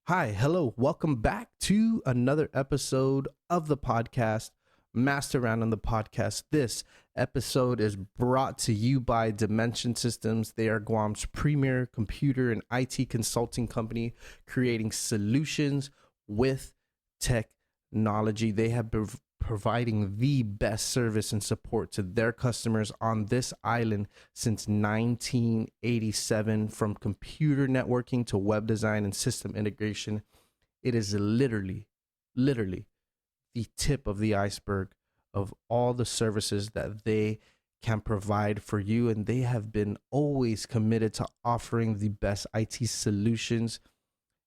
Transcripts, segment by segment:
Hi, hello, welcome back to another episode of the podcast, Master Round on the Podcast. This episode is brought to you by Dimension Systems. They are Guam's premier computer and IT consulting company, creating solutions with technology. They have been providing the best service and support to their customers on this island since 1987. From computer networking to web design and system integration, it is literally the tip of the iceberg of all the services that they can provide for you. And they have been always committed to offering the best IT solutions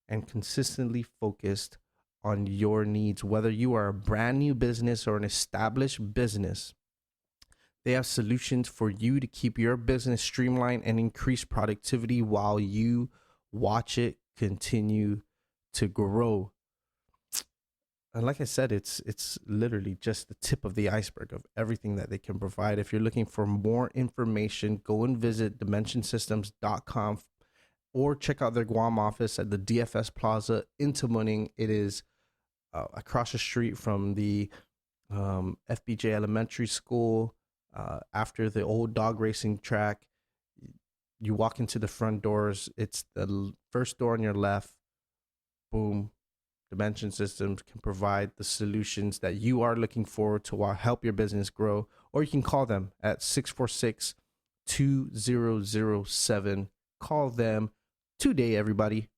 and consistently focused on your needs. Whether you are a brand new business or an established business, they have solutions for you to keep your business streamlined and increase productivity while you watch it continue to grow. And like I said, it's literally just the tip of the iceberg of everything that they can provide. If you're looking for more information, go and visit dimensionsystems.com or check out their Guam office at the DFS Plaza in Tamuning. It is across the street from the FBJ Elementary School, after the old dog racing track. You walk into the front doors. It's the first door on your left. Boom. Dimension Systems can provide the solutions that you are looking for to help your business grow. Or you can call them at 646-2007. Call them today, everybody.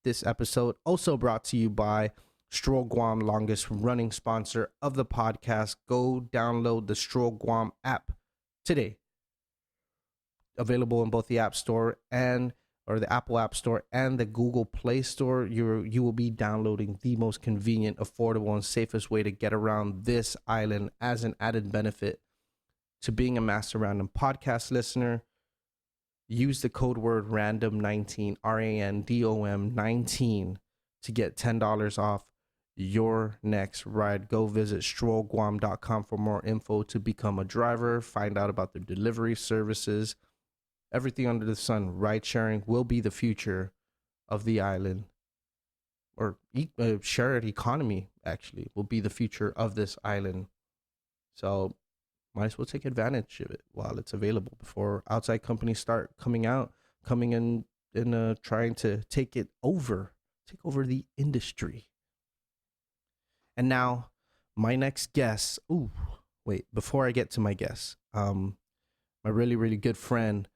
This episode also brought to you by Stroll Guam, longest running sponsor of the podcast. Go download the Stroll Guam app today. Available in both the App Store or the Apple App Store and the Google Play Store. You will be downloading the most convenient, affordable, and safest way to get around this island. As an added benefit to being a Master Random podcast listener, use the code word RANDOM19, RANDOM 19, to get $10 off your next ride. Go visit strollguam.com for more info to become a driver, find out about their delivery services, everything under the sun. Ride sharing will be the future of the island, or shared economy actually will be the future of this island. So might as well take advantage of it while it's available before outside companies start coming in and trying to take over the industry. And now, my next guest. Ooh, wait! Before I get to my guest, my really, really good friend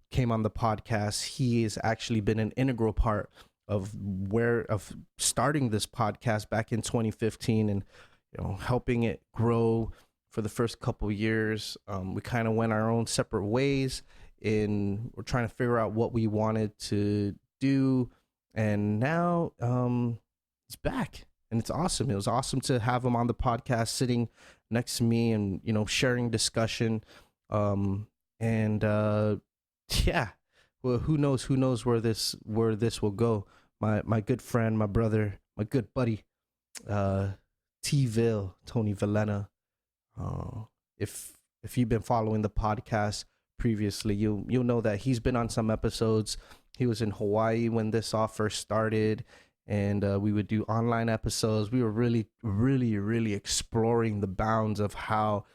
came on the podcast. He has actually been an integral part of starting this podcast back in 2015, and helping it grow for the first couple years. We kind of went our own separate ways, and we're trying to figure out what we wanted to do. And now he's back. And it's awesome. It was awesome to have him on the podcast, sitting next to me and, sharing discussion. Yeah. Well, who knows where this will go. My good friend, my brother, my good buddy, TVille, Tony Villena. If you've been following the podcast previously, you'll know that he's been on some episodes. He was in Hawaii when this all first started. And we would do online episodes. We were really, really, really exploring the bounds of how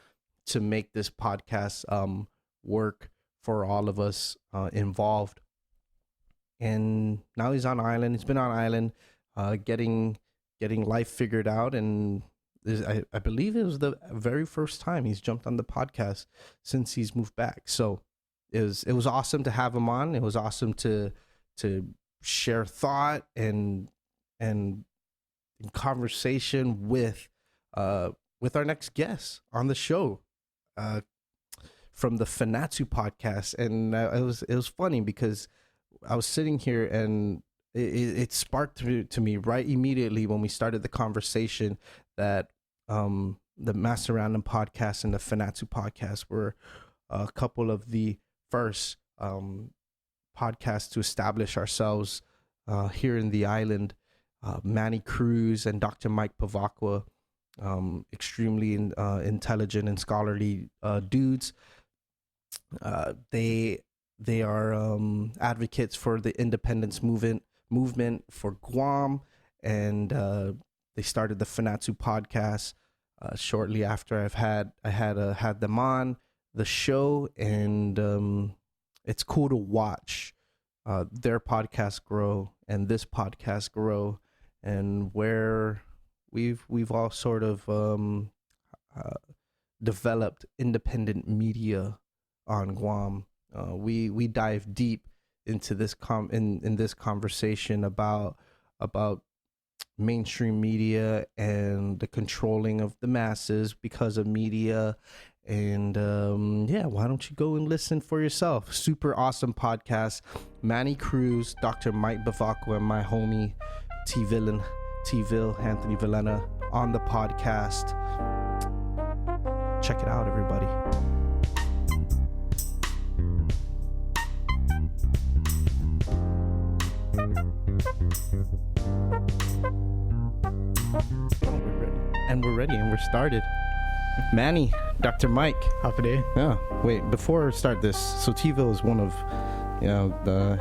to make this podcast work for all of us involved. And now he's on island. He's been on island, getting life figured out. And I believe it was the very first time he's jumped on the podcast since he's moved back. So it was awesome to have him on. It was awesome to share thought and in conversation with our next guest on the show, from the Fanachu Podcast. And it was funny because I was sitting here and it sparked to me right immediately when we started the conversation that the Master Random Podcast and the Fanachu Podcast were a couple of the first podcasts to establish ourselves here in the island. Manny Cruz and Dr. Bevacqua, extremely intelligent and scholarly dudes. They are advocates for the independence movement movement for Guam, and they started the Fanachu Podcast shortly after I had them on the show, and it's cool to watch their podcast grow and this podcast grow, and where we've all sort of developed independent media on Guam. We dive deep into this in this conversation about mainstream media and the controlling of the masses because of media. And why don't you go and listen for yourself? Super awesome podcast. Manny Cruz, Dr. Mike Bevacqua, and my homie TVille Anthony Villena on the podcast. Check it out, everybody. And we're ready, and we're started. Manny, Dr. Mike. Half a day. Yeah. Wait, before I start this, so TVille is one of,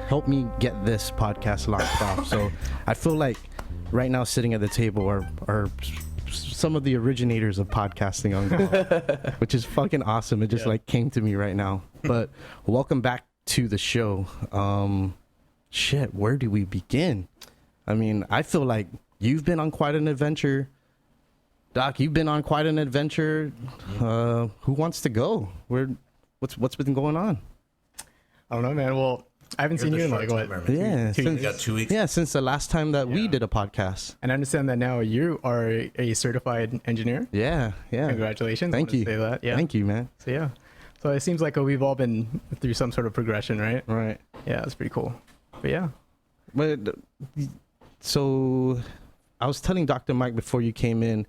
help me get this podcast launched off. So I feel like right now sitting at the table are some of the originators of podcasting on Guam, which is fucking awesome. It just came to me right now. But welcome back to the show. Where do we begin? I mean, I feel like you've been on quite an adventure. Doc, you've been on quite an adventure. Who wants to go? What's been going on? I don't know, man. Well, I haven't seen you in like what? Since, got 2 weeks. Yeah, since the last time that we did a podcast. And I understand that now you are a certified engineer. Yeah. Congratulations. Thank you. Say that. Yeah. Thank you, man. So it seems like we've all been through some sort of progression, right? Right. Yeah, that's pretty cool. But yeah. But so I was telling Dr. Mike before you came in.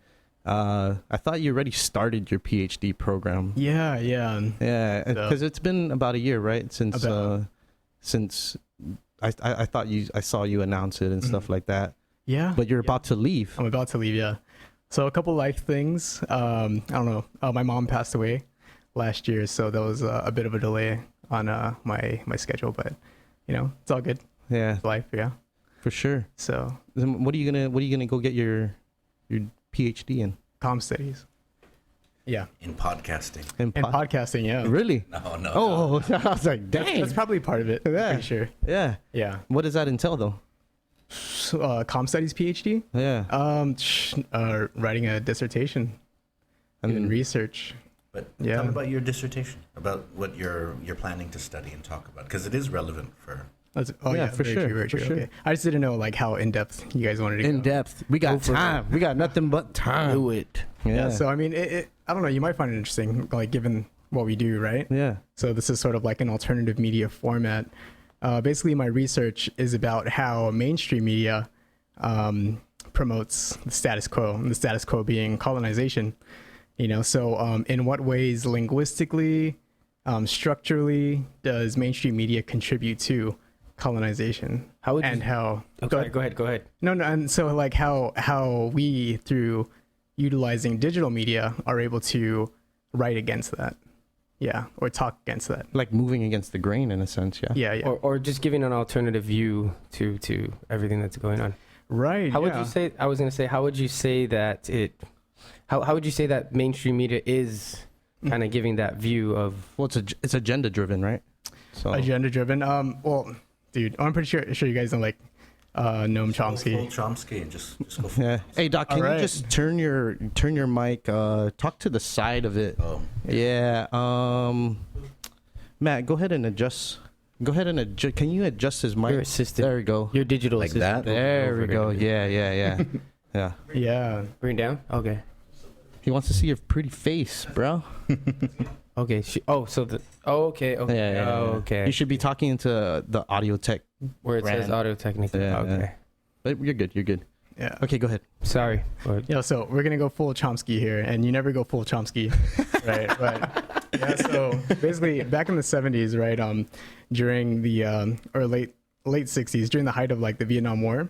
I thought you already started your PhD program. Yeah. Because it's been about a year, right? Since I thought I saw you announce it and stuff like that. Yeah. But you're about to leave. I'm about to leave. Yeah. So a couple life things. I don't know. My mom passed away last year, so that was a bit of a delay on my schedule. But it's all good. Yeah. It's life. Yeah. For sure. So what are you gonna go get your PhD in? Comm studies. Yeah. In podcasting. In podcasting, yeah. Really? No. Oh, I was like, dang. That's probably part of it. Yeah. Pretty sure. Yeah. Yeah. What does that entail, though? So, comm studies PhD. Yeah. Writing a dissertation and research. But tell me about your dissertation, about what you're planning to study and talk about, because it is relevant for. For sure. Very true. Okay. I just didn't know how in depth you guys wanted to go. In depth. We got time. We got nothing but time. Do it. Yeah. So I mean, I don't know. You might find it interesting, given what we do, right? Yeah. So this is sort of like an alternative media format. Basically, my research is about how mainstream media promotes the status quo, and the status quo being colonization. So in what ways linguistically, structurally, does mainstream media contribute to colonization? Go ahead. No, and so how we, through utilizing digital media, are able to write against that. Yeah. Or talk against that. Like moving against the grain in a sense. Yeah. Yeah. Or just giving an alternative view to everything that's going on. Right. How would you say, how would you say that how would you say that mainstream media is kind of giving that view of? Well, it's agenda driven, right? So agenda driven. Well, dude, I'm pretty sure you guys don't like Noam Chomsky. Full Chomsky and just go for yeah. Hey Doc, can you just turn your mic? Talk to the side of it. Oh. Yeah. Matt, go ahead and adjust. Can you adjust his mic? Your assistant. There we go. Your digital Like assistant. that? There we go. Yeah. Yeah. Yeah. Bring it down. Okay. He wants to see your pretty face, bro. Okay. Okay. Yeah. Okay. You should be talking into the audio tech where it brand. says Audio Technica. Yeah, Okay. yeah. But you're good. Yeah. Okay, go ahead. Sorry. Yeah. So we're gonna go full Chomsky here, and you never go full Chomsky, right? But yeah. So basically, back in the 70s, right? During the or late 60s, during the height of the Vietnam War,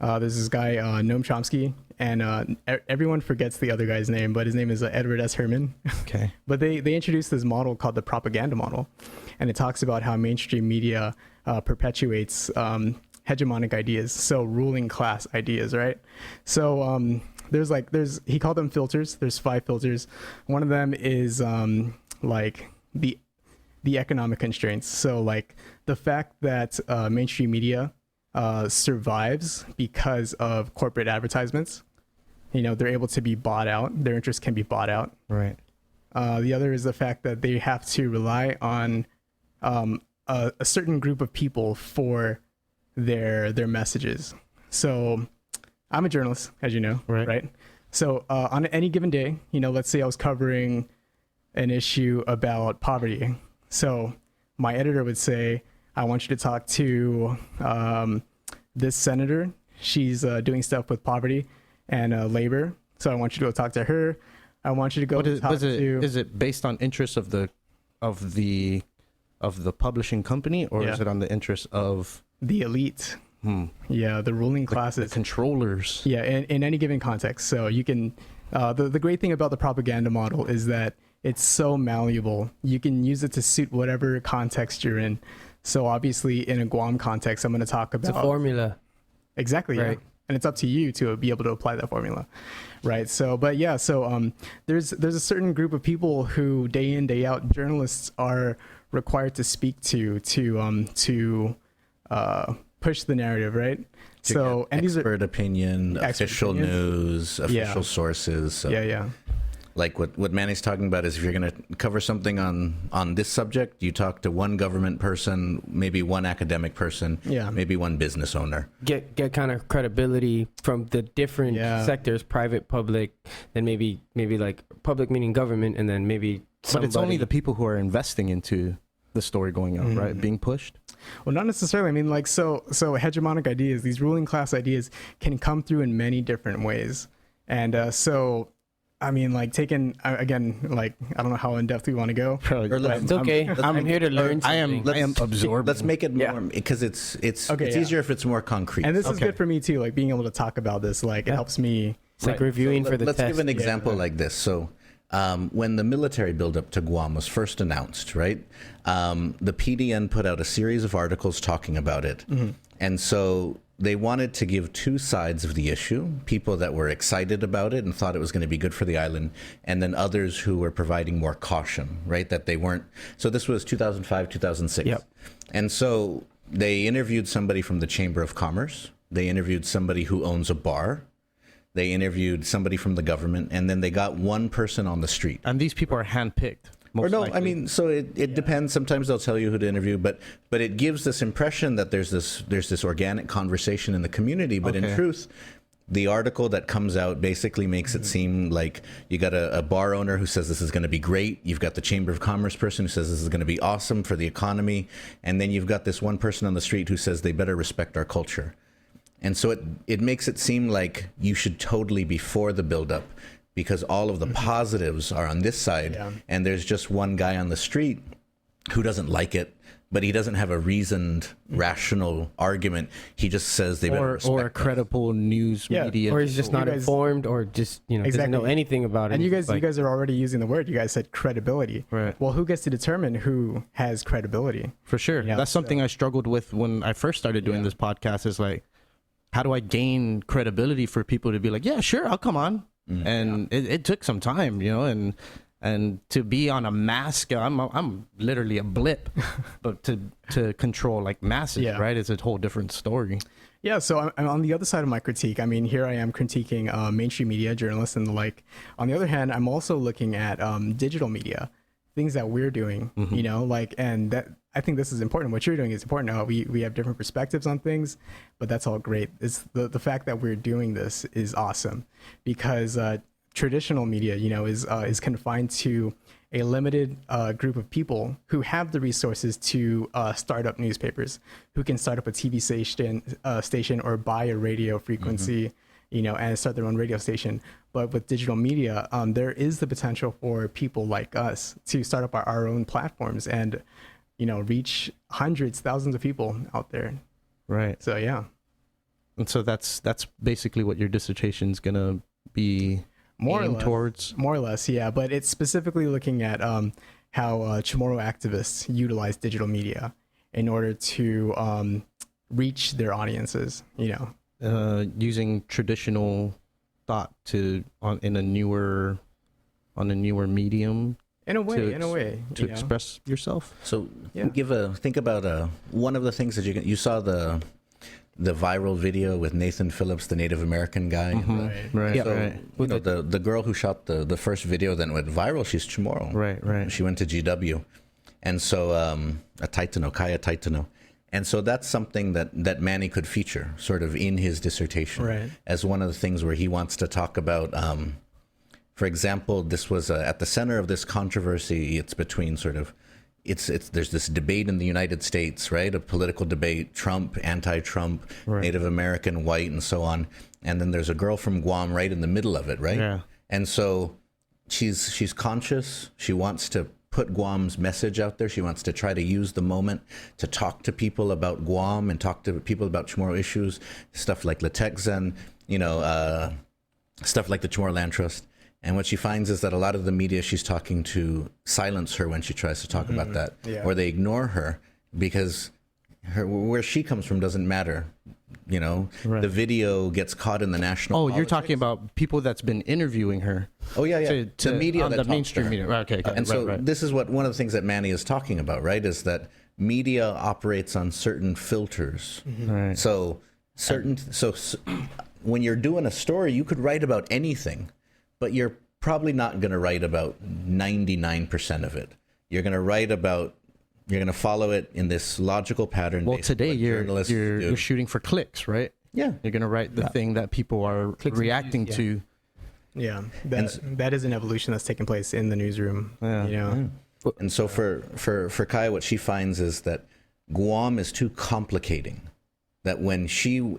there's this guy Noam Chomsky, and everyone forgets the other guy's name, but his name is Edward S. Herman. Okay. But they introduced this model called the propaganda model, and it talks about how mainstream media perpetuates hegemonic ideas, so ruling class ideas, right? So there's he called them filters. There's 5 filters. One of them is like the economic constraints. So like the fact that mainstream media survives because of corporate advertisements. They're able to be bought out. Their interests can be bought out. Right. The other is the fact that they have to rely on a certain group of people for their messages. So I'm a journalist, as you know, right? So on any given day, let's say I was covering an issue about poverty. So my editor would say, I want you to talk to this senator. She's doing stuff with poverty and labor. So I want you to go talk to her. I want you to go talk to... Is it based on interests of the publishing company, or is it on the interests of the elite? Yeah, the ruling classes, the controllers. Yeah, in any given context. So you can... the great thing about the propaganda model is that it's so malleable. You can use it to suit whatever context you're in. So obviously, in a Guam context, I'm going to talk about... It's a formula. Exactly, right. Yeah. And it's up to you to be able to apply that formula, right? So, but yeah, so there's a certain group of people who day in, day out, journalists are required to speak to push the narrative, right? So, and these are expert opinion, official news, official sources. So. Yeah. Like what Manny's talking about is if you're going to cover something on this subject, you talk to one government person, maybe one academic person, maybe one business owner. Get kind of credibility from the different sectors, private, public, then maybe like public meaning government, and then maybe somebody. But it's only the people who are investing into the story going on, right? Being pushed. Well, not necessarily. I mean, like, so hegemonic ideas, these ruling class ideas can come through in many different ways. And so... I mean, like taking again, like I don't know how in depth we want to go. It's okay. I'm here to learn. I am absorbing. Let's make it more because it's easier if it's more concrete. And this is good for me too, like being able to talk about this. Like it helps me. It's like reviewing for the test. Let's give an example like this. So when the military buildup to Guam was first announced, right? The PDN put out a series of articles talking about it, and so. They wanted to give 2 sides of the issue, people that were excited about it and thought it was going to be good for the island, and then others who were providing more caution, right? That they weren't. So this was 2005, 2006. Yep. And so they interviewed somebody from the Chamber of Commerce. They interviewed somebody who owns a bar. They interviewed somebody from the government, and then they got one person on the street. And these people are handpicked. Or no, likely. I mean, so it depends. Sometimes they'll tell you who to interview, but it gives this impression that there's this organic conversation in the community. But in truth, the article that comes out basically makes it seem like you got a bar owner who says this is going to be great. You've got the Chamber of Commerce person who says this is going to be awesome for the economy. And then you've got this one person on the street who says they better respect our culture. And so it makes it seem like you should totally be for the buildup, because all of the positives are on this side, and there's just one guy on the street who doesn't like it, but he doesn't have a reasoned, rational argument. He just says they better respect or a credible news media, or he's just not informed, or just doesn't know anything about it. And you guys are already using the word. You guys said credibility. Right. Well, who gets to determine who has credibility? For sure. That's something I struggled with when I first started doing this podcast. Is like, how do I gain credibility for people to be like, yeah, sure, I'll come on. And it took some time, and to be on a mass scale, I'm literally a blip, but to control like masses, right? It's a whole different story. Yeah. So I'm on the other side of my critique. I mean, here I am critiquing mainstream media, journalists, and the like. On the other hand, I'm also looking at digital media, things that we're doing, and that I think this is important. What you're doing is important. We have different perspectives on things, but that's all great. It's the fact that we're doing this is awesome, because traditional media, is confined to a limited group of people who have the resources to start up newspapers, who can start up a TV station or buy a radio frequency, and start their own radio station. But with digital media, there is the potential for people like us to start up our own platforms and reach hundreds, thousands of people out there. Right. So, yeah. And so that's basically what your dissertation is going to be aimed towards. More or less, yeah. But it's specifically looking at how Chamorro activists utilize digital media in order to reach their audiences, using traditional thought in a newer medium in a way to express yourself. So think about one of the things that you saw the viral video with Nathan Phillips, the Native American guy. Right. So, the girl who shot the first video that went viral, she's Chamorro. Right. She went to GW. And so, Kaya Taitano. And so that's something that Manny could feature sort of in his dissertation as one of the things where he wants to talk about, for example, this was at the center of this controversy. It's between there's this debate in the United States, right? A political debate, Trump, anti-Trump, Native American, white, and so on. And then there's a girl from Guam right in the middle of it, right? Yeah. And so she's conscious. She wants to put Guam's message out there. She wants to try to use the moment to talk to people about Guam and talk to people about Chamorro issues, stuff like Latexan, stuff like the Chamorro Land Trust. And what she finds is that a lot of the media she's talking to silence her when she tries to talk about that, or they ignore her because where she comes from doesn't matter. The video gets caught in the national politics. You're talking about people that's been interviewing her. Oh, yeah. To the media on that the talks mainstream to her. media. Okay. And so this is one of the things that Manny is talking about, right? Is that media operates on certain filters. Right. So when you're doing a story, you could write about anything, but you're probably not going to write about 99% of it. You're going to follow it in this logical pattern. Well, today you're shooting for clicks, right? Yeah. You're going to write the thing that people are reacting to. Yeah. That is an evolution that's taking place in the newsroom. Yeah. And so for Kaya, what she finds is that Guam is too complicating. That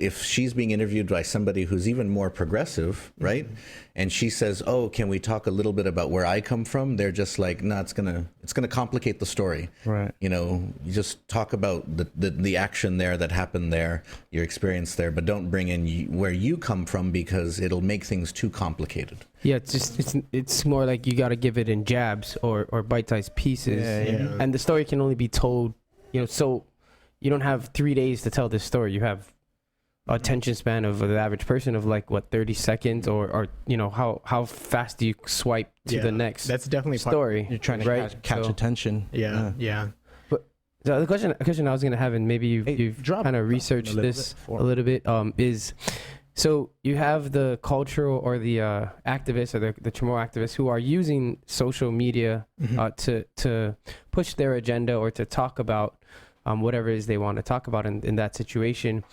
if she's being interviewed by somebody who's even more progressive, right? And she says, "Oh, can we talk a little bit about where I come from?" They're just like, "No, it's gonna complicate the story." Right. You just talk about the action there that happened there, your experience there, but don't bring in where you come from because it'll make things too complicated. Yeah, it's more like you got to give it in jabs or bite-sized pieces, and the story can only be told, so. You don't have 3 days to tell this story. You have a attention span of the average person of 30 seconds or how fast do you swipe to the next that's definitely story. You're trying to catch attention. Yeah. But the question I was going to have, and maybe you've kind of researched this a little bit, is so you have the cultural or the activists or the Chamorro activists who are using social media to push their agenda or to talk about whatever it is they want to talk about in that situation.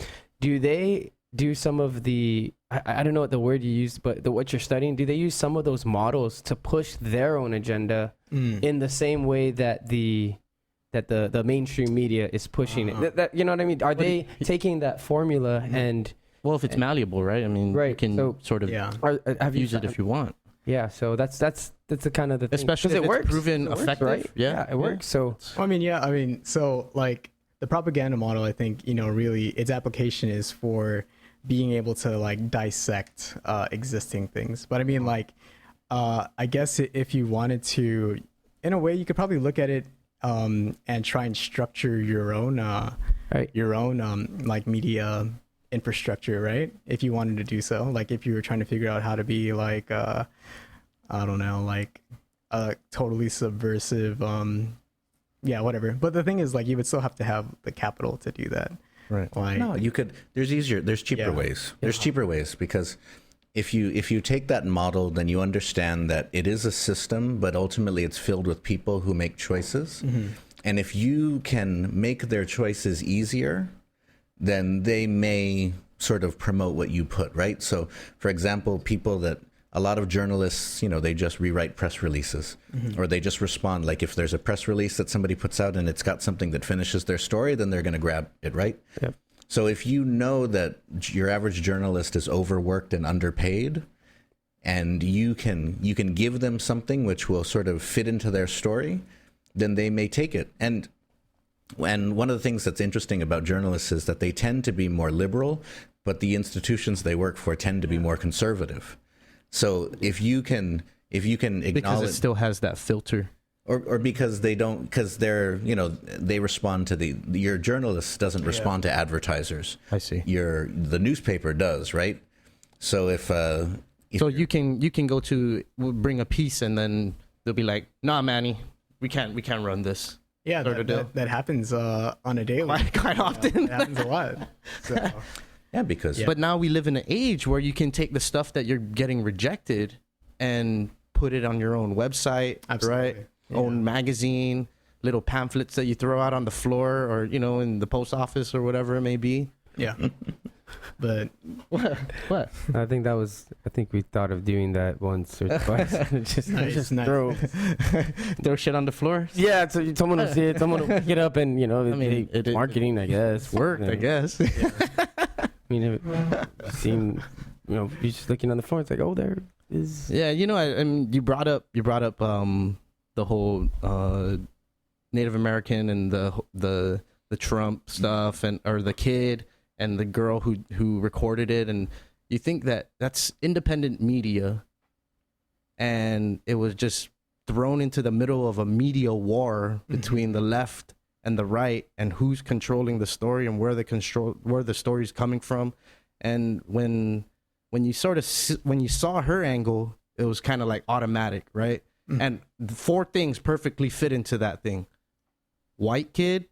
Do they do some of the, I don't know what the word you used, but what you're studying, do they use some of those models to push their own agenda in the same way that the mainstream media is pushing it? That, you know what I mean? Are they taking that formula and... Well, if it's malleable, right? I mean, you can have use it if you want. Yeah, so that's the kind of the thing. Especially if it's proven effective, right? Yeah, it works. So so like the propaganda model, I think really its application is for being able to dissect existing things. But I mean I guess if you wanted to, in a way, you could probably look at it and try and structure your own media infrastructure, right? If you wanted to do so, if you were trying to figure out how to be I don't know, a totally subversive, whatever. But the thing is, you would still have to have the capital to do that. Right. No, you could. There's cheaper ways. There's cheaper ways because if you take that model, then you understand that it is a system, but ultimately it's filled with people who make choices. And if you can make their choices easier, then they may sort of promote what you put, right? So, for example, a lot of journalists, they just rewrite press releases or they just respond. If there's a press release that somebody puts out and it's got something that finishes their story, then they're going to grab it, right? Yep. So if you know that your average journalist is overworked and underpaid, and you can give them something which will sort of fit into their story, then they may take it. And one of the things that's interesting about journalists is that they tend to be more liberal, but the institutions they work for tend to be more conservative. So if you can acknowledge, because it still has that filter. or because they don't, because they're, they respond to your journalist doesn't respond to advertisers. I see. The newspaper does, right? So if so you can go to bring a piece and then they'll be like, nah, Manny, we can't run this. Yeah, that happens on a daily. Quite often. It happens a lot. So. Yeah, because But now we live in an age where you can take the stuff that you're getting rejected and put it on your own website, Absolutely. right? Yeah. Own magazine, little pamphlets that you throw out on the floor or, in the post office or whatever it may be. Yeah. But what? I think we thought of doing that once or twice. just nice. Throw shit on the floor? Yeah, so someone will see it, someone will pick it up and, it's marketing, I guess. Worked, I guess. Yeah. I mean, it seemed, you're just looking on the floor, it's like, oh, there is. Yeah, you brought up the whole Native American and the Trump stuff or the kid and the girl who recorded it, and you think that that's independent media, and it was just thrown into the middle of a media war between the left and the right, and who's controlling the story and where the story's coming from. And when you saw her angle, it was kind of like automatic, right? And the 4 things perfectly fit into that thing: white kid,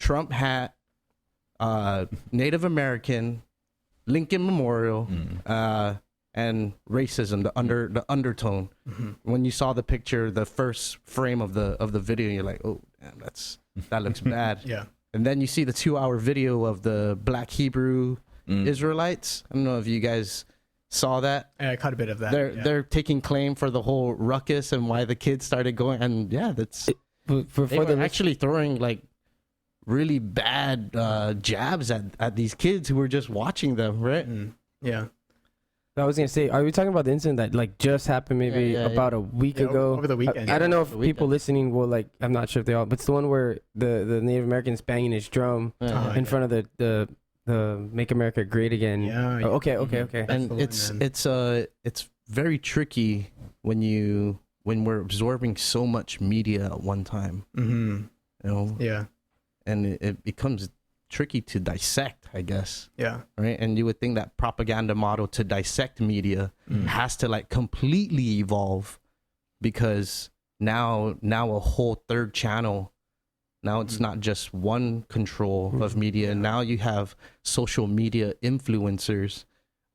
Trump hat, Native American, Lincoln Memorial, and racism, the undertone. When you saw the picture, the first frame of the video, you're like, oh, damn, that looks bad. Yeah. And then you see the 2-hour video of the Black Hebrew Israelites. I don't know if you guys saw that. I caught a bit of that. They're taking claim for the whole ruckus and why the kids started going. And yeah, they're actually throwing like really bad jabs at these kids who were just watching them, right? Yeah. I was gonna say, are we talking about the incident that like just happened maybe about a week ago? Over the weekend. I don't know if people listening will like. I'm not sure if they all, but it's the one where the Native American's banging his drum in front of the Make America Great Again. Yeah. Oh, okay. And it's very tricky when we're absorbing so much media at one time. Yeah. And it becomes tricky to dissect, I guess. Yeah. Right. And you would think that propaganda model to dissect media has to like completely evolve, because now a whole third channel. Now it's not just one control of media. Now you have social media influencers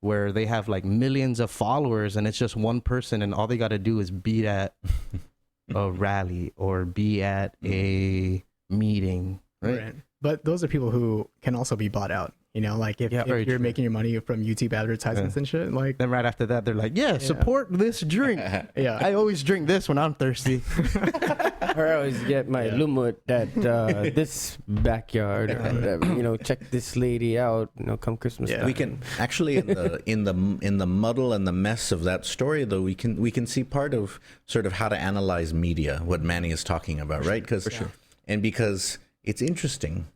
where they have like millions of followers, and it's just one person, and all they got to do is be at a rally or be at a meeting. Right. But those are people who can also be bought out. Like if you're making your money from YouTube advertisements and shit, like then right after that they're like, support this drink. I always drink this when I'm thirsty. Or I always get my lumut at this backyard or whatever. Check this lady out. Come Christmas time. We can actually in the muddle and the mess of that story, though, we can see part of sort of how to analyze media, what Manny is talking about, right? Because it's interesting.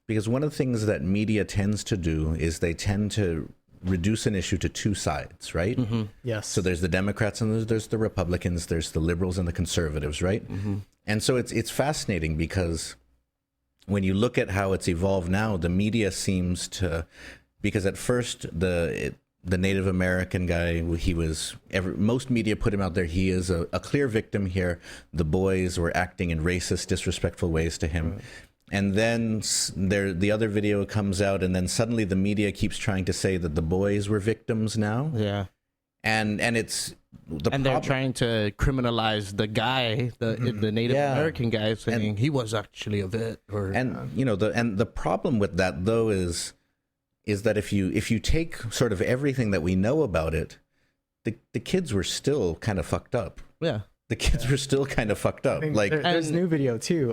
Because one of the things that media tends to do is they tend to reduce an issue to 2 sides, right? Yes. So there's the Democrats and there's the Republicans, there's the liberals and the conservatives, right? And so it's fascinating because when you look at how it's evolved now, the media seems to, because at first the Native American guy, most media put him out there. He is a clear victim here. The boys were acting in racist, disrespectful ways to him. Right. And then the other video comes out, and then suddenly the media keeps trying to say that the boys were victims now. Yeah. And it's they're trying to criminalize the guy, the Native American guy, saying he was actually a vet. The problem with that though is that if you take sort of everything that we know about it, the kids were still kind of fucked up. Yeah. The kids were still kind of fucked up. Like there's a new video too.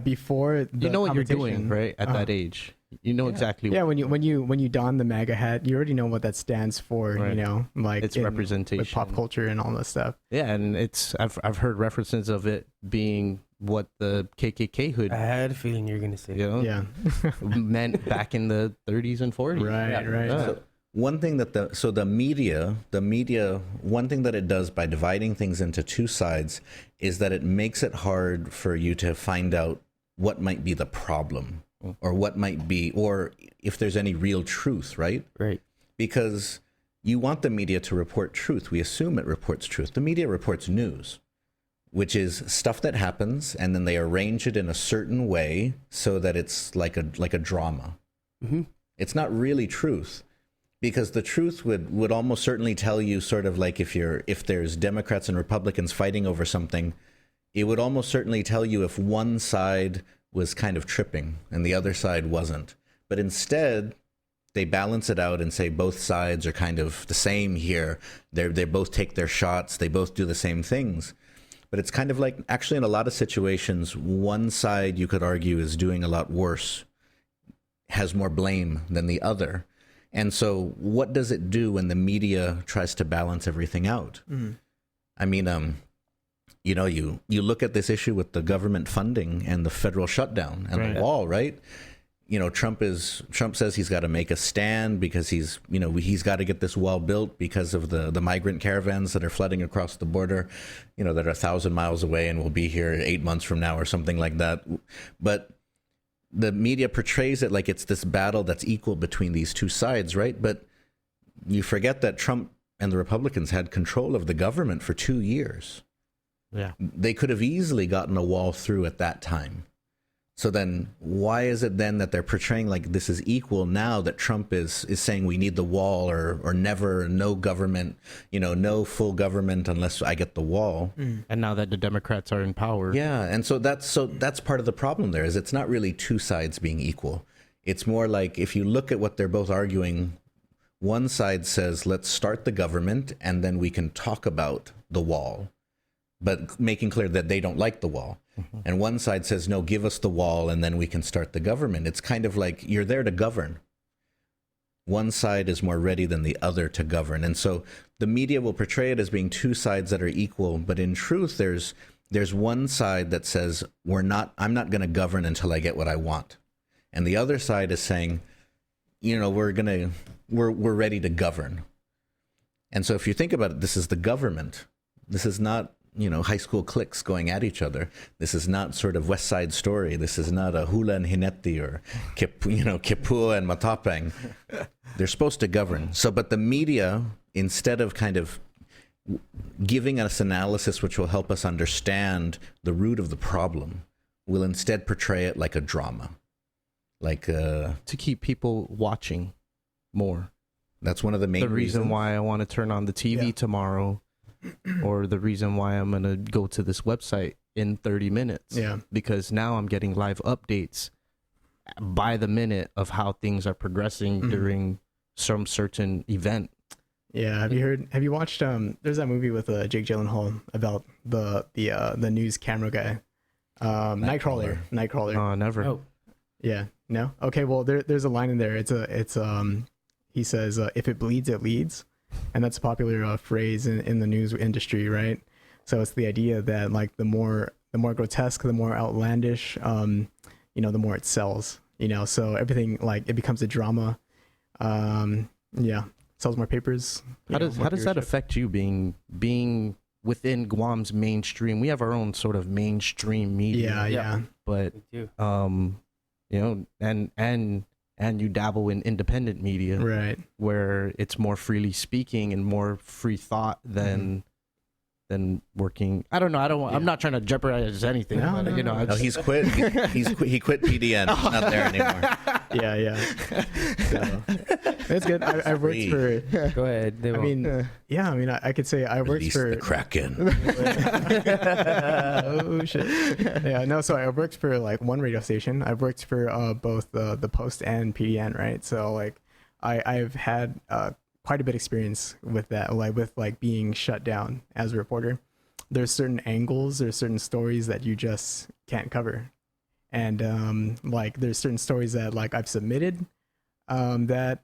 Before you know what you're doing, right? At that age, you know exactly. Yeah, when you don the MAGA hat, you already know what that stands for. Right. Like it's representation, with pop culture and all that stuff. Yeah, and I've heard references of it being what the KKK hood. I had a feeling you were gonna say. Meant back in the 30s and 40s. Right. one thing that the media, one thing that it does by dividing things into two sides is that it makes it hard for you to find out what might be the problem, or what might be, or if there's any real truth, right? Right. Because you want the media to report truth. We assume it reports truth. The media reports news, which is stuff that happens, and then they arrange it in a certain way so that it's like a drama. Mm-hmm. It's not really truth, because the truth would almost certainly tell you, sort of like if there's Democrats and Republicans fighting over something, it would almost certainly tell you if one side was kind of tripping and the other side wasn't. But instead, they balance it out and say both sides are kind of the same here. They both take their shots. They both do the same things. But it's kind of like, actually, in a lot of situations, one side, you could argue, is doing a lot worse, has more blame than the other. And so what does it do when the media tries to balance everything out? Mm-hmm. I mean, you look at this issue with the government funding and the federal shutdown and the wall, right? Trump says he's got to make a stand because he's got to get this wall built because of the migrant caravans that are flooding across the border, that are 1,000 miles away and will be here 8 months from now or something like that. But the media portrays it like it's this battle that's equal between these two sides, right? But you forget that Trump and the Republicans had control of the government for 2 years. Yeah. They could have easily gotten a wall through at that time. So then why is it then that they're portraying like this is equal now that Trump is saying we need the wall or never, no government, no full government unless I get the wall. And now that the Democrats are in power. Yeah. And so that's part of the problem there, is it's not really two sides being equal. It's more like, if you look at what they're both arguing, one side says, let's start the government and then we can talk about the wall, but making clear that they don't like the wall. Mm-hmm. And one side says, no, give us the wall and then we can start the government. It's kind of like you're there to govern. One side is more ready than the other to govern. And so the media will portray it as being two sides that are equal. But in truth, there's one side that says, I'm not going to govern until I get what I want. And the other side is saying, we're ready to govern. And so if you think about it, this is the government. This is not, high school cliques going at each other. This is not sort of West Side Story. This is not a Hula and Hineti or Kipua and Matapang. They're supposed to govern. So, but the media, instead of kind of giving us analysis which will help us understand the root of the problem, will instead portray it like a drama, to keep people watching more. That's one of the main reasons why I want to turn on the TV tomorrow. Or the reason why I'm going to go to this website in 30 minutes. Yeah. Because now I'm getting live updates by the minute of how things are progressing during some certain event. Yeah. Have you watched, there's that movie with Jake Gyllenhaal about the news camera guy. Nightcrawler. Oh, never. Oh. Yeah. No? Okay. Well, there's a line in there. He says, if it bleeds, it leads. And that's a popular phrase in the news industry, right? So it's the idea that like the more grotesque, the more outlandish, the more it sells. So everything, like, it becomes a drama. Sells more papers. How does that affect you being within Guam's mainstream? We have our own sort of mainstream media. Yeah. But and you dabble in independent media, right, where it's more freely speaking and more free thought than working. I don't know. I'm not trying to jeopardize anything. No, but, no, he's quit. He quit PDN. He's not there anymore. Yeah. So, it's good. I worked for. Go ahead. I could say I worked Release for the Kraken. Oh shit. Yeah. No. So I worked for like one radio station. I've worked for both the Post and PDN. Right. So like I've had quite a bit of experience with that, with being shut down as a reporter. There's certain angles, there's certain stories that you just can't cover. And there's certain stories that I've submitted that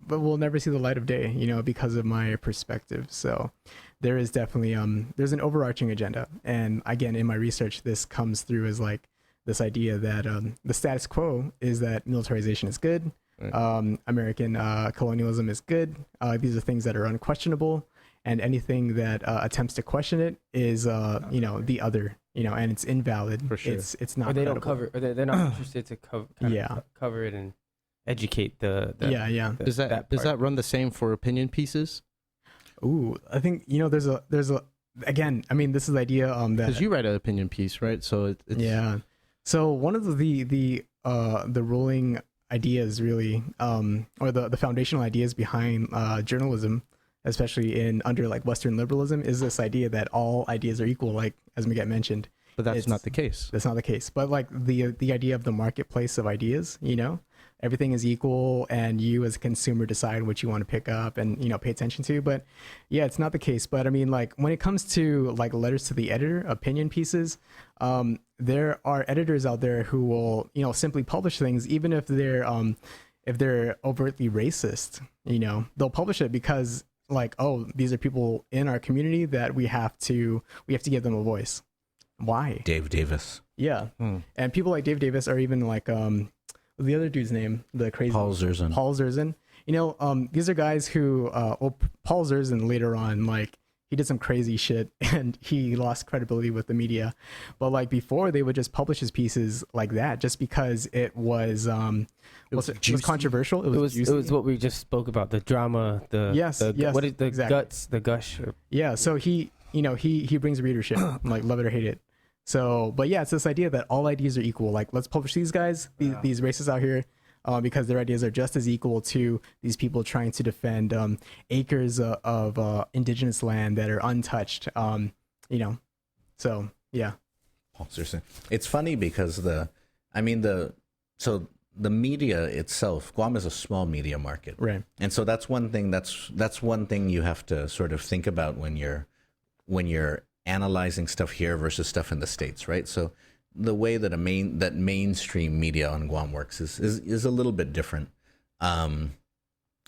but will never see the light of day, because of my perspective. So there is definitely there's an overarching agenda. And again, in my research, this comes through as this idea that the status quo is that militarization is good. American colonialism is good. These are things that are unquestionable, and anything that attempts to question it is, the other, and it's invalid. For sure. It's not. Or they credible. don't cover, or they're not interested to cover it and educate the Does that run the same for opinion pieces? Ooh, I think there's a again. I mean, this is the idea that because you write an opinion piece, right? So it's yeah. So one of the ruling ideas, really, or the foundational ideas behind journalism, especially under like Western liberalism, is this idea that all ideas are equal, like as Miguel mentioned. But that's not the case. That's not the case. But like the idea of the marketplace of ideas, everything is equal, and you as a consumer decide what you want to pick up and pay attention to. But yeah, it's not the case. But I mean, like when it comes to like letters to the editor, opinion pieces, there are editors out there who will simply publish things even if they're overtly racist. They'll publish it because like, oh, these are people in our community that we have to give them a voice. Why? Dave Davis. Yeah. And people like Dave Davis, or even like the other dude's name, the crazy Paul Zerzan. These are guys who Paul Zerzan later on, like, he did some crazy shit and he lost credibility with the media. But like before, they would just publish his pieces like that just because it was controversial. It was what we just spoke about, the drama, yes, what is the exactly. guts, the gush. Yeah, so he brings readership, like love it or hate it. So, but yeah, it's this idea that all ideas are equal. Like, let's publish these guys, these racists out here, because their ideas are just as equal to these people trying to defend acres of indigenous land that are untouched. So yeah. It's funny because the media itself, Guam is a small media market, Right. And so that's one thing. That's one thing you have to sort of think about when you're analyzing stuff here versus stuff in the States, right? So the way that mainstream media on Guam works is a little bit different,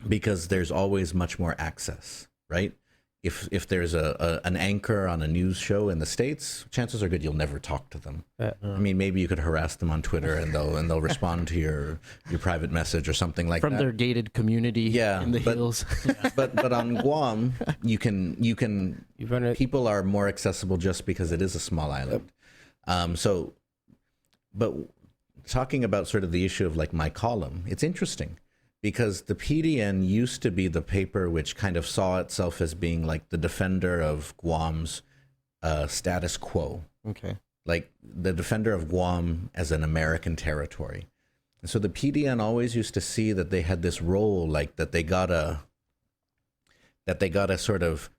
because there's always much more access, right? If there's an anchor on a news show in the States, chances are good you'll never talk to them. I mean, maybe you could harass them on Twitter and they'll respond to your private message or something like from that. their gated community in the hills. But on Guam, you can people are more accessible just because it is a small island. But talking about sort of the issue of like my column, it's interesting because the PDN used to be the paper which kind of saw itself as being like the defender of Guam's status quo. Okay. Like the defender of Guam as an American territory. And so the PDN always used to see that they had this role, like that they gotta sort of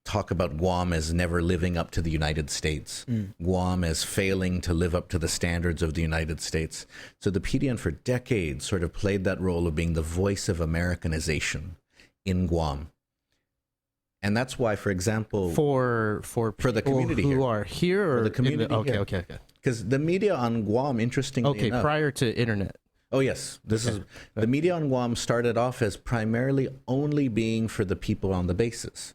talk about Guam as never living up to the United States, Guam as failing to live up to the standards of the United States. So the PDN for decades sort of played that role of being the voice of Americanization in Guam. And that's why, for example, for the community who are here, or for the community okay. Because the media on Guam, interestingly enough, prior to internet. Oh yes, the media on Guam started off as primarily only being for the people on the bases.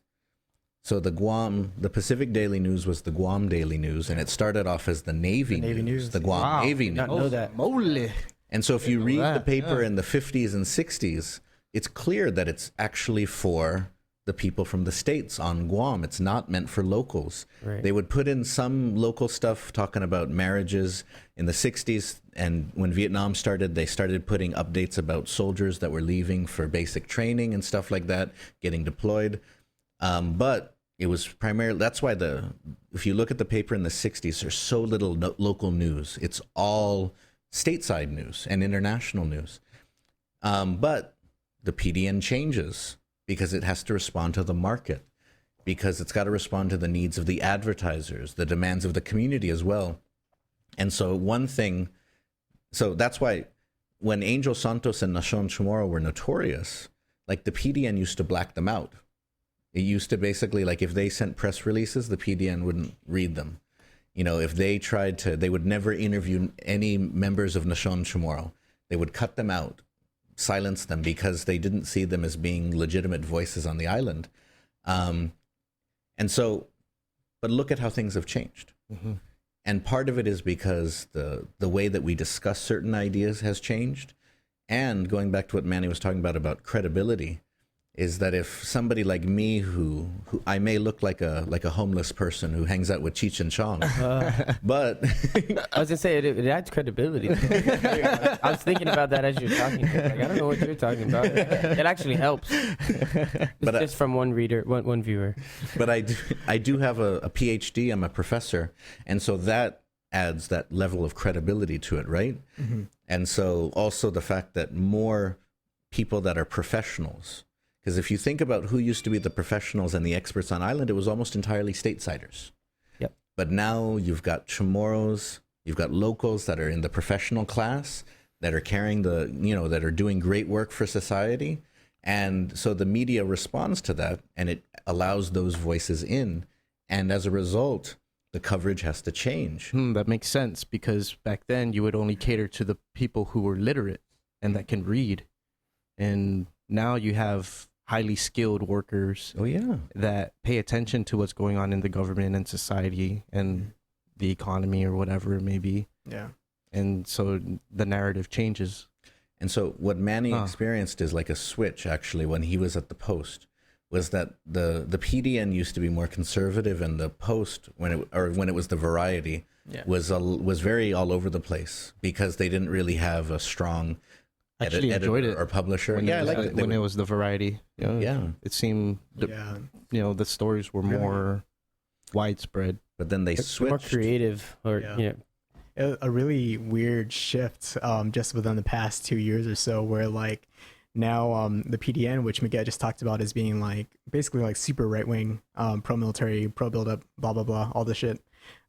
So the Pacific Daily News was the Guam Daily News, and it started off as the Navy News, the Guam Navy News. Not know that. Moly. And so if you read the paper in the 50s and 60s, it's clear that it's actually for the people from the States on Guam. It's not meant for locals. Right. They would put in some local stuff talking about marriages in the 60s, and when Vietnam started, they started putting updates about soldiers that were leaving for basic training and stuff like that, getting deployed. But it was primarily, that's why if you look at the paper in the 60s, there's so little local news. It's all stateside news and international news. But the PDN changes because it has to respond to the market, because it's got to respond to the needs of the advertisers, the demands of the community as well. And so that's why when Angel Santos and Nacion Chamorro were notorious, like the PDN used to black them out. It used to basically, like, if they sent press releases, the PDN wouldn't read them. If they tried to, they would never interview any members of Nacion Chamorro. They would cut them out, silence them, because they didn't see them as being legitimate voices on the island. And so, but look at how things have changed. Mm-hmm. And part of it is because the way that we discuss certain ideas has changed. And going back to what Manny was talking about credibility, is that if somebody like me, who I may look like a homeless person who hangs out with Cheech and Chong, but I was gonna say it adds credibility. I was thinking about that as you're talking. Like, I don't know what you're talking about. It actually helps. But just from one reader, one viewer. But I do have a PhD. I'm a professor, and so that adds that level of credibility to it, right? Mm-hmm. And so also the fact that more people that are professionals. Because if you think about who used to be the professionals and the experts on island, it was almost entirely statessiders. Yep. But now you've got Chamorros, you've got locals that are in the professional class, that are carrying that are doing great work for society. And so the media responds to that, and it allows those voices in. And as a result, the coverage has to change. That makes sense, because back then you would only cater to the people who were literate and that can read. And now you have highly skilled workers that pay attention to what's going on in the government and society and the economy or whatever it may be. Yeah. And so the narrative changes. And so what Manny experienced is like a switch, actually, when he was at the Post, was that the PDN used to be more conservative, and the Post, when it was the Variety, was very all over the place, because they didn't really have a strong editor or publisher. When it was the Variety. It seemed the stories were more widespread. But then they switched. More creative, a really weird shift just within the past 2 years or so, where like now the PDN, which Miguel just talked about as being like basically like super right-wing, pro-military, pro-build-up, blah blah blah, all this shit,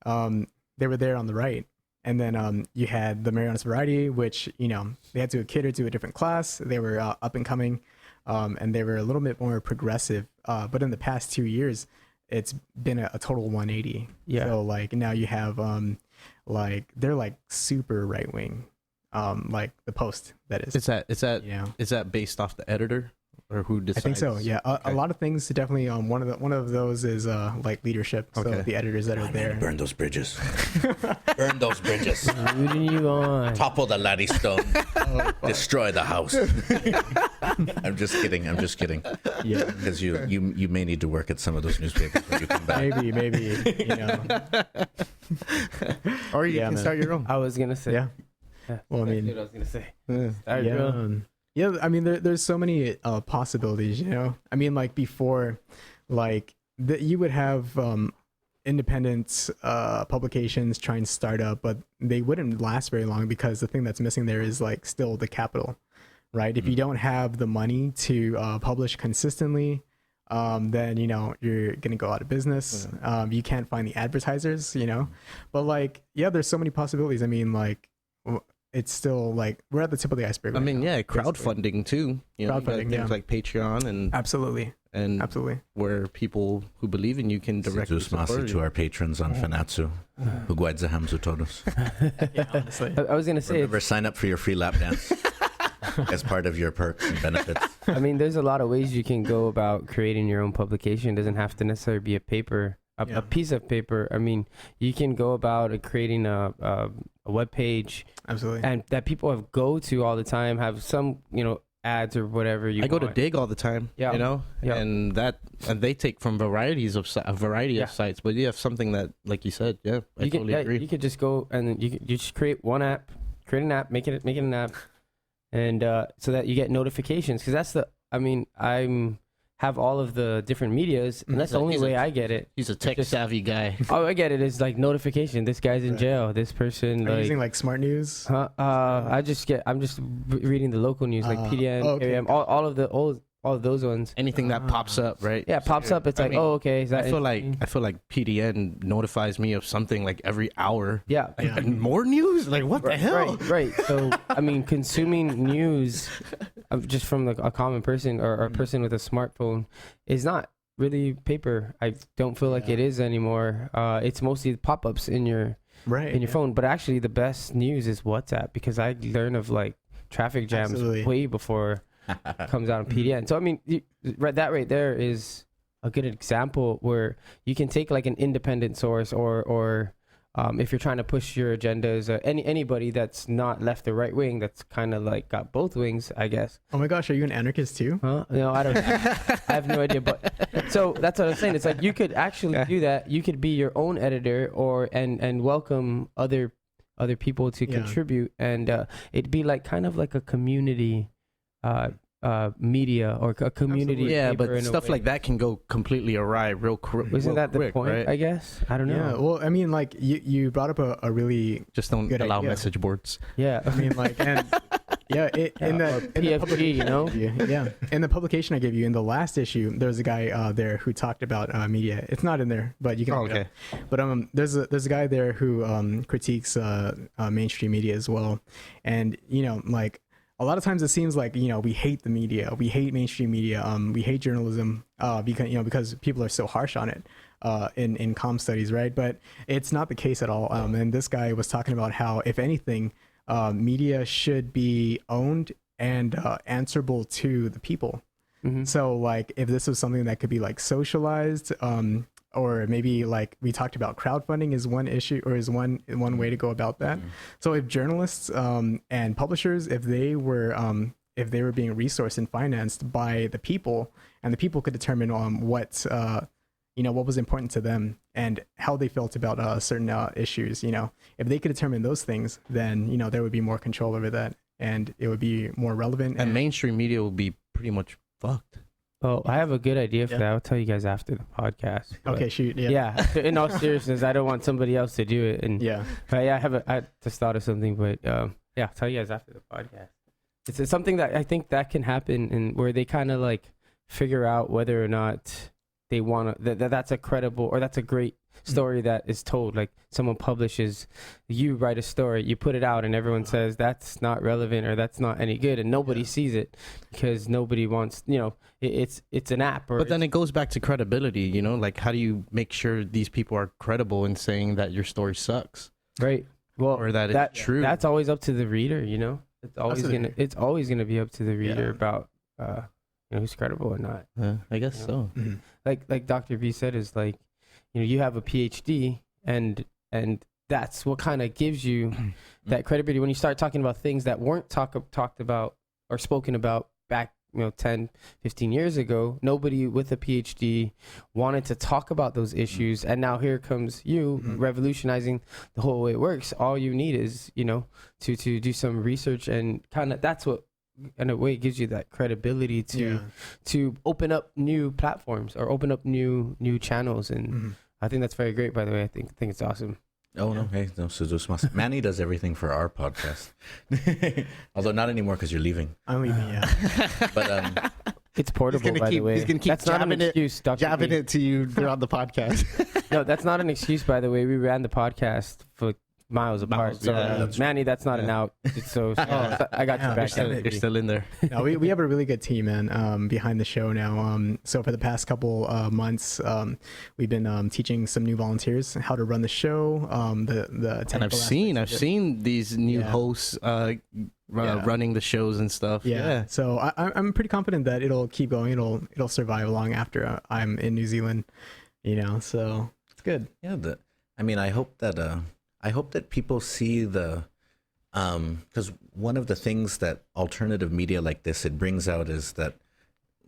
they were there on the right. And then you had the Marianas Variety, which, they had to cater to a different class. They were up and coming, and they were a little bit more progressive. But in the past 2 years, it's been a total 180. Yeah. So like now you have they're like super right wing, like the Post, that is. Is that based off the editor? Or who decides? I think so. Yeah, a lot of things definitely. One of those is like leadership. So the editors that are there. Man, burn those bridges. Burn those bridges. Rooting you on. Topple the laddie stone. Destroy the house. I'm just kidding. Yeah, because you may need to work at some of those newspapers when you come back. Maybe. Or you can start your own. I was gonna say. Yeah. Well, I mean, what I was gonna say. Yeah, I mean, there's so many possibilities, I mean, like before, like you would have independent publications try and start up, but they wouldn't last very long, because the thing that's missing there is like still the capital, right? Mm-hmm. If you don't have the money to publish consistently, then you're gonna go out of business. You can't find the advertisers, but like there's so many possibilities. I mean, like it's still like we're at the tip of the iceberg. I mean, crowdfunding too. Crowdfunding, things like Patreon and absolutely, where people who believe in you can directly support you. To our patrons on Fanachu, Hugwaidza Hamzu Todos. Honestly, I was gonna say, remember, sign up for your free lap dance as part of your perks and benefits. I mean, there's a lot of ways you can go about creating your own publication. It doesn't have to necessarily be a paper. A piece of paper. I mean, you can go about creating a web page, absolutely, and that people go to all the time. Have some ads or whatever I go to Dig all the time. And they take from a variety of sites. But you have something that, like you said, I totally agree. You could just go and you just create an app, make it an app, and so that you get notifications. Because I'm have all of the different medias, and that's the only way I get it. He's a tech savvy guy. Oh, I get it. It's like notification. This guy's in jail. This person. Are you using like smart news? I'm just reading the local news, like PDN, AAM, all of those ones. Anything that pops up, right? Yeah, pops up. It's okay. Is that I feel like PDN notifies me of something like every hour. Yeah. And more news? Like what the hell? Right. So I mean, consuming news just from a common person or a person with a smartphone is not really paper. I don't feel like it is anymore. It's mostly pop-ups in your phone. But actually, the best news is WhatsApp, because I learn of like traffic jams way before comes out on PDN. So I mean, that right there is a good example where you can take like an independent source or if you're trying to push your agendas, anybody that's not left or right wing, that's kind of like got both wings, I guess. Oh my gosh, are you an anarchist too? Huh? No, I don't. I have no idea. But so that's what I'm saying. It's like you could actually do that. You could be your own editor, and welcome other people to contribute, and it'd be like kind of like a community media or a community. Yeah, but stuff like that can go completely awry real quick. Isn't that the quick, point? right? I guess. I don't know. Yeah. Well, I mean, like you brought up a really just don't good allow idea. message boards. Yeah. I mean, like, and yeah, in the PFG, you know. Yeah. In the publication I gave you in the last issue, there's a guy there who talked about media. It's not in there, but you can. Oh, okay. But there's a guy there who critiques mainstream media as well, and like. A lot of times it seems like, we hate the media, we hate mainstream media, we hate journalism, because people are so harsh on it in comm studies, right? But it's not the case at all. And this guy was talking about how, if anything, media should be owned and answerable to the people. Mm-hmm. So, like, if this was something that could be like socialized, or maybe like we talked about, crowdfunding is one issue, or is one way to go about that. Mm-hmm. So if journalists and publishers, if they were being resourced and financed by the people, and the people could determine what was important to them and how they felt about certain issues, if they could determine those things, then there would be more control over that, and it would be more relevant. And mainstream media will be pretty much fucked. Well, I have a good idea for that. I'll tell you guys after the podcast. Okay, shoot. Yeah. In all seriousness, I don't want somebody else to do it. And I just thought of something, but I'll tell you guys after the podcast. It's something that I think that can happen, and where they kind of like figure out whether or not they want to. That's a credible, or that's a great story that is told. Like, someone publishes, you write a story, you put it out, and everyone says that's not relevant or that's not any good, and nobody sees it because nobody wants. It's an app. But then it goes back to credibility. Like, how do you make sure these people are credible in saying that your story sucks? Right. Well, or that it's true. That's always up to the reader. It's always gonna be up to the reader about who's credible or not. I guess so. Mm-hmm. Like Dr. V said, is like, you have a PhD, and that's what kind of gives you that credibility when you start talking about things that weren't talked about or spoken about back 10, 15 years ago. Nobody with a PhD wanted to talk about those issues, and now here comes you revolutionizing the whole way it works. All you need is to do some research, and kind of that's what in a way gives you that credibility to open up new platforms or open up new channels. And I think that's very great, by the way. I think it's awesome. Oh, no. Hey, no, Manny does everything for our podcast. Although not anymore, because you're leaving. I'm leaving, yeah. But it's portable, by the way. He's going to keep that's not an excuse, jabbing it to you throughout the podcast. No, that's not an excuse, by the way. We ran the podcast for miles apart. So, Manny, that's not an out. So I got you back. You're still in there. No, we have a really good team, man, behind the show now. So for the past couple months, we've been teaching some new volunteers how to run the show. And I've seen these new hosts running the shows and stuff. Yeah. So I'm pretty confident that it'll keep going. It'll survive long after I'm in New Zealand. So it's good. Yeah. I hope that people see because one of the things that alternative media like this, it brings out is that,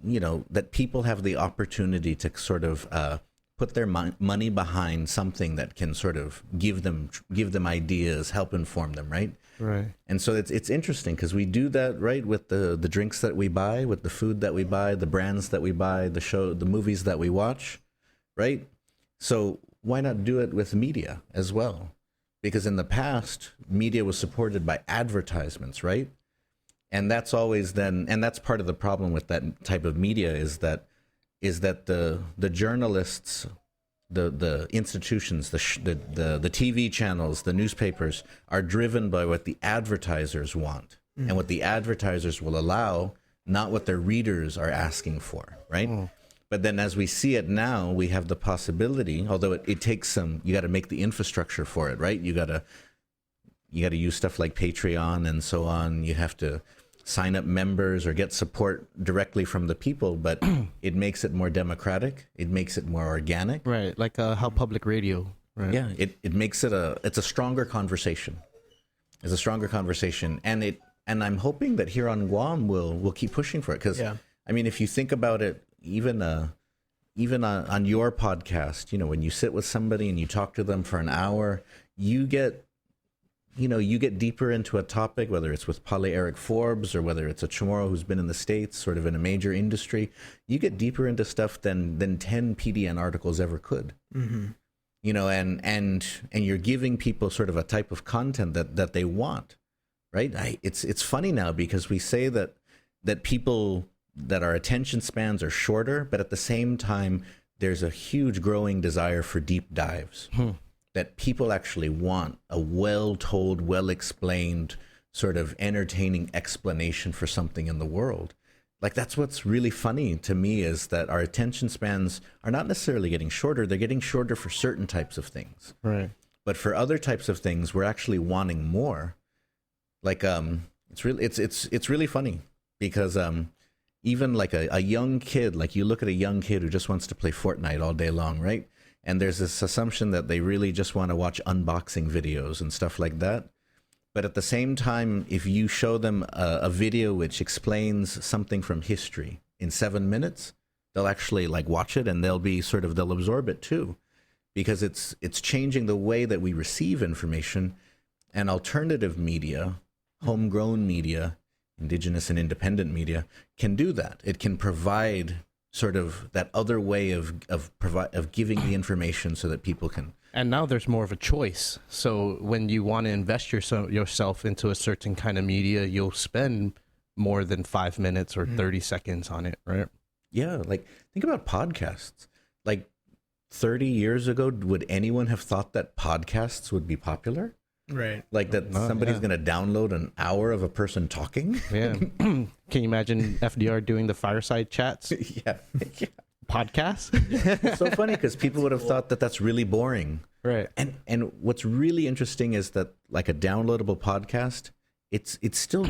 that people have the opportunity to sort of put their money behind something that can sort of give them ideas, help inform them, right? Right. And so it's interesting because we do that, right, with the drinks that we buy, with the food that we buy, the brands that we buy, the movies that we watch, right? So why not do it with media as well? Because in the past, media was supported by advertisements, right? And that's always and that's part of the problem with that type of media is that the journalists, the institutions, the TV channels, the newspapers are driven by what the advertisers want and what the advertisers will allow, not what their readers are asking for, right? But then as we see it now, we have the possibility, although it takes you got to make the infrastructure for it, right? You got to use stuff like Patreon and so on. You have to sign up members or get support directly from the people, but it makes it more democratic. It makes it more organic. Right. Like how public radio Right. Yeah, it makes it it's a stronger conversation. It's a stronger conversation, and I'm hoping that here on Guam we'll keep pushing for it, because I mean, if you think about it, even on your podcast, you know, when you sit with somebody and you talk to them for an hour, you get deeper into a topic, whether it's with Pale Eric Forbes or whether it's a Chamorro who's been in the States, sort of in a major industry. You get deeper into stuff than 10 PDN articles ever could. Mm-hmm. You know, and you're giving people sort of a type of content that they want, right? It's funny now because we say that people, that our attention spans are shorter, but at the same time, there's a huge growing desire for deep dives. That people actually want a well-told, well-explained, sort of entertaining explanation for something in the world. Like, that's what's really funny to me, is that our attention spans are not necessarily getting shorter. They're getting shorter for certain types of things. Right. But for other types of things, we're actually wanting more. Like, it's really funny because even like a young kid, like you look at a young kid who just wants to play Fortnite all day long, right? And there's this assumption that they really just want to watch unboxing videos and stuff like that. But at the same time, if you show them a video which explains something from history in 7 minutes, they'll actually like watch it, and they'll absorb it too, because it's changing the way that we receive information. And alternative media, homegrown media, indigenous and independent media can do that. It can provide sort of that other way of giving the information so that people can. And now there's more of a choice. So when you want to invest yourself into a certain kind of media, you'll spend more than 5 minutes or 30 seconds on it, right? Yeah, like think about podcasts. Like 30 years ago, would anyone have thought that podcasts would be popular? Right. Like that somebody's going to download an hour of a person talking? Yeah. Can you imagine FDR doing the fireside chats? Yeah. Podcast? It's so funny because people would have thought that that's really boring. Right. And what's really interesting is that like a downloadable podcast, it's still,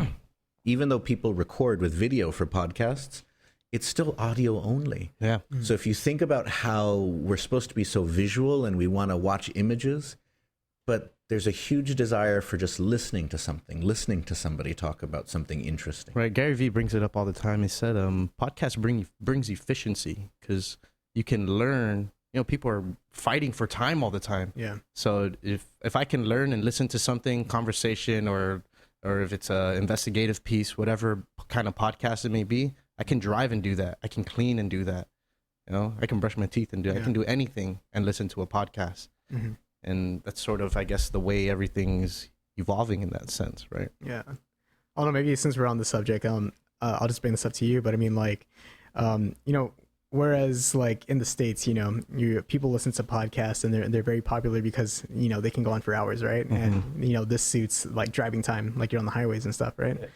even though people record with video for podcasts, it's still audio only. Yeah. So if you think about how we're supposed to be so visual and we want to watch images, but there's a huge desire for just listening to somebody talk about something interesting. Right. Gary Vee brings it up all the time. He said, podcast brings efficiency because you can learn. You know, people are fighting for time all the time. Yeah. So if I can learn and listen to something, conversation, or if it's a investigative piece, whatever kind of podcast it may be, I can drive and do that. I can clean and do that. You know, I can brush my teeth and do it. I can do anything and listen to a podcast. Mm-hmm. And that's sort of, I guess, the way everything's evolving in that sense, right? Yeah. I don't know, maybe since we're on the subject, I'll just bring this up to you. But I mean, like, you know, whereas like in the States, you know, people listen to podcasts and they're very popular because, you know, they can go on for hours, right? Mm-hmm. And, you know, this suits like driving time, like you're on the highways and stuff, right? Yeah.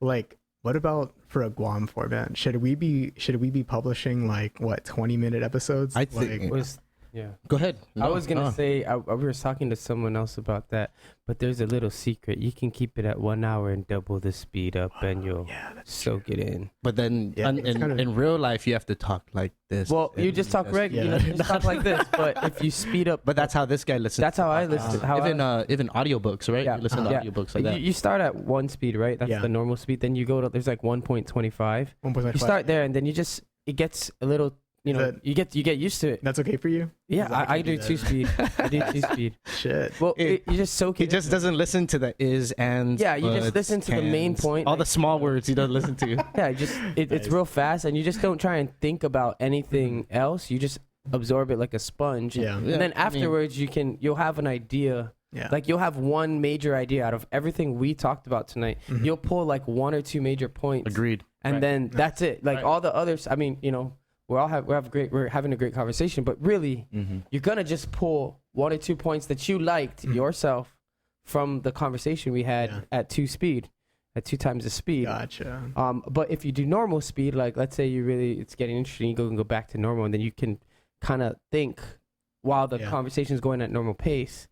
Like, what about for a Guam format? Should we be publishing like 20-minute episodes? I think like, yeah. Go ahead. No, I was going to say, I was talking to someone else about that, but there's a little secret. You can keep it at 1 hour and double the speed up, and you'll soak it in. But then in real life, you have to talk like this. Well, you just talk regular. You know, just talk like this. But if you speed up. But that's how this guy listens. That's how I listen. Even audiobooks, right? Yeah. You listen to audiobooks like that. You start at 1 speed, right? That's the normal speed. Then you go to, there's like 1.25. 1.25. You start there, and then it gets a little. You know, you get used to it. That's okay for you? Yeah, I do 2 speed. I do 2 speed. Shit. Well, you just soak it. He just doesn't listen to the is and. Yeah, you just listen to the main point. All the small words he doesn't listen to. Yeah, it's real fast, and you just don't try and think about anything else. You just absorb it like a sponge. Yeah. And then afterwards, you'll have an idea. Yeah. Like you'll have one major idea out of everything we talked about tonight. Mm-hmm. You'll pull like 1 or 2 major points. Agreed. And then that's it. Like all the others. I mean, you know. We're having a great conversation, but really, you're gonna just pull 1 or 2 points that you liked yourself from the conversation we had at 2 speed, at 2 times the speed. Gotcha. But if you do normal speed, like let's say it's getting interesting, you go back to normal, and then you can kind of think while the conversation is going at normal pace.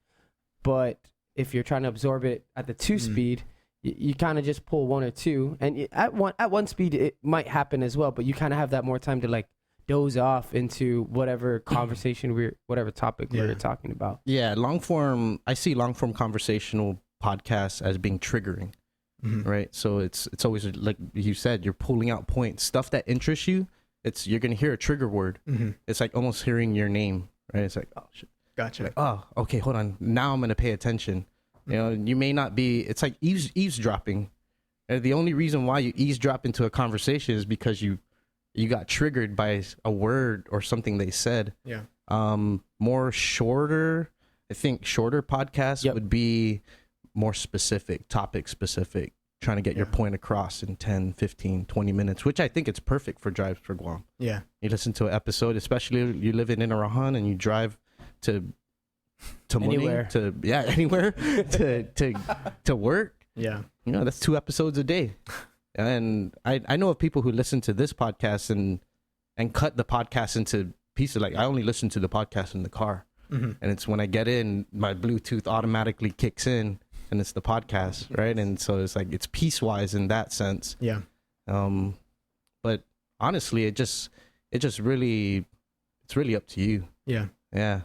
But if you're trying to absorb it at the 2 speed, you kind of just pull 1 or 2, and at one speed it might happen as well, but you kind of have that more time to like doze off into whatever conversation whatever topic we were talking about. Yeah, I see long form conversational podcasts as being triggering, right? So it's always like you said, you're pulling out points, stuff that interests you. You're gonna hear a trigger word. It's like almost hearing your name, right? It's like, oh shit, gotcha. Like, oh, okay, hold on. Now I'm gonna pay attention. You know, you may not be. It's like eavesdropping. And the only reason why you eavesdrop into a conversation is because you got triggered by a word or something they said. Yeah. I think shorter podcasts would be more specific, topic specific, trying to get your point across in 10, 15, 20 minutes, which I think it's perfect for drives for Guam. Yeah. You listen to an episode, especially you live in Inarahan and you drive to anywhere. Anywhere to work. Yeah. You know, that's 2 episodes a day. And I know of people who listen to this podcast and cut the podcast into pieces. Like, I only listen to the podcast in the car. And it's when I get in, my Bluetooth automatically kicks in and it's the podcast, right? And so it's like, it's piecewise in that sense. Yeah. But honestly, it's really up to you. Yeah. Yeah.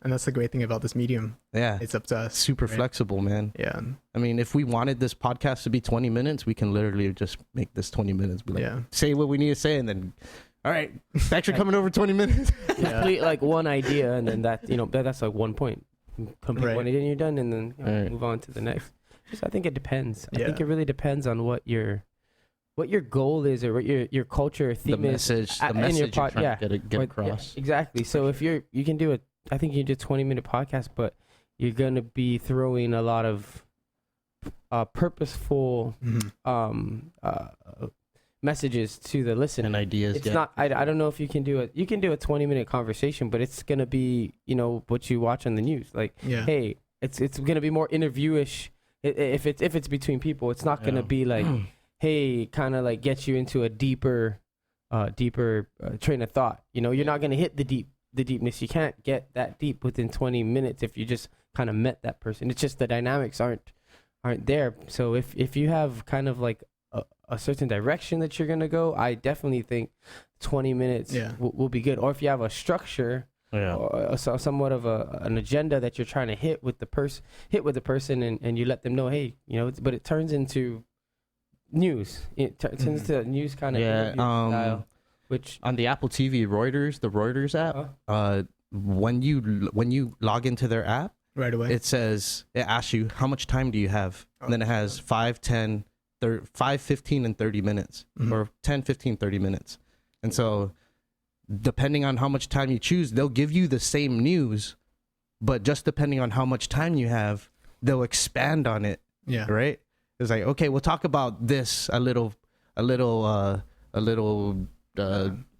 And that's the great thing about this medium. Yeah. It's up to us. Super flexible, man. Yeah. I mean, if we wanted this podcast to be 20 minutes, we can literally just make this 20 minutes. Be like, say what we need to say, and then, all right, thanks for coming over 20 minutes. Complete like one idea, and then that's like one point. Complete one idea, and you're done, and then move on to the next. I think it depends. I think it really depends on what your goal is, or what your culture theme the message is. The message you're trying to get across. Yeah, exactly. So if you can do I think you can do a 20-minute podcast, but you're going to be throwing a lot of purposeful messages to the listener. And ideas. It's not, I don't know if you can do it. You can do a 20-minute conversation, but it's going to be, what you watch on the news. Like, hey, it's going to be more interview-ish if it's between people. It's not going to be like, hey, kind of like get you into a deeper train of thought. You're not going to hit the deepness. You can't get that deep within 20 minutes if you just kind of met that person. It's just the dynamics aren't there. So if you have kind of like a certain direction that you're gonna go, I definitely think 20 minutes will be good. Or if you have a structure or somewhat of an agenda that you're trying to hit with the person, and you let them know, hey, but it turns into news. It turns into news kind of style. Which on the Apple TV the Reuters app, when you log into their app right away, it asks you how much time do you have, and then it has 5, 10, 5, 15, and 30 minutes, or 10, 15, 30 minutes, and so depending on how much time you choose, they'll give you the same news, but just depending on how much time you have, they'll expand on it. Yeah, right. It's like, okay, we'll talk about this a little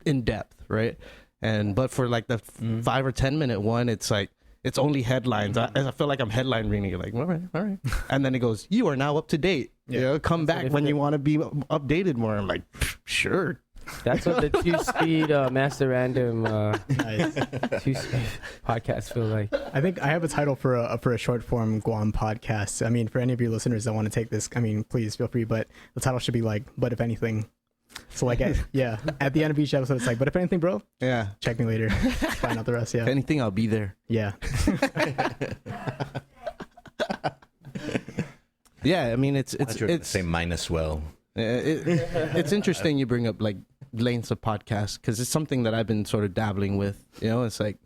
in depth, right? But for like the 5 or 10 minute one, it's like it's only headlines. I feel like I'm headline reading. You're like, all right, and then it goes, you are now up to date. Come back when you want to be updated more. I'm like, sure. That's what the 2-speed Master Random podcast feel like. I think I have a title for a short form Guam podcast. I mean, for any of your listeners that want to take this, I mean, please feel free. But the title should be like, "But if anything." So like, at the end of each episode, it's like, "But if anything, bro, check me later. Find out the rest." Yeah. If anything, I'll be there. Yeah. Yeah, I mean, it's say minus well. It's interesting you bring up like lengths of podcasts, because it's something that I've been sort of dabbling with. It's like,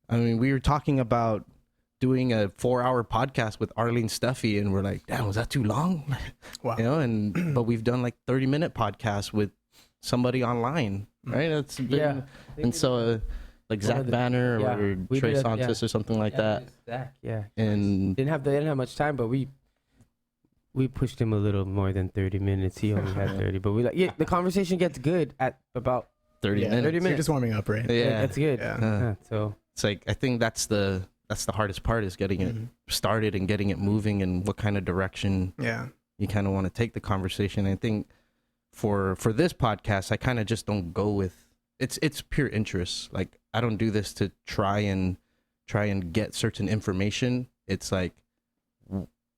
I mean, we were talking about doing a 4-hour podcast with Arlene Steffi, and we're like, damn, was that too long? Wow. But we've done like 30-minute podcasts with somebody online, right? That's been, and so like Zach Banner or Trey Santos or something like that. Zach, and they didn't have much time, but we pushed him a little more than 30 minutes. He only had 30, but the conversation gets good at about 30 minutes. 30 minutes. You're just warming up, right? Yeah, that's good. So it's like, I think that's the hardest part, is getting it started and getting it moving, and what kind of direction you kind of want to take the conversation. I think for this podcast, I kind of just don't go with it's pure interest. Like, I don't do this to try and get certain information. It's like,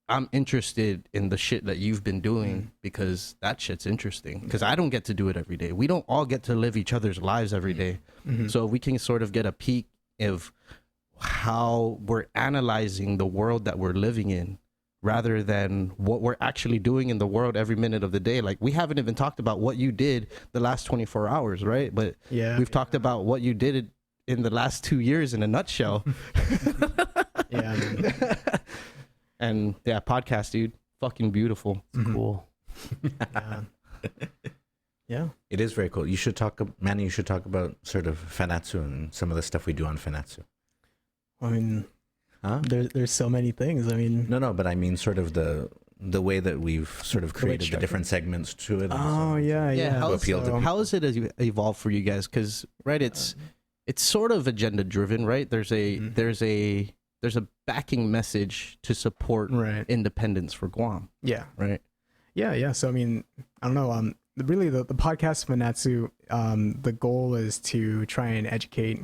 I'm interested in the shit that you've been doing because that shit's interesting. Because I don't get to do it every day. We don't all get to live each other's lives every day. So we can sort of get a peek of how we're analyzing the world that we're living in, rather than what we're actually doing in the world every minute of the day. Like, we haven't even talked about what you did the last 24 hours, right? But we've talked about what you did in the last 2 years in a nutshell. And yeah, podcast, dude, fucking beautiful. It's cool. Yeah. It is very cool. You should talk, Manny, you should talk about sort of Fanachu and some of the stuff we do on Fanachu. I mean, there's so many things. I mean, no, but I mean sort of the way that we've sort of created the different segments to it. Oh, yeah. How has it evolved for you guys? Because it's sort of agenda driven, right? There's a backing message to support independence for Guam. Yeah. Right. Yeah. So I mean, I don't know. Really, the podcast Fanachu, the goal is to try and educate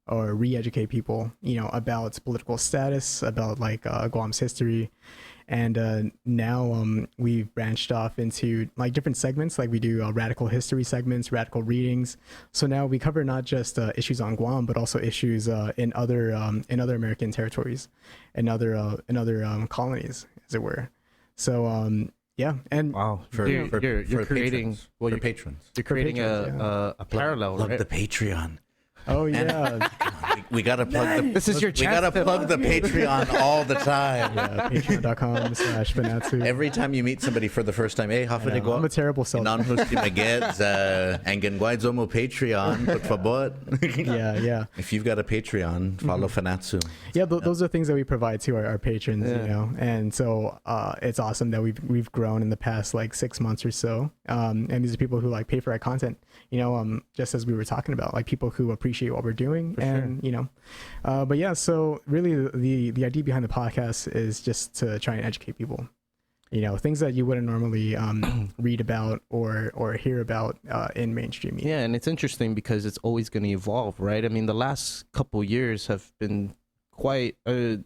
or re-educate people, about political status, about like Guam's history. And now we've branched off into like different segments. Like we do radical history segments, radical readings. So now we cover not just issues on Guam, but also issues in other American territories, and other colonies, as it were. So yeah, and wow, you're creating patrons. You're creating a parallel, Plug right? the Patreon. Oh yeah, we gotta plug This is your chance. We gotta plug the Patreon all the time. Yeah, patreon.com/Fanachu. Every time you meet somebody for the first time, hey, I'm a terrible self. Patreon, por favor. Yeah. If you've got a Patreon, follow Fanachu. Yeah, those are things that we provide to our patrons, and so it's awesome that we've grown in the past like 6 months or so. And these are people who like pay for our content, just as we were talking about, like people who appreciate what we're doing, but yeah, so really the idea behind the podcast is just to try and educate people, things that you wouldn't normally read about or hear about in mainstream media. Yeah, and it's interesting because it's always going to evolve, right? I mean, the last couple years have been quite I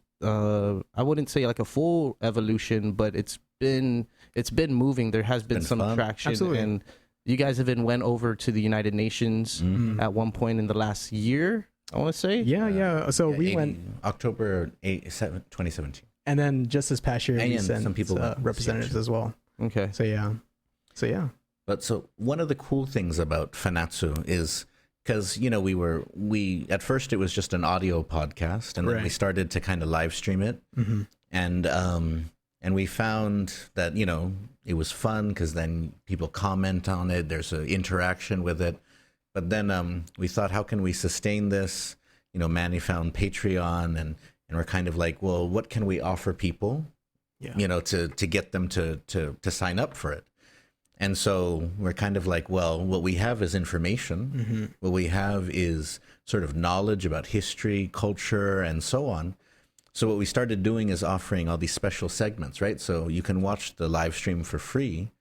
wouldn't say like a full evolution, but it's been moving. There has been some traction. Absolutely. And you guys have went over to the United Nations at one point in the last year, I want to say. Yeah. So we went October 2017. And then just this past year, we sent some people representatives as well. Okay. So yeah. But so one of the cool things about Fanachu is because, we at first it was just an audio podcast, and then we started to kind of live stream it. And we found that, it was fun because then people comment on it. There's an interaction with it. But then we thought, how can we sustain this? Manny found Patreon, and we're kind of like, well, what can we offer people, to get them to sign up for it? And so we're kind of like, well, what we have is information. What we have is sort of knowledge about history, culture, and so on. So what we started doing is offering all these special segments, right? So you can watch the live stream for free,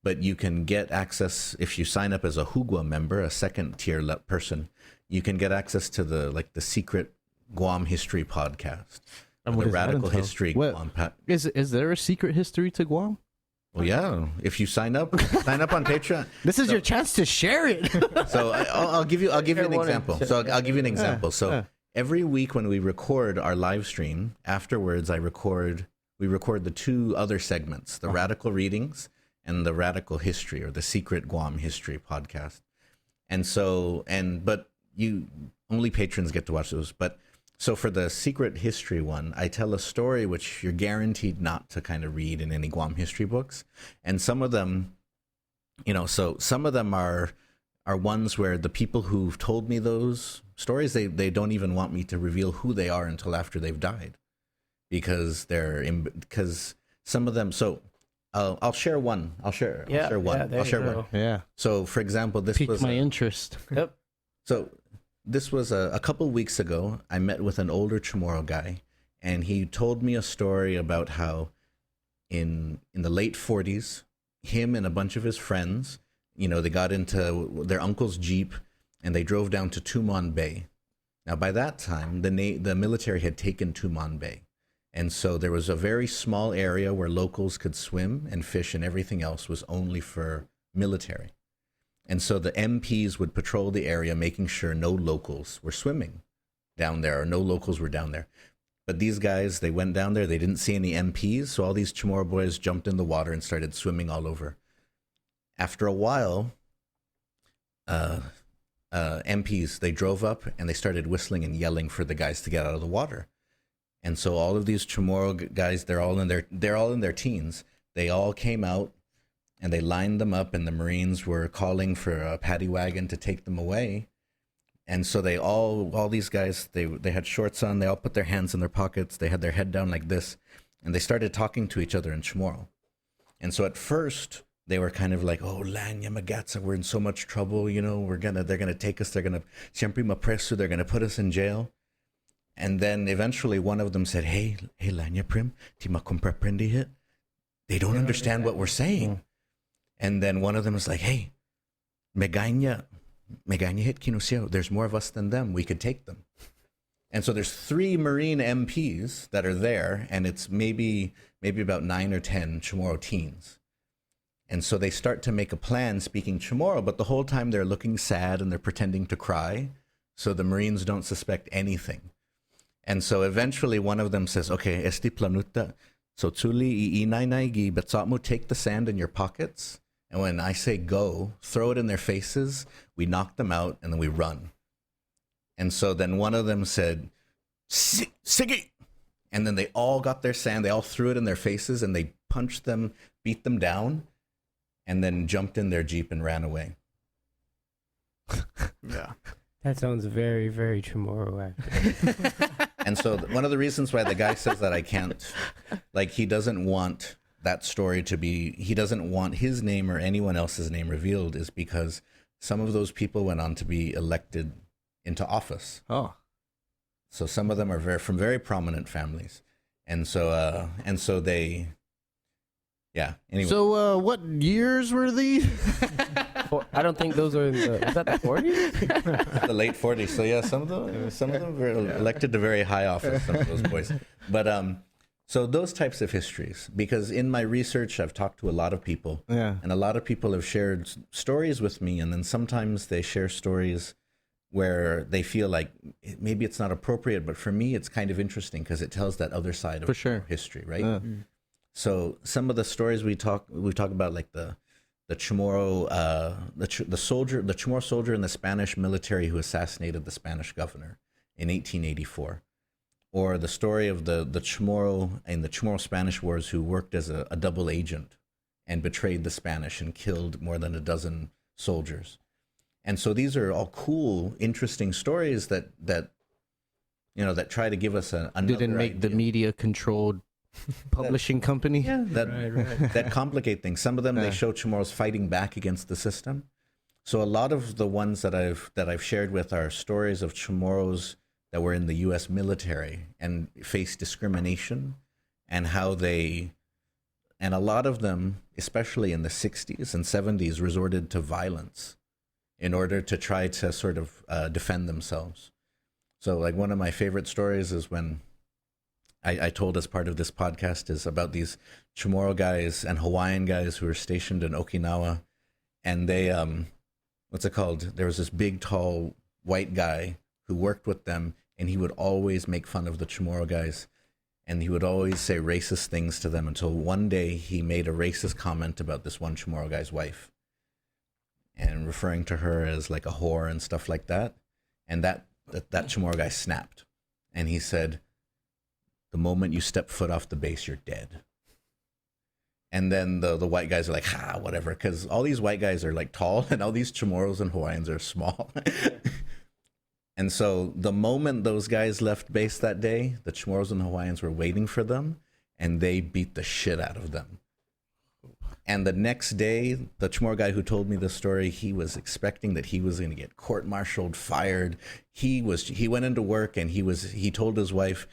but you can get access if you sign up as a Hugwa member, a second tier person. You can get access to the secret Guam history podcast, and the radical history Guam. Is there a secret history to Guam? Well, yeah. If you sign up on Patreon. This is your chance to share it. So I'll give you an example. So every week when we record our live stream, afterwards we record the two other segments, the radical readings and the radical history, or the secret Guam history podcast. But you only patrons get to watch those. But so for the secret history one, I tell a story which you're guaranteed not to kind of read in any Guam history books. And some of them, some of them are ones where the people who've told me those stories, they don't even want me to reveal who they are until after they've died, because some of them. So I'll share one. I'll share one. Yeah. So for example, this piqued was my interest. Yep. So this was a couple weeks ago. I met with an older Chamorro guy, and he told me a story about how in the late 40s, him and a bunch of his friends, they got into their uncle's Jeep and they drove down to Tumon Bay. Now, by that time, the military had taken Tumon Bay. And so there was a very small area where locals could swim and fish, and everything else was only for military. And so the MPs would patrol the area, making sure no locals were swimming down there, or no locals were down there. But these guys, they went down there, they didn't see any MPs, so all these Chamorro boys jumped in the water and started swimming all over. After a while, MPs, they drove up and they started whistling and yelling for the guys to get out of the water. And so all of these Chamorro guys, they're all in their teens. They all came out and they lined them up, and the Marines were calling for a paddy wagon to take them away. And so they all these guys, they had shorts on, they all put their hands in their pockets, they had their head down like this, and they started talking to each other in Chamorro. And so at first, they were kind of like, oh, Lanya Magatsa, we're in so much trouble, you know, they're gonna take us, they're gonna siempre mapreso, they're gonna put us in jail. And then eventually one of them said, hey Lanya Prim, ti makompreprendi hit. They don't understand what we're saying. And then one of them was like, hey, Meganya hit kinusio, there's more of us than them, we could take them. And so there's 3 Marine MPs that are there, and it's maybe about 9 or 10 Chamorro teens. And so they start to make a plan speaking Chamorro, but the whole time they're looking sad and they're pretending to cry, so the Marines don't suspect anything. And so eventually one of them says, okay, esti planuta, so tuli inainai betsatmu, take the sand in your pockets, and when I say go, throw it in their faces, we knock them out, and then we run. And so then one of them said, Sigi! And then they all got their sand, they all threw it in their faces, and they punched them, beat them down, and then jumped in their Jeep and ran away. Yeah. That sounds very, very Chamorro, actually. And so one of the reasons why the guy says that I can't, like, he doesn't want that story to be, he doesn't want his name or anyone else's name revealed, is because some of those people went on to be elected into office. Oh. So some of them are from very prominent families. And so they, yeah. Anyway. So what years were these? I don't think those are in the, was that the 40s? The late 40s. So yeah, some of them were elected to very high office, some of those boys. But so those types of histories, because in my research I've talked to a lot of people, and a lot of people have shared stories with me, and then sometimes they share stories where they feel like maybe it's not appropriate, but for me it's kind of interesting because it tells that other side of history, right? So some of the stories we talk about, like the Chamorro, the Chamorro soldier in the Spanish military who assassinated the Spanish governor in 1884, or the story of the Chamorro in the Chamorro Spanish Wars who worked as a double agent and betrayed the Spanish and killed more than a dozen soldiers. And so these are all cool, interesting stories that you know, that try to give us another didn't make idea. the media controlled publishing company. Yeah, Right. that complicate things. Some of them they show Chamorros fighting back against the system. So a lot of the ones that I've shared with are stories of Chamorros that were in the U.S. military and faced discrimination, and how and a lot of them, especially in the 60s and 70s, resorted to violence in order to try to sort of defend themselves. So like one of my favorite stories is when I told as part of this podcast is about these Chamorro guys and Hawaiian guys who were stationed in Okinawa, and they, what's it called? There was this big, tall, white guy who worked with them, and he would always make fun of the Chamorro guys, and he would always say racist things to them, until one day he made a racist comment about this one Chamorro guy's wife, and referring to her as like a whore and stuff like that. And that Chamorro guy snapped, and he said, the moment you step foot off the base, you're dead. And then the white guys are like, whatever, because all these white guys are like tall, and all these Chamorros and Hawaiians are small. And so the moment those guys left base that day, the Chamorros and Hawaiians were waiting for them, and they beat the shit out of them. And the next day, the Chamorro guy who told me this story, he was expecting that he was going to get court-martialed, fired. He went into work, and he told his wife,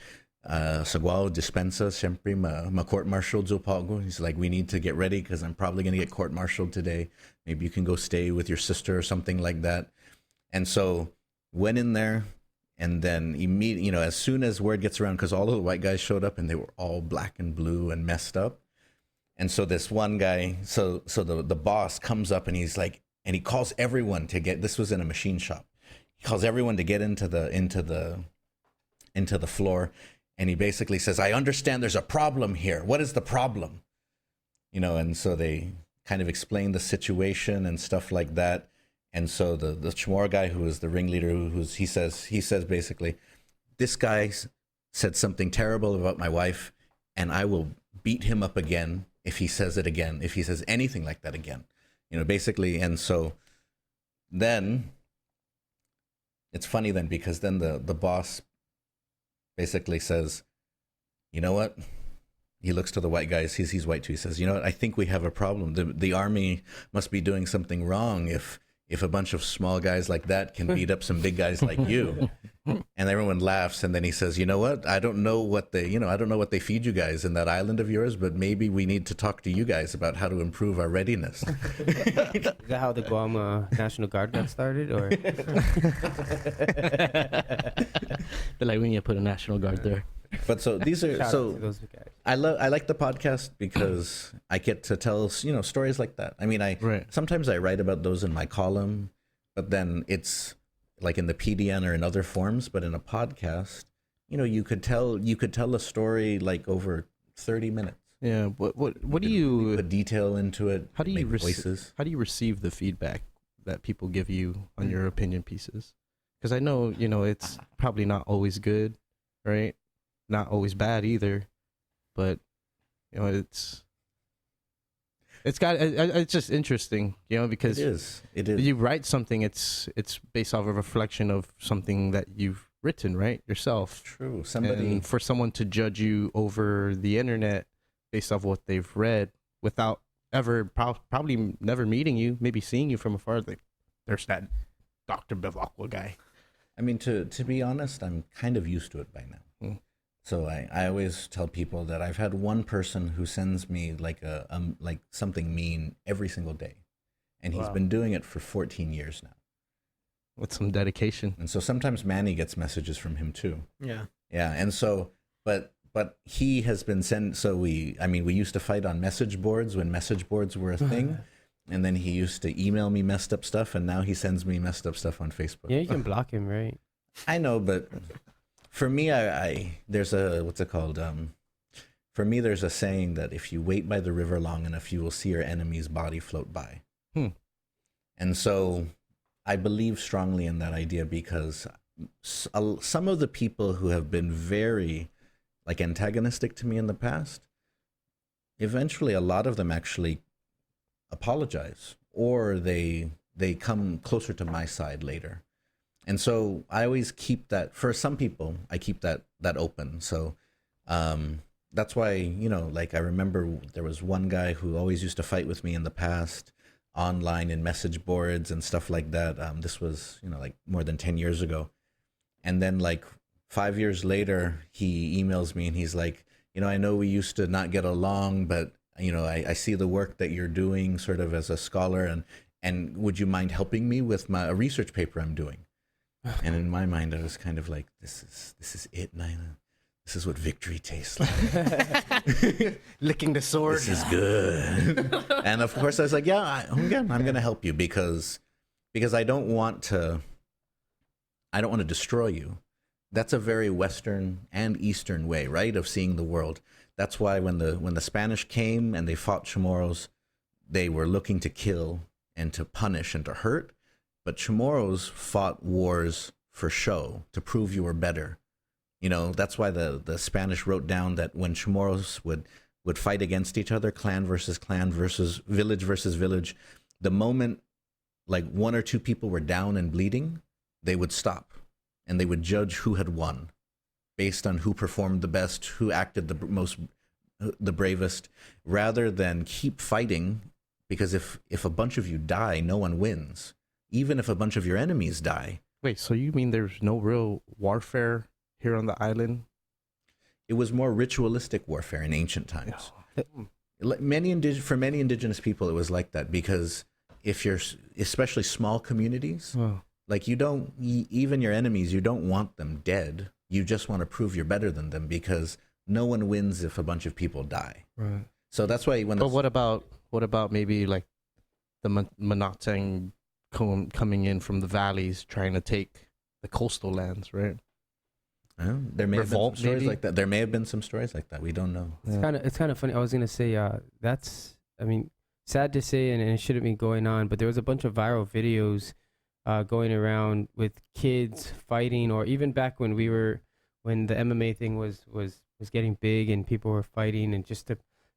Sagwao dispensa siempre ma court-martialed zopago. He's like, we need to get ready because I'm probably going to get court-martialed today. Maybe you can go stay with your sister or something like that. And so went in there, And then immediately, as soon as word gets around, because all of the white guys showed up and they were all black and blue and messed up. And so this one guy, so the boss comes up and he's like, and he calls everyone to get, this was in a machine shop. He calls everyone to get into the floor. And he basically says, I understand there's a problem here. What is the problem? And so they kind of explain the situation and stuff like that. And so the Chamorro guy, who is the ringleader, he says basically, this guy said something terrible about my wife, and I will beat him up again if he says it again, if he says anything like that again, basically. And so then it's funny then, because then the boss basically says, you know what? He looks to the white guys. He's white too. He says, you know what? I think we have a problem. The army must be doing something wrong if a bunch of small guys like that can beat up some big guys like you. And everyone laughs. And then he says, you know what? I don't know what they feed you guys in that island of yours, but maybe we need to talk to you guys about how to improve our readiness. Is that how the Guam National Guard got started? Or They're like, we need to put a National Guard there. But so these are, I like the podcast because I get to tell, stories like that. I mean, sometimes I write about those in my column, but then it's like in the PDN or in other forms. But in a podcast, you could tell a story like over 30 minutes. Yeah. What do you put detail into it? How do you receive the feedback that people give you on your opinion pieces? Because I know, it's probably not always good, right? Not always bad either, but it's just interesting, because it is. You write something, it's based off of a reflection of something that you've written, right, yourself. True. And for someone to judge you over the internet based off what they've read without ever probably never meeting you, maybe seeing you from afar, like there's that Dr. Bevacqua guy. I mean, to be honest, I'm kind of used to it by now. So I always tell people that I've had one person who sends me like like something mean every single day, and he's been doing it for 14 years now. With some dedication. And so sometimes Manny gets messages from him too. Yeah. Yeah, and so but he has been sent. So we used to fight on message boards when message boards were a thing, and then he used to email me messed up stuff, and now he sends me messed up stuff on Facebook. Yeah, you can block him, right? I know, but. For me, there's a, what's it called? For me, there's a saying that if you wait by the river long enough, you will see your enemy's body float by. And so I believe strongly in that idea because some of the people who have been very antagonistic to me in the past, eventually a lot of them actually apologize, or they come closer to my side later. And so I always keep that, for some people, I keep that open. So that's why, I remember there was one guy who always used to fight with me in the past, online in message boards and stuff like that. This was, more than 10 years ago. And then 5 years later, he emails me and he's like, I know we used to not get along, but, I see the work that you're doing sort of as a scholar, and would you mind helping me with a research paper I'm doing? And in my mind, I was kind of like, this is it, Nyla. This is what victory tastes like. Licking the sword. This is good. And of course, I was like, yeah, I'm going to help you because I don't want to destroy you. That's a very Western and Eastern way, right, of seeing the world. That's why when the Spanish came and they fought Chamorros, they were looking to kill and to punish and to hurt. But Chamorros fought wars for show, to prove you were better. That's why the Spanish wrote down that when Chamorros would fight against each other, clan versus village, the moment one or two people were down and bleeding, they would stop and they would judge who had won based on who performed the best, who acted the bravest, rather than keep fighting, because if a bunch of you die, no one wins. Even if a bunch of your enemies die. Wait, so you mean there's no real warfare here on the island? It was more ritualistic warfare in ancient times. For many indigenous people, it was like that because if you're, especially small communities, Like you don't, even your enemies, you don't want them dead. You just want to prove you're better than them, because no one wins if a bunch of people die. Right. So that's why But what about maybe like the Manatang coming in from the valleys trying to take the coastal lands, right? There may have been some Revolt, stories maybe? like that. There may have been some stories like that. We don't know. It's kind of funny. I was gonna say sad to say, and it shouldn't be going on, but there was a bunch of viral videos going around with kids fighting, or even back when the MMA thing was getting big and people were fighting, and just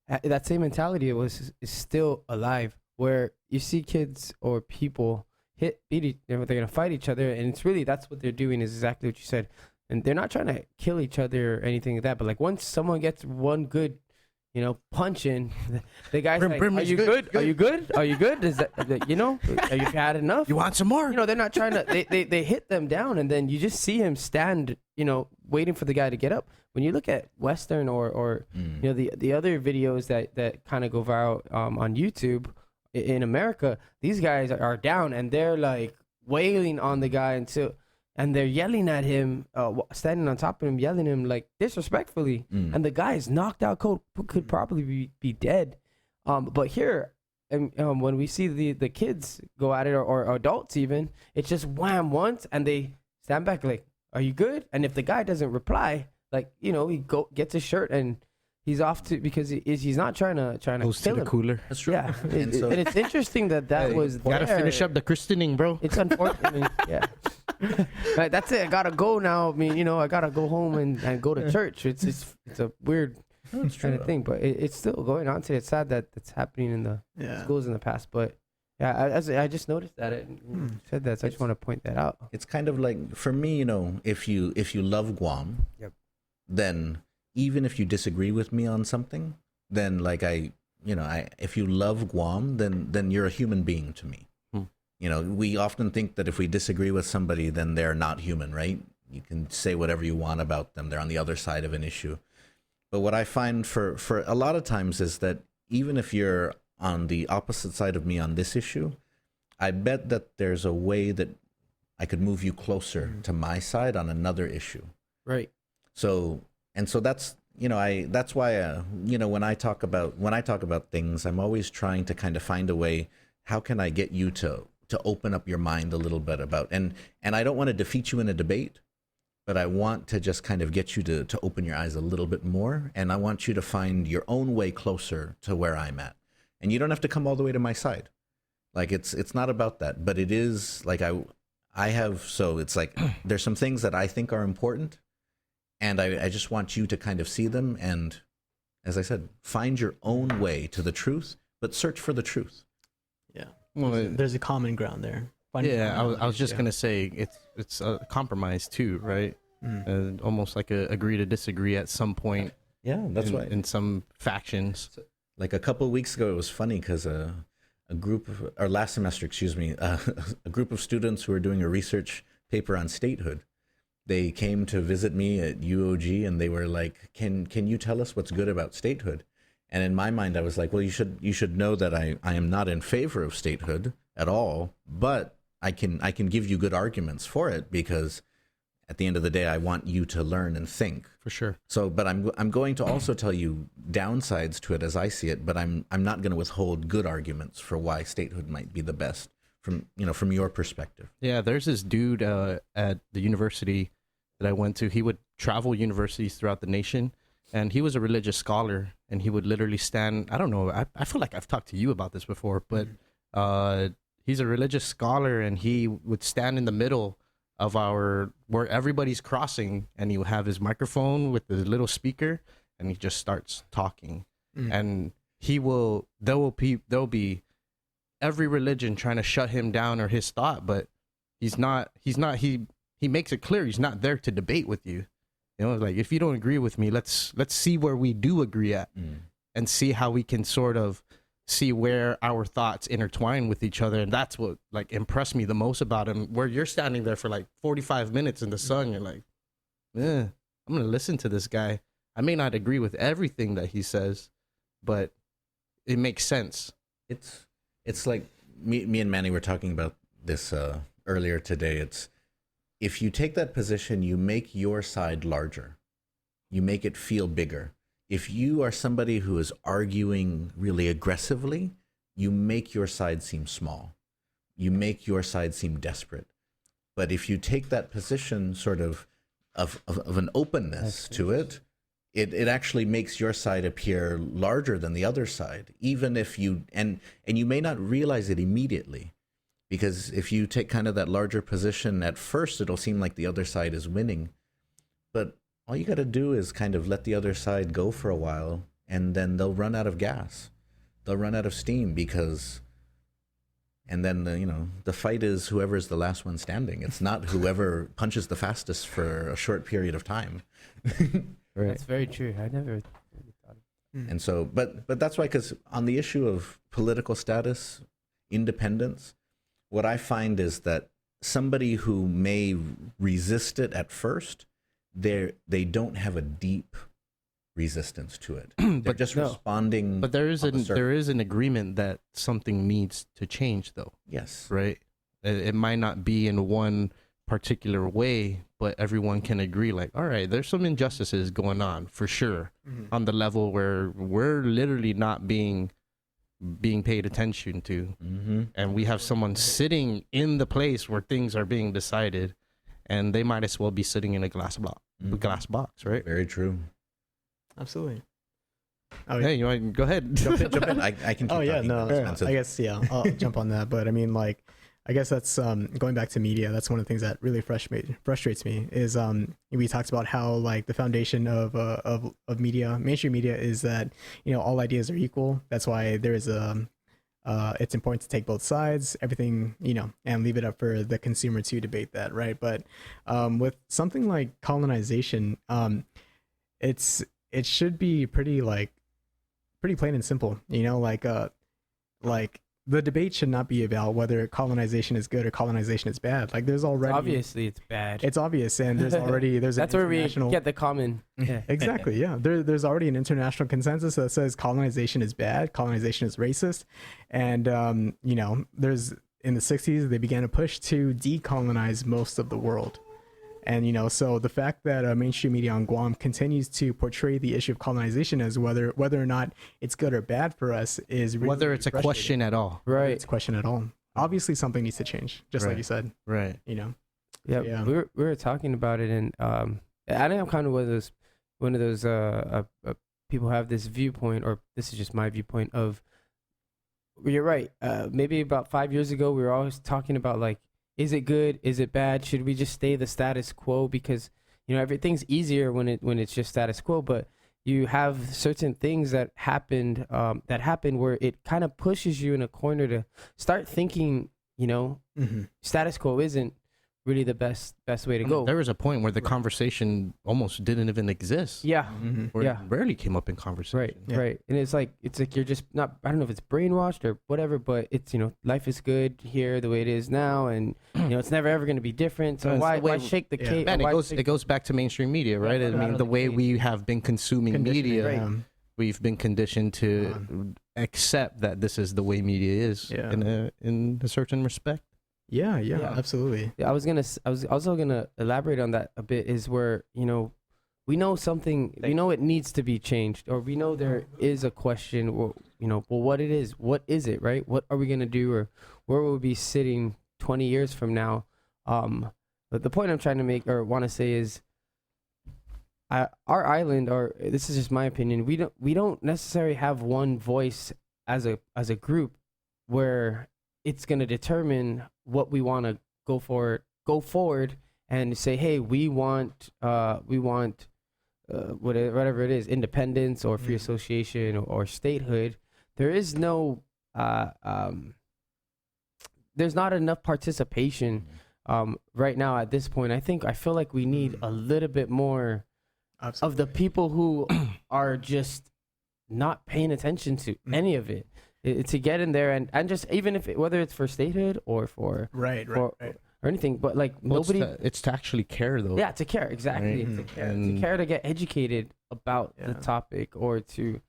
that same mentality is still alive, where you see kids or people they're gonna fight each other, and it's really, that's what they're doing, is exactly what you said. And they're not trying to kill each other or anything like that. But like once someone gets one good, punch in, the guy's like, "Are you good? Are you good? Are you good? Is that have you had enough? You want some more?" They're not trying to. They hit them down, and then you just see him stand, waiting for the guy to get up. When you look at Western or the other videos that kind of go viral on YouTube in America, these guys are down and they're like wailing on the guy and they're yelling at him, standing on top of him, yelling at him like disrespectfully. And the guy is knocked out cold, could probably be dead. But here, when we see the kids go at it, or adults even, it's just wham once, and they stand back like, "Are you good?" And if the guy doesn't reply, like, he gets his shirt and he's off to, because he's not trying to Goes kill to the him. cooler. That's true. Yeah, And so- and it's interesting that was Gotta there. finish up the christening, bro. It's unfortunate. Yeah. Like, that's it. I gotta go now. I mean, I gotta go home and go to church. It's a weird kind of thing, but it's still going on today. It's sad that it's happening in the schools in the past, but yeah, I just noticed that it said that, so I just want to point that out. It's kind of like, for me, if you love Guam, Yep. then even if you disagree with me on something, then like if you love Guam, then you're a human being to me. We often think that if we disagree with somebody, then they're not human, right? You can say whatever you want about them. They're on the other side of an issue. But what I find for a lot of times is that even if you're on the opposite side of me on this issue, I bet that there's a way that I could move you closer to my side on another issue. Right. So that's, that's why, when I talk about things, I'm always trying to kind of find a way, how can I get you to open up your mind a little bit about, and I don't want to defeat you in a debate, but I want to just kind of get you to open your eyes a little bit more. And I want you to find your own way closer to where I'm at. And you don't have to come all the way to my side. Like, it's not about that, but it is like, so it's like, there's some things that I think are important, and I just want you to kind of see them. And as I said, find your own way to the truth, but search for the truth. Yeah. Well, There's a common ground there. I was just gonna say it's a compromise too, right? Almost like a agree to disagree at some point. Yeah, that's right. In some factions. Like a couple of weeks ago, it was funny because last semester, a group of students who were doing a research paper on statehood, they came to visit me at UOG, and they were like, "Can you tell us what's good about statehood?" And in my mind, I was like, "Well, you should know that I am not in favor of statehood at all, but I can give you good arguments for it, because at the end of the day, I want you to learn and think." For sure. So, but I'm going to also tell you downsides to it as I see it, but I'm not going to withhold good arguments for why statehood might be the best from your perspective. Yeah, there's this dude at the university that I went to. He would travel universities throughout the nation, and he was a religious scholar, and he would literally stand, I don't know, I feel like I've talked to you about this before, but he's a religious scholar, and he would stand in the middle of where everybody's crossing, and he will have his microphone with the little speaker, and he just starts talking. And there'll be every religion trying to shut him down or his thought, but he makes it clear he's not there to debate with you. Like, if you don't agree with me, let's see where we do agree at, and see how we can sort of see where our thoughts intertwine with each other. And that's what like impressed me the most about him, where you're standing there for like 45 minutes in the sun. You're like, I'm going to listen to this guy. I may not agree with everything that he says, but it makes sense. It's like me and Manny were talking about this earlier today. It's if you take that position, you make your side larger. You make it feel bigger. If you are somebody who is arguing really aggressively, you make your side seem small. You make your side seem desperate. But if you take that position sort of an openness to it, it actually makes your side appear larger than the other side, even if you, and you may not realize it immediately. Because if you take kind of that larger position at first, it'll seem like the other side is winning. But all you got to do is kind of let the other side go for a while, and then they'll run out of gas. They'll run out of steam and then, the fight is whoever's the last one standing. It's not whoever punches the fastest for a short period of time. Right. That's very true. I never really thought of it. And so, but that's why, because on the issue of political status, independence, what I find is that somebody who may resist it at first, they don't have a deep resistance to it. They're just responding. But there is an agreement that something needs to change, though. Yes. Right. It might not be in one particular way, but everyone can agree. Like, all right, there's some injustices going on for sure, on the level where we're literally not being paid attention to, and we have someone sitting in the place where things are being decided, and they might as well be sitting in a glass box, right? Very true. Absolutely. Oh, hey, you want to go ahead? Jump in. I can. Keep I guess I'll jump on that. But I mean, like, I guess that's going back to media. That's one of the things that really frustrates me. Is we talked about how like the foundation of media, mainstream media, is that all ideas are equal. That's why there is it's important to take both sides, everything, and leave it up for the consumer to debate that, right? But with something like colonization, it should be pretty plain and simple, like the debate should not be about whether colonization is good or colonization is bad. Like there's already obviously it's bad. It's obvious, and there's that's where we get the common. Yeah. Exactly. Yeah. There's already an international consensus that says colonization is bad, colonization is racist, and there's in the 60s they began a push to decolonize most of the world. And so the fact that mainstream media on Guam continues to portray the issue of colonization as whether or not it's good or bad for us is really whether it's a question at all, right? It's a question at all. Obviously, something needs to change, just like you said, right? Yeah. We were talking about it, and I think I'm kind of one of those people have this viewpoint, or this is just my viewpoint of. You're right. Maybe about 5 years ago, we were always talking about like. Is it good? Is it bad? Should we just stay the status quo? Because everything's easier when it's just status quo. But you have certain things that happened where it kind of pushes you in a corner to start thinking. Status quo isn't really the best way to go. There was a point where the conversation almost didn't even exist. Yeah. Or it rarely came up in conversation. Right. Yeah. Right. And it's like you're just not, I don't know if it's brainwashed or whatever, but it's, life is good here the way it is now. And, it's never ever going to be different. So why shake the cake? Man, it goes back to mainstream media, right? I mean, the way we have been consuming media, right. We've been conditioned to accept that this is the way media is in a certain respect. Yeah, absolutely. Yeah, I was also gonna elaborate on that a bit. Is where we know something, we know it needs to be changed, or we know there is a question, or what it is, what is it, right? What are we gonna do, or where will we be sitting 20 years from now? But the point I'm trying to make or want to say is, our island, or this is just my opinion, we don't necessarily have one voice as a group where it's gonna determine what we want to go forward and say, hey, we want whatever it is, independence or free association or statehood. There is no there's not enough participation right now at this point. I feel like we need a little bit more of the people who are just not paying attention to any of it. To get in there and just even if whether it's for statehood or for or anything, but like nobody, it's to actually care though. Yeah, to care, exactly. Right? To care to get educated about the topic, or to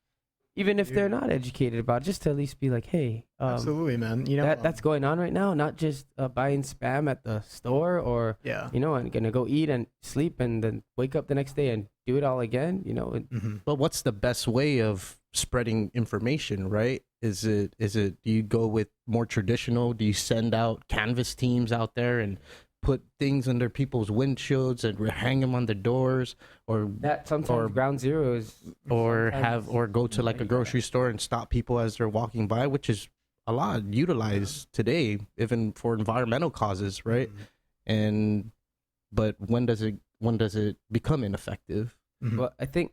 even if they're not educated about it, just to at least be like, hey, absolutely, man. You know, that's going on right now. Not just buying spam at the store or, you know, and gonna go eat and sleep and then wake up the next day and do it all again, you know. But what's the best way of spreading information, right? Is it do you go with more traditional? Do you send out canvas teams out there and put things under people's windshields and hang them on the doors, or that sometimes ground zero is, or go to like a grocery store and stop people as they're walking by, which is a lot utilized today, even for environmental causes, right? But when does it become ineffective? Well, I think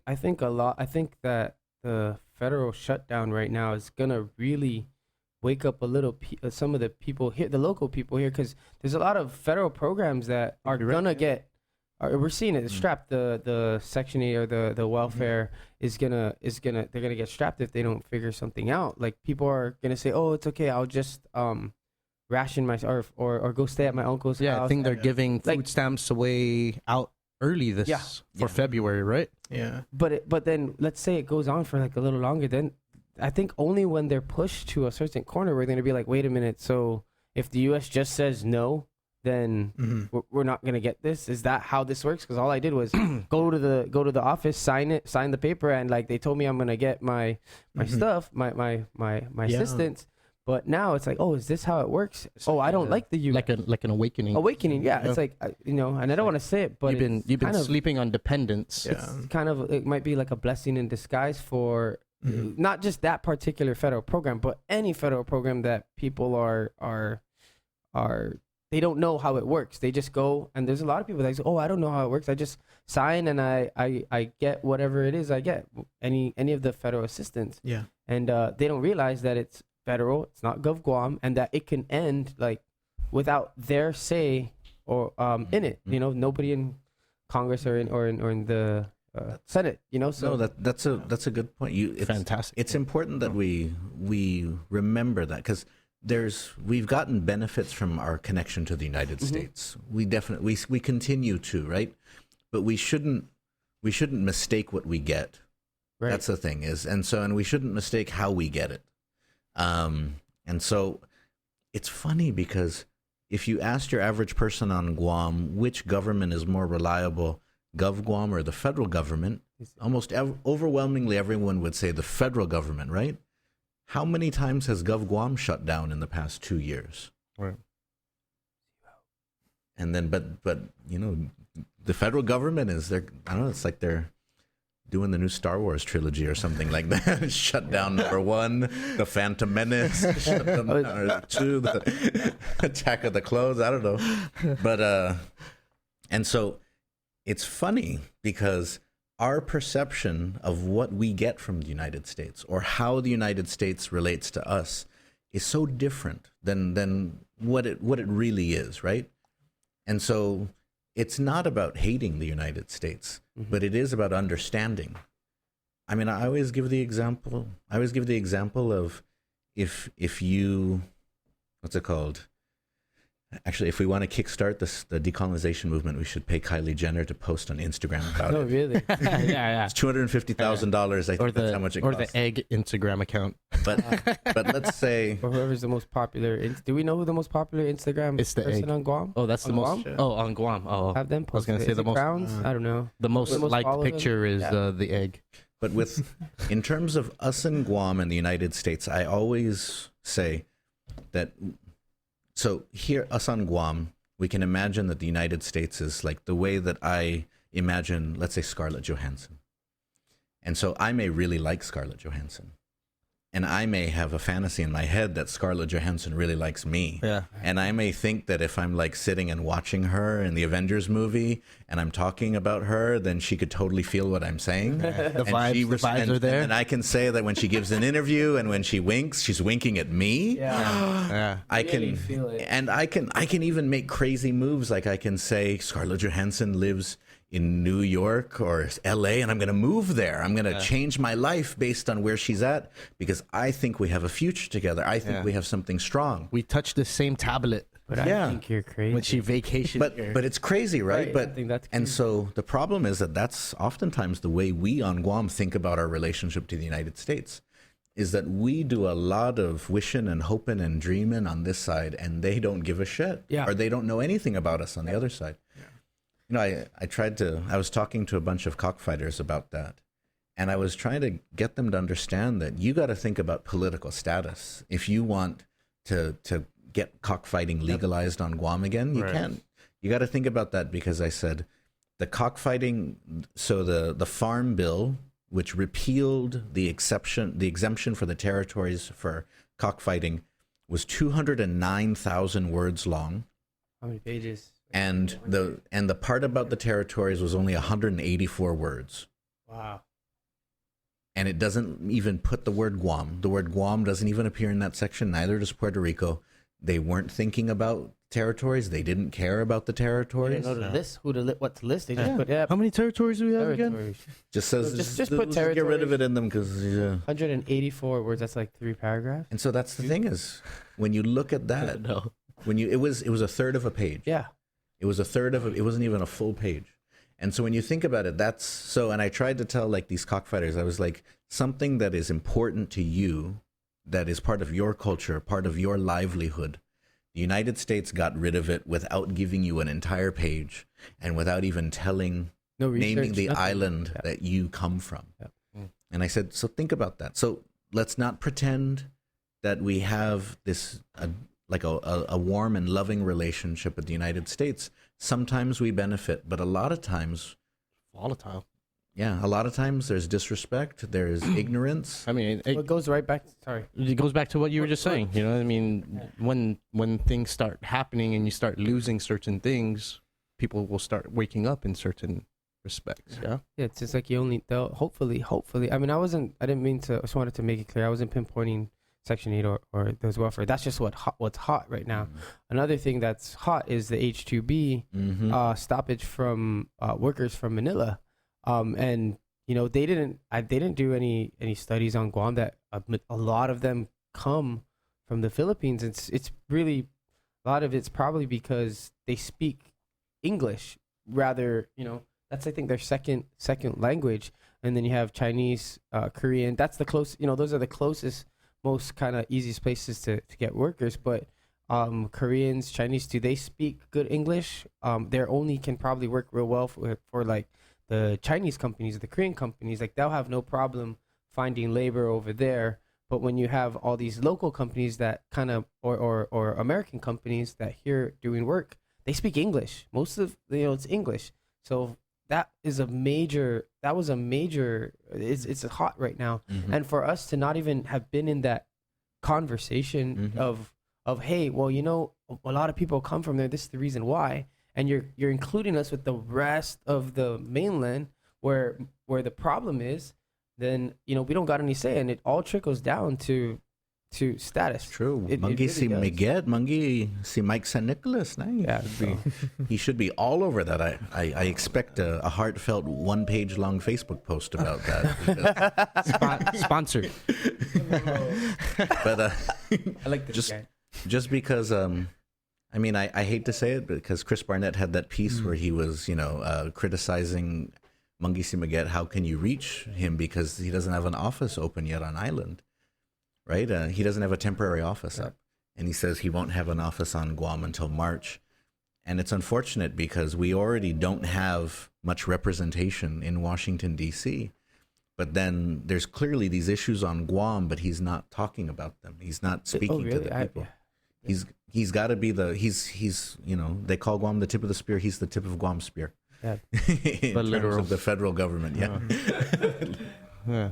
that the federal shutdown right now is gonna really wake up a little some of the people here, the local people here, because there's a lot of federal programs that are gonna get. We're seeing it strapped. The Section 8 or the welfare is gonna they're gonna get strapped if they don't figure something out. Like people are gonna say, oh, it's okay, I'll just ration my or go stay at my uncle's house. I think they're giving food stamps away out early for February, right? Yeah. But then let's say it goes on for like a little longer, then I think only when they're pushed to a certain corner we're going to be like, wait a minute, so if the U.S. just says no, then we're not going to get this? Is that how this works? Because all I did was go to the office, sign the paper, and like they told me I'm going to get my stuff, my assistance. But now it's like, oh, is this how it works? Oh, I don't like the U.S. Like an awakening. Yeah. It's like, you know, and I don't want to say it, but you've been sleeping on dependence. It's kind of, it might be like a blessing in disguise for not just that particular federal program, but any federal program that people are they don't know how it works. They just go, and there's a lot of people that say, oh, I don't know how it works. I just sign and I get whatever it is I get, any of the federal assistance. Yeah. And they don't realize that it's federal, it's not Gov Guam, and that it can end like without their say or in it. You know, nobody in Congress or in the Senate. You know, so no, that's a good point. It's fantastic. It's important that we remember that, because we've gotten benefits from our connection to the United States. We definitely we continue to, right? But we shouldn't mistake what we get. Right. That's the thing and we shouldn't mistake how we get it. And so it's funny because if you asked your average person on Guam which government is more reliable, Gov Guam or the federal government, almost overwhelmingly everyone would say the federal government, right? How many times has Gov Guam shut down in the past 2 years? Right. And then, but you know, the federal government is I don't know, it's like they're doing the new Star Wars trilogy or something like that. Shut down #1, The Phantom Menace. Shut down #2, The Attack of the Clones. I don't know. But, and so it's funny because our perception of what we get from the United States or how the United States relates to us is so different than what it really is, right? And so it's not about hating the United States, but it is about understanding. I mean, I always give the example of if you, what's it called? Actually, if we want to kickstart the decolonization movement, we should pay Kylie Jenner to post on Instagram about it. Oh, really? yeah. It's $250,000. I think that's how much it costs. Or the egg Instagram account. But let's say, or whoever's the most popular. Do we know who the most popular Instagram person on Guam? Oh, that's the most. Guam? Oh, on Guam. Oh, have them post. I was gonna say the most. Crowns? I don't know. The most liked picture is the egg. But in terms of us in Guam and the United States, I always say that. So here, us on Guam, we can imagine that the United States is like the way that I imagine, let's say, Scarlett Johansson. And so I may really like Scarlett Johansson. And I may have a fantasy in my head that Scarlett Johansson really likes me. Yeah. And I may think that if I'm like sitting and watching her in the Avengers movie and I'm talking about her, then she could totally feel what I'm saying. The vibes are there. And I can say that when she gives an interview and when she winks, she's winking at me. Yeah. I really can feel it. And I can even make crazy moves. Like I can say Scarlett Johansson lives in New York or LA, and I'm going to move there. I'm going to change my life based on where she's at because I think we have a future together. I think we have something strong. We touch the same tablet. But I think you're crazy. When she vacationed here. But it's crazy, right? I think that's crazy. And so the problem is that that's oftentimes the way we on Guam think about our relationship to the United States. is that we do a lot of wishing and hoping and dreaming on this side, and they don't give a shit, or they don't know anything about us on the other side. You know, I was talking to a bunch of cockfighters about that, and I was trying to get them to understand that you got to think about political status. If you want to get cockfighting legalized on Guam again, you can't. You got to think about that, because I said the cockfighting, so the Farm Bill, which repealed the exemption for the territories for cockfighting, was 209,000 words long. How many pages? And the part about the territories was only 184 words. Wow. And it doesn't even put the word Guam. The word Guam doesn't even appear in that section. Neither does Puerto Rico. They weren't thinking about territories. They didn't care about the territories. They didn't know to list what to list. They just put How many territories do we have again? Just says just put territories. Get rid of it in them, because 184 words. That's like 3 paragraphs. And so that's the thing is, when you look at that, it was a third of a page. Yeah. It was a third of it wasn't even a full page. And so when you think about it, that's so, and I tried to tell like these cockfighters, I was like, something that is important to you, that is part of your culture, part of your livelihood. The United States got rid of it without giving you an entire page and without even naming the island that you come from. Yeah. And I said, so think about that. So let's not pretend that we have this, like a warm and loving relationship with the United States. Sometimes we benefit, but a lot of times, volatile. Yeah, a lot of times there's disrespect, there's ignorance. I mean, it goes right back. Sorry, it goes back to what you were just saying. You know, I mean, when things start happening and you start losing certain things, people will start waking up in certain respects. Yeah. Yeah, it's just like they'll hopefully. I mean, I didn't mean to. I just wanted to make it clear. I wasn't pinpointing Section 8 or those welfare. That's just what's hot right now. Another thing that's hot is the H-2B stoppage from workers from Manila. And you know, they didn't do any studies on Guam that a lot of them come from the Philippines. It's really, a lot of it's probably because they speak English rather, you know, that's I think their second language. And then you have Chinese, Korean. That's the close, you know, those are the closest, most kind of easiest places to get workers. But Koreans, Chinese, do they speak good English? They only can probably work real well for like the Chinese companies, the Korean companies. Like they'll have no problem finding labor over there. But when you have all these local companies that kind of or American companies that here doing work, they speak English. Most of it's English. So it's hot right now. Mm-hmm. And for us to not even have been in that conversation of hey, well, you know, a lot of people come from there, this is the reason why, and you're including us with the rest of the mainland where the problem is, then you know we don't got any say, and it all trickles down to status. True. Mangi si Miguel, Mangi si Mike San Nicolas. Nice. Yeah, he should be all over that. I expect a heartfelt 1-page long Facebook post about that. Sponsored. But I like this guy. Just because I mean I hate to say it, because Chris Barnett had that piece where he was criticizing Mangi si Miguel. How can you reach him because he doesn't have an office open yet on island? Right? He doesn't have a temporary office up. And he says he won't have an office on Guam until March. And it's unfortunate because we already don't have much representation in Washington, D.C. But then there's clearly these issues on Guam, but he's not talking about them. He's not speaking to the people. He's got to be he's they call Guam the tip of the spear. He's the tip of Guam's spear. Yeah. In terms of the federal government, yeah. Yeah.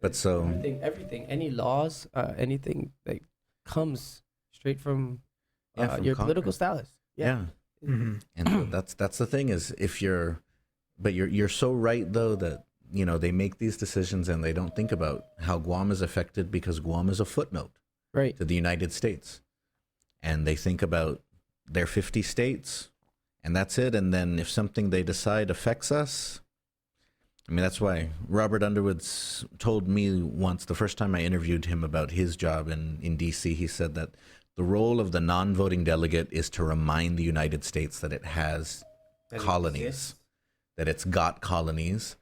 But so everything, any laws, anything that comes straight from your Congress. political stylist. Yeah. Mm-hmm. And so that's the thing is you're so right though that they make these decisions and they don't think about how Guam is affected because Guam is a footnote right to the United States, and they think about their 50 states and that's it. And then if something they decide affects us. I mean, that's why Robert Underwood's told me once, the first time I interviewed him about his job in D.C., he said that the role of the non-voting delegate is to remind the United States that it has colonies, that it's got colonies,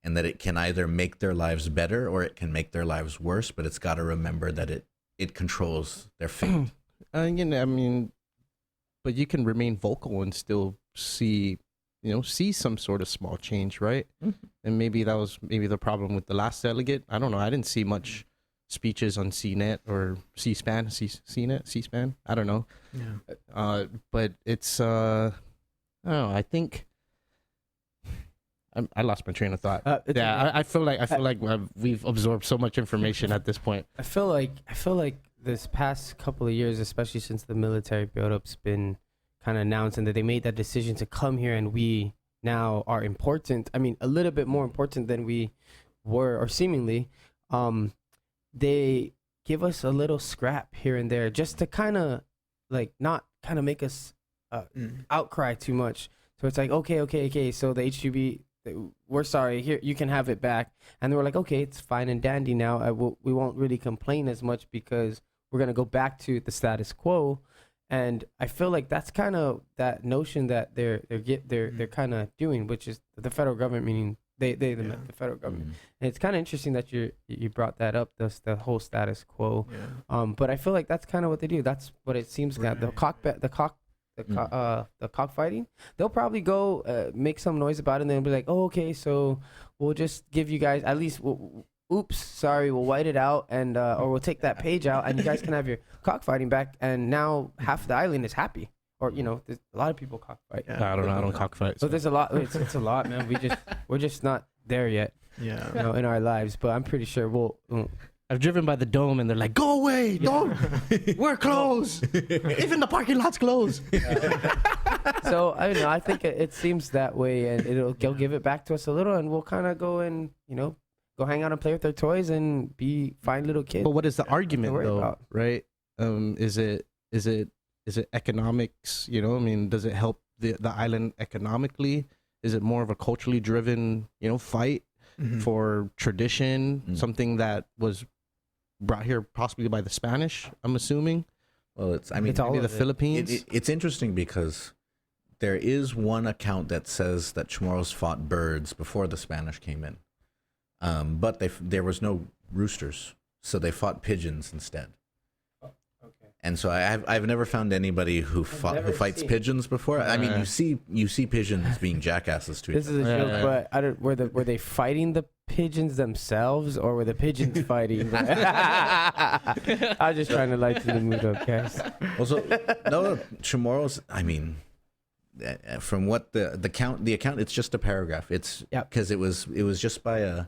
and that it can either make their lives better or it can make their lives worse, but it's got to remember that it controls their fate. But you can remain vocal and still see some sort of small change, right? Mm-hmm. And maybe that was the problem with the last delegate. I don't know. I didn't see much speeches on CNET or C-SPAN. CNET, C-SPAN. I don't know. Yeah. But it's I don't know. I think I lost my train of thought. I feel like we've absorbed so much information at this point. I feel like this past couple of years, especially since the military build-up's been kind of announced and that they made that decision to come here, and we now are important. I mean, a little bit more important than we were, or seemingly. They give us a little scrap here and there just to kind of not kind of make us outcry too much. So it's like, okay. So the HGB, we're sorry, here, you can have it back. And they were like, okay, it's fine and dandy now. We won't really complain as much because we're going to go back to the status quo. And I feel like that's kind of that notion that they're kind of doing, which is the federal government, meaning the federal government. And it's kind of interesting that you brought that up, the whole status quo. But I feel like that's kind of what they do. That's what it seems. Right. The cockfighting, they'll probably go make some noise about it, and they'll be like, oh, okay, so we'll just give you guys at least oops, sorry, we'll white it out, and or we'll take that page out, and you guys can have your cockfighting back, and now half the island is happy. Or there's a lot of people cockfight. Yeah. I don't cockfight. So there's a lot. It's a lot, man. We're just not there yet. Yeah. In our lives, but I'm pretty sure we'll. I've driven by the dome, and they're like, "Go away! Don't! We're closed. Even the parking lot's closed." So I don't know. I think it seems that way, and they'll give it back to us a little, and we'll kind of go and go hang out and play with their toys and be fine little kids. But what is the argument though? About. Right? Is it economics? Does it help the island economically? Is it more of a culturally driven fight for tradition? Something that was brought here possibly by the Spanish, I'm assuming. Well, it's maybe the Philippines. It's interesting because there is one account that says that Chamorros fought birds before the Spanish came in, but there was no roosters, so they fought pigeons instead. Okay. And so I've never found anybody who fights pigeons before. I mean, you see pigeons being jackasses to each other. This is a joke, but were they fighting the pigeons themselves, or were the pigeons fighting? I was just trying to lighten the mood up, guys. Also, no, Chamorros. I mean, from what the account, it's just a paragraph. It's because it was just by a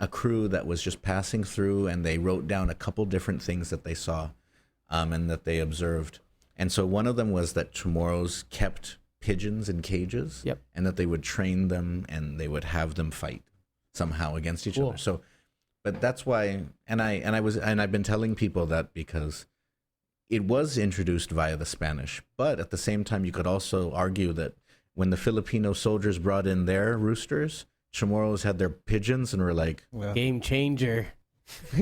crew that was just passing through, and they wrote down a couple different things that they saw, and that they observed. And so one of them was that Chamorros kept pigeons in cages, and that they would train them and they would have them fight somehow against each other. So, but that's why, and I've been telling people that because it was introduced via the Spanish, but at the same time, you could also argue that when the Filipino soldiers brought in their roosters, Chamorros had their pigeons and were like, game changer. Ooh,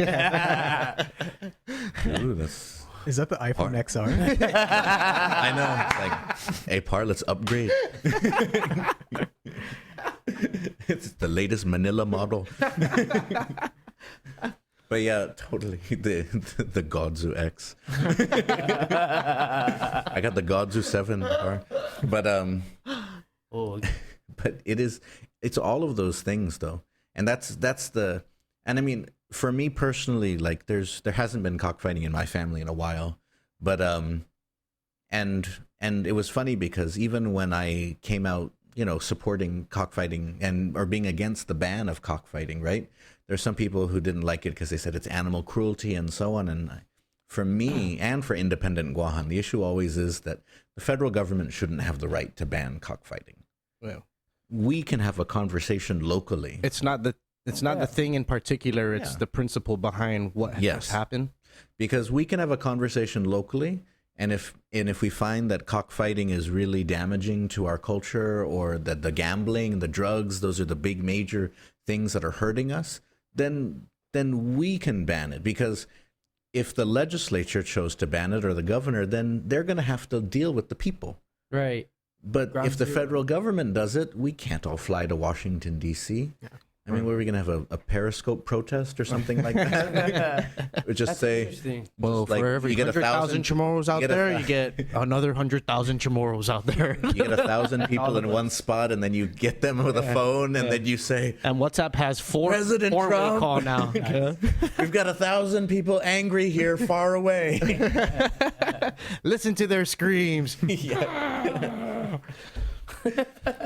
is that the iPhone XR? I know. It's like, hey, Par, let's upgrade. It's the latest Manila model. But yeah, totally. The Godzu X. I got the Godzu 7. But but it's all of those things though. And and I mean, for me personally, like there hasn't been cockfighting in my family in a while. But and it was funny because even when I came out, supporting cockfighting or being against the ban of cockfighting, right? There's some people who didn't like it because they said it's animal cruelty and so on. And for me and for independent Guahan, the issue always is that the federal government shouldn't have the right to ban cockfighting. Well, we can have a conversation locally. It's not the thing in particular. It's the principle behind what has happened. Because we can have a conversation locally. And if we find that cockfighting is really damaging to our culture, or that the gambling, the drugs, those are the big major things that are hurting us, then we can ban it. Because if the legislature chose to ban it, or the governor, then they're going to have to deal with the people. Right. But if the federal government does it, we can't all fly to Washington, D.C. Yeah. I mean, were we gonna have a Periscope protest or something like that? Or just say, well, like, for every you get 100,000 Chamorros out there, you get another 100,000 Chamorros out there. you get 1,000 people in one spot, and then you get them with a phone, and then you say, and WhatsApp has President four-way Trump. call now. we've got 1,000 people angry here, far away. Listen to their screams.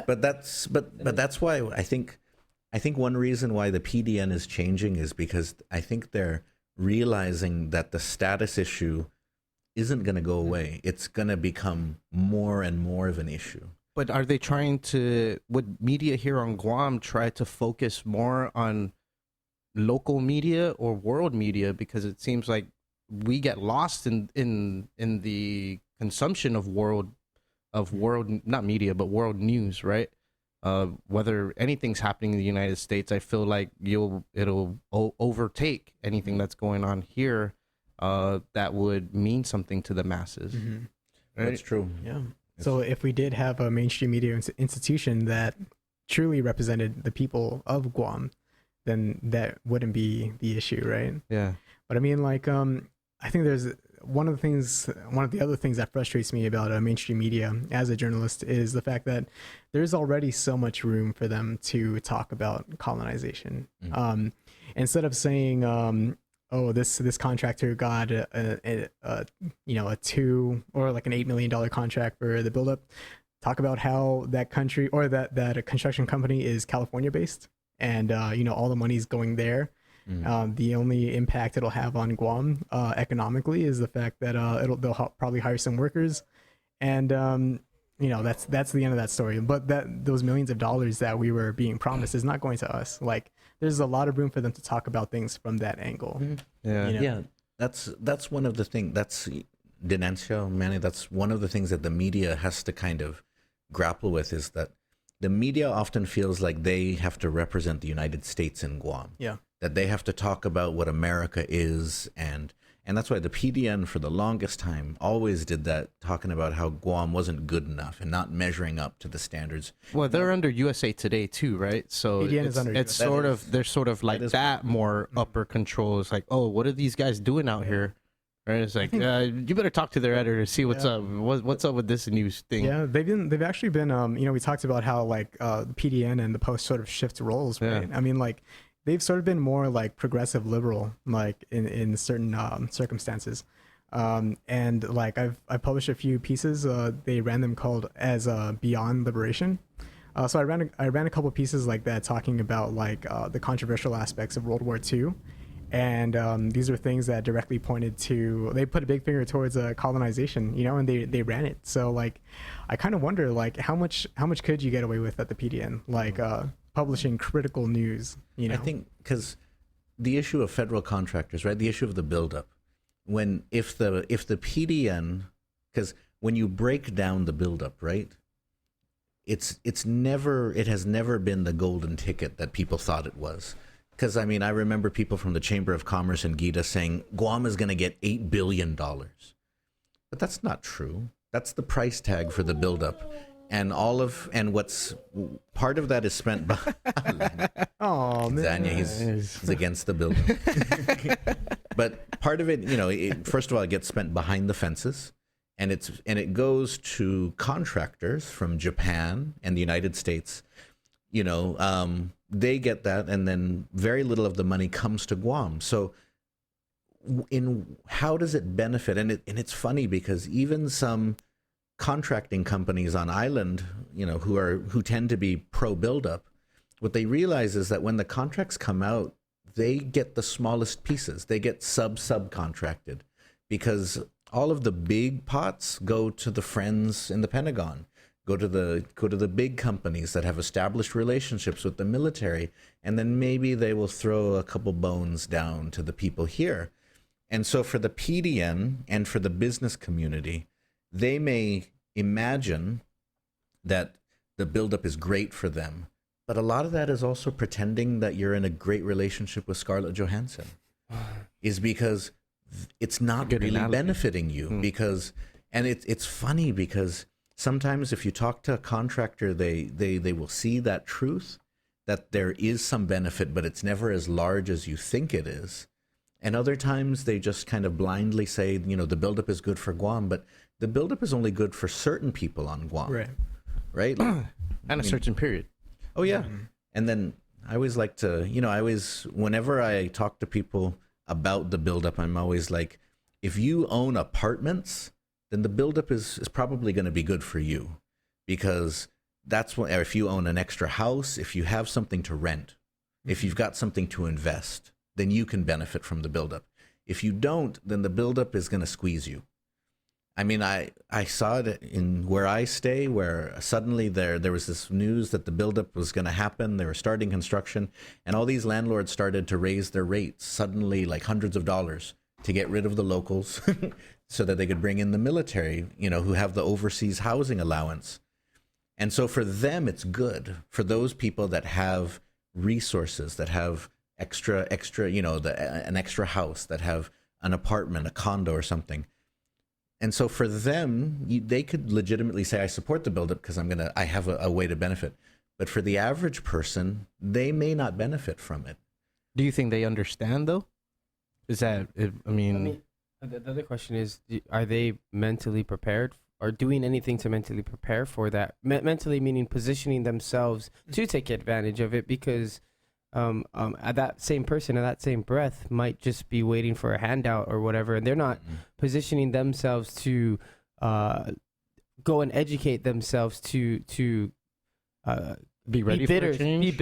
But that's why I think one reason why the PDN is changing is because I think they're realizing that the status issue isn't going to go away. It's going to become more and more of an issue. But are they would media here on Guam try to focus more on local media or world media? Because it seems like we get lost in the consumption of world, not media, but world news, right? Whether anything's happening in the United States, I feel like it'll overtake anything that's going on here that would mean something to the masses. Mm-hmm. Right? That's true. Yeah. So if we did have a mainstream media institution that truly represented the people of Guam, then that wouldn't be the issue, right? Yeah. But I mean, like, I think there's one of the other things that frustrates me about mainstream media as a journalist is the fact that there's already so much room for them to talk about colonization. Mm-hmm. Instead of saying, oh, this contractor got a $2 or like an $8 million contract for the buildup, talk about how that country or that a construction company is California based, and all the money's going there. The only impact it'll have on Guam economically is the fact that they'll probably hire some workers, and that's the end of that story. But those millions of dollars that we were being promised is not going to us. Like, there's a lot of room for them to talk about things from that angle. Yeah, that's one of the things. That's Denencio, Manny. That's one of the things that the media has to kind of grapple with, is that the media often feels like they have to represent the United States in Guam. Yeah. That they have to talk about what America is, and that's why the PDN for the longest time always did that, talking about how Guam wasn't good enough and not measuring up to the standards. Well, they're under USA Today too, right? So PDN is under USA. they're sort of like that more upper control. It's like, oh, what are these guys doing out here? Right? It's like, you better talk to their editor to see what's up. What's up with this news thing? Yeah, they've actually been we talked about how like the PDN and the Post sort of shift roles, right? I mean, like, they've sort of been more like progressive liberal, like in certain circumstances. And like I've published a few pieces. They ran them called as Beyond Liberation. So I ran a couple pieces like that, talking about like the controversial aspects of World War II. And these are things that directly pointed to, they put a big finger towards colonization, and they ran it. So like, I kind of wonder, like, how much could you get away with at the PDN? Like, publishing critical news, I think because the issue of federal contractors, right? The issue of the buildup. If the PDN, because when you break down the buildup, right? It has never been the golden ticket that people thought it was. Because I mean, I remember people from the Chamber of Commerce in Gita saying Guam is going to get $8 billion, but that's not true. That's the price tag for the buildup. And what's part of that is spent by Zanya, he's against the building. But part of it, first of all, it gets spent behind the fences, and it goes to contractors from Japan and the United States. They get that, and then very little of the money comes to Guam. So how does it benefit? And it's funny because even some contracting companies on island, who tend to be pro buildup, what they realize is that when the contracts come out, they get the smallest pieces. They get subcontracted because all of the big pots go to the friends in the Pentagon, go to the big companies that have established relationships with the military, and then maybe they will throw a couple bones down to the people here. And so for the PDN and for the business community, they may imagine that the buildup is great for them, but a lot of that is also pretending that you're in a great relationship with Scarlett Johansson, is because it's not really benefiting you. Because, and it's funny because sometimes if you talk to a contractor, they will see that truth, that there is some benefit, but it's never as large as you think it is. And other times they just kind of blindly say, the buildup is good for Guam, but the buildup is only good for certain people on Guam. Right? And a certain period. Oh, yeah. And then I always like to, whenever I talk to people about the buildup, I'm always like, if you own apartments, then the buildup is probably going to be good for you, because that's what, if you own an extra house, if you have something to rent, if you've got something to invest, then you can benefit from the buildup. If you don't, then the buildup is going to squeeze you. I mean, I saw it in where I stay, where suddenly there was this news that the buildup was going to happen. They were starting construction, and all these landlords started to raise their rates suddenly, like hundreds of dollars, to get rid of the locals so that they could bring in the military, who have the overseas housing allowance. And so for them, it's good. For those people that have resources, that have extra, an extra house, that have an apartment, a condo or something. And so for them, they could legitimately say, I support the buildup because I have a way to benefit. But for the average person, they may not benefit from it. Do you think they understand, though? Is that, the other question is, are they mentally prepared or doing anything to mentally prepare for that? Mentally meaning positioning themselves to take advantage of it, because at that same person, at that same breath, might just be waiting for a handout or whatever, and they're not positioning themselves to go and educate themselves to be ready for change?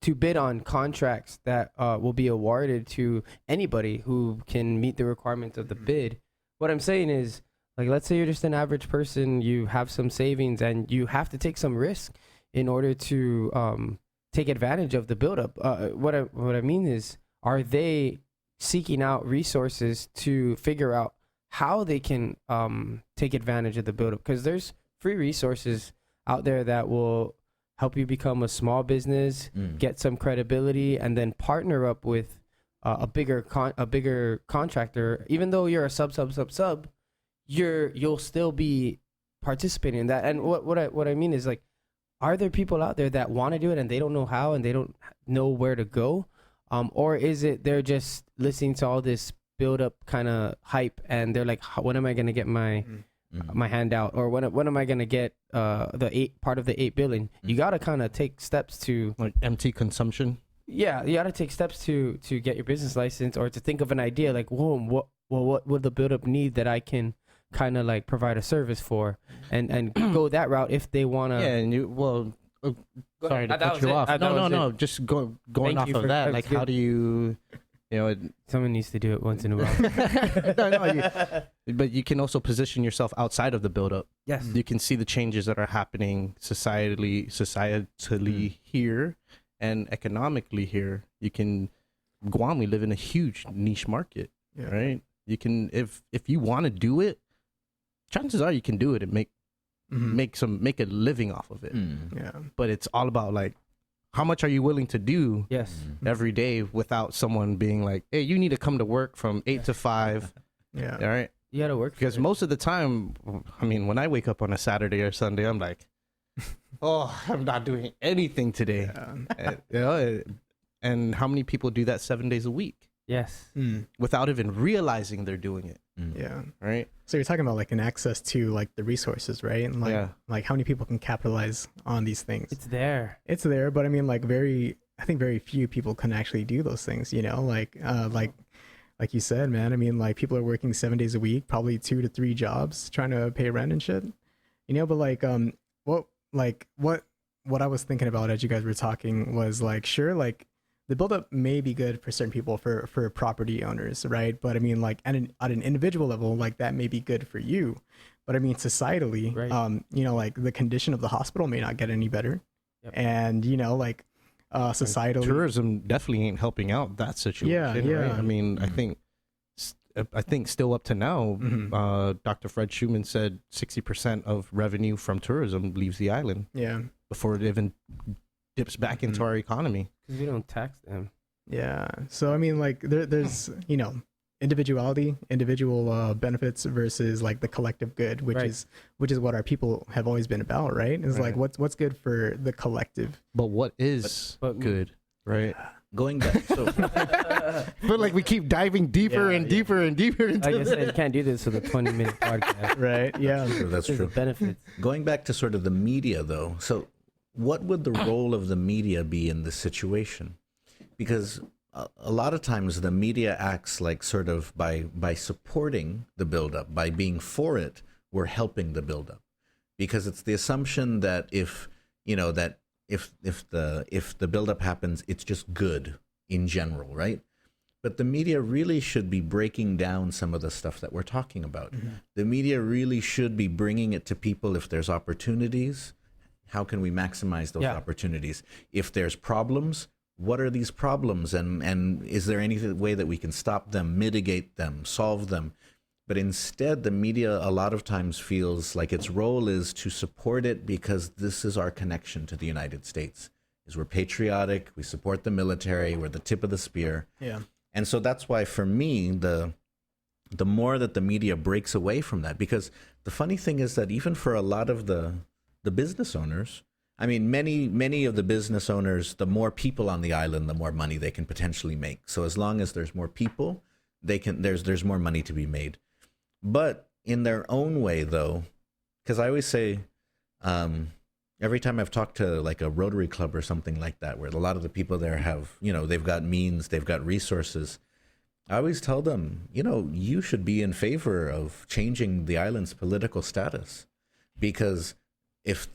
To bid on contracts that will be awarded to anybody who can meet the requirements of the bid. What I'm saying is, like, let's say you're just an average person, you have some savings, and you have to take some risk in order to take advantage of the buildup. What I mean is, are they seeking out resources to figure out how they can take advantage of the buildup? Because there's free resources out there that will help you become a small business, get some credibility, and then partner up with a bigger contractor. Even though you're a sub, you'll still be participating in that. And what I mean is, like, are there people out there that want to do it and they don't know how and they don't know where to go? Or is it they're just listening to all this build up kind of hype and they're like, when am I going to get my handout? Or when am I going to get part of the $8 billion? You got to kind of take steps to, like, empty consumption. Yeah, you got to take steps to get your business license, or to think of an idea like, whoa, what would the build up need that I can kind of like provide a service for, and go that route if they want to. Yeah, and sorry to cut you off. No, just going off of that. Like, how do you, someone needs to do it once in a while. But you can also position yourself outside of the buildup. Yes, you can see the changes that are happening societally here and economically here. Guam, we live in a huge niche market, right? You can, if you want to do it, chances are you can do it and make a living off of it. Yeah. But it's all about, like, how much are you willing to do every day without someone being like, hey, you need to come to work from 8 to 5. Yeah. All right. You got to work. Because most of the time, I mean, when I wake up on a Saturday or Sunday, I'm like, oh, I'm not doing anything today. Yeah. And how many people do that 7 days a week? Yes. Without even realizing they're doing it. Yeah. Right. So you're talking about, like, an access to, like, the resources, right? And like how many people can capitalize on these things? It's there. But I mean, like, I think very few people can actually do those things, like you said, man. I mean, like, people are working 7 days a week, probably 2 to 3 jobs, trying to pay rent and shit, but like, what I was thinking about as you guys were talking was, like, sure, like, the buildup may be good for certain people, for property owners, right? But I mean, like, at an individual level, like, that may be good for you. But I mean, societally, right. Like, the condition of the hospital may not get any better. Yep. And, like, societally, tourism definitely ain't helping out that situation. Yeah. Right? I mean, I think still up to now, Dr. Fred Schumann said 60% of revenue from tourism leaves the island. Yeah. Before it even dips back into our economy. Because we don't tax them. Yeah. So I mean, like, there's individual benefits versus like the collective good, which is what our people have always been about, right? It's like what's good for the collective. But what is good, right? Going back, so but like we keep diving deeper and deeper and deeper into like I said, you can't do this with a 20-minute podcast. Right. Yeah. that's true. Benefits. Going back to sort of the media, though, so what would the role of the media be in this situation? Because a lot of times the media acts like sort of by supporting the buildup, by being for it, we're helping the buildup. Because it's the assumption that if the buildup happens, it's just good in general, right? But the media really should be breaking down some of the stuff that we're talking about. Mm-hmm. The media really should be bringing it to people if there's opportunities. How can we maximize those opportunities? If there's problems, what are these problems? And is there any way that we can stop them, mitigate them, solve them? But instead, the media a lot of times feels like its role is to support it because this is our connection to the United States. Is we're patriotic, we support the military, we're the tip of the spear. Yeah. And so that's why for me, the more that the media breaks away from that, because the funny thing is that even for a lot of the business owners, I mean, many of the business owners, the more people on the island, the more money they can potentially make. So as long as there's more people, there's more money to be made. But in their own way, though, because I always say, every time I've talked to like a Rotary Club or something like that, where a lot of the people there have, they've got means, they've got resources, I always tell them, you should be in favor of changing the island's political status. Because if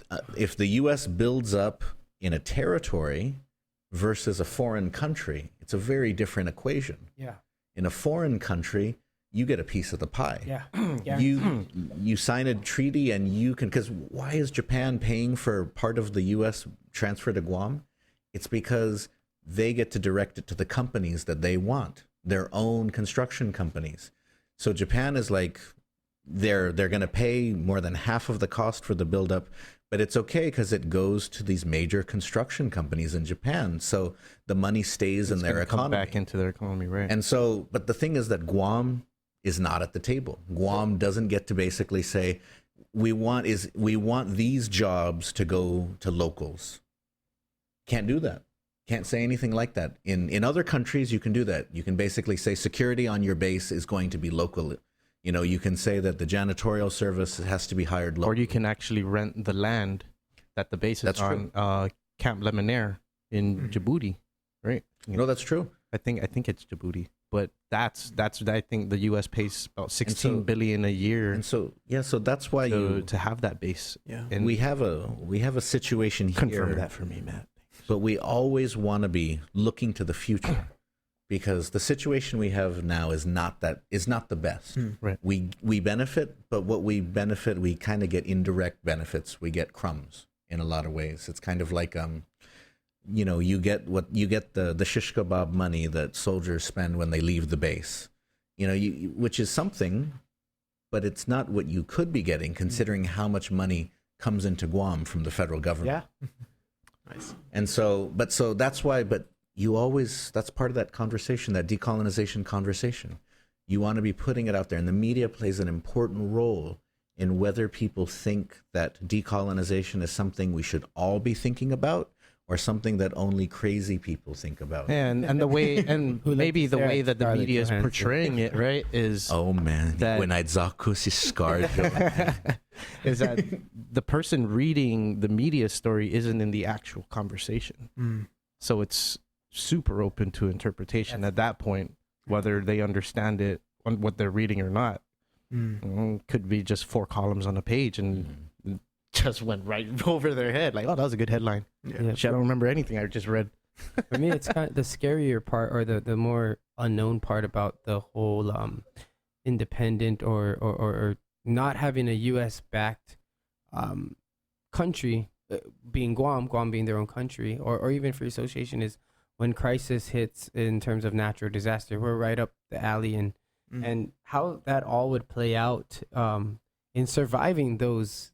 the U.S. builds up in a territory versus a foreign country, it's a very different equation. Yeah. In a foreign country, you get a piece of the pie. Yeah. You sign a treaty and you can, because why is Japan paying for part of the U.S. transfer to Guam? It's because they get to direct it to the companies that they want, their own construction companies. So Japan is like, they're going to pay more than half of the cost for the buildup, but it's okay because it goes to these major construction companies in Japan. So the money stays in their economy. Come back into their economy, right? And so, but the thing is that Guam is not at the table. Guam doesn't get to basically say, we want these jobs to go to locals. Can't do that. Can't say anything like that. In other countries, you can do that. You can basically say security on your base is going to be local. You can say that the janitorial service has to be hired locally. Or you can actually rent the land that the base is on, Camp Lemonnier in Djibouti, right? That's true. I think it's Djibouti. But that's I think the U.S. pays about $16 billion a year. And so so that's why to have that base. Yeah. And we have a situation here. Confirm that for me, Matt. But we always want to be looking to the future, because the situation we have now is not the best. Right. We benefit, but what we benefit, we kind of get indirect benefits. We get crumbs in a lot of ways. It's kind of like you get the shish kebab money that soldiers spend when they leave the base, which is something, but it's not what you could be getting considering how much money comes into Guam from the federal government. Yeah. Nice. And so that's why, but that's part of that conversation, that decolonization conversation. You want to be putting it out there, and the media plays an important role in whether people think that decolonization is something we should all be thinking about, or something that only crazy people think about. And the way, and maybe the way that the media is portraying it, right, is... Oh, man. That, when I zakus is scarred. is that the person reading the media story isn't in the actual conversation. So it's super open to interpretation at that point, whether they understand it, on what they're reading or not. Could be just 4 columns on a page and... just went right over their head. Like, oh, that was a good headline. Yeah. Shit, I don't remember anything I just read. For me, it's kind of the scarier part, or the more unknown part about the whole independent or not having a U.S. backed country, being Guam being their own country, or even free association, is when crisis hits in terms of natural disaster. We're right up the alley, and how that all would play out in surviving those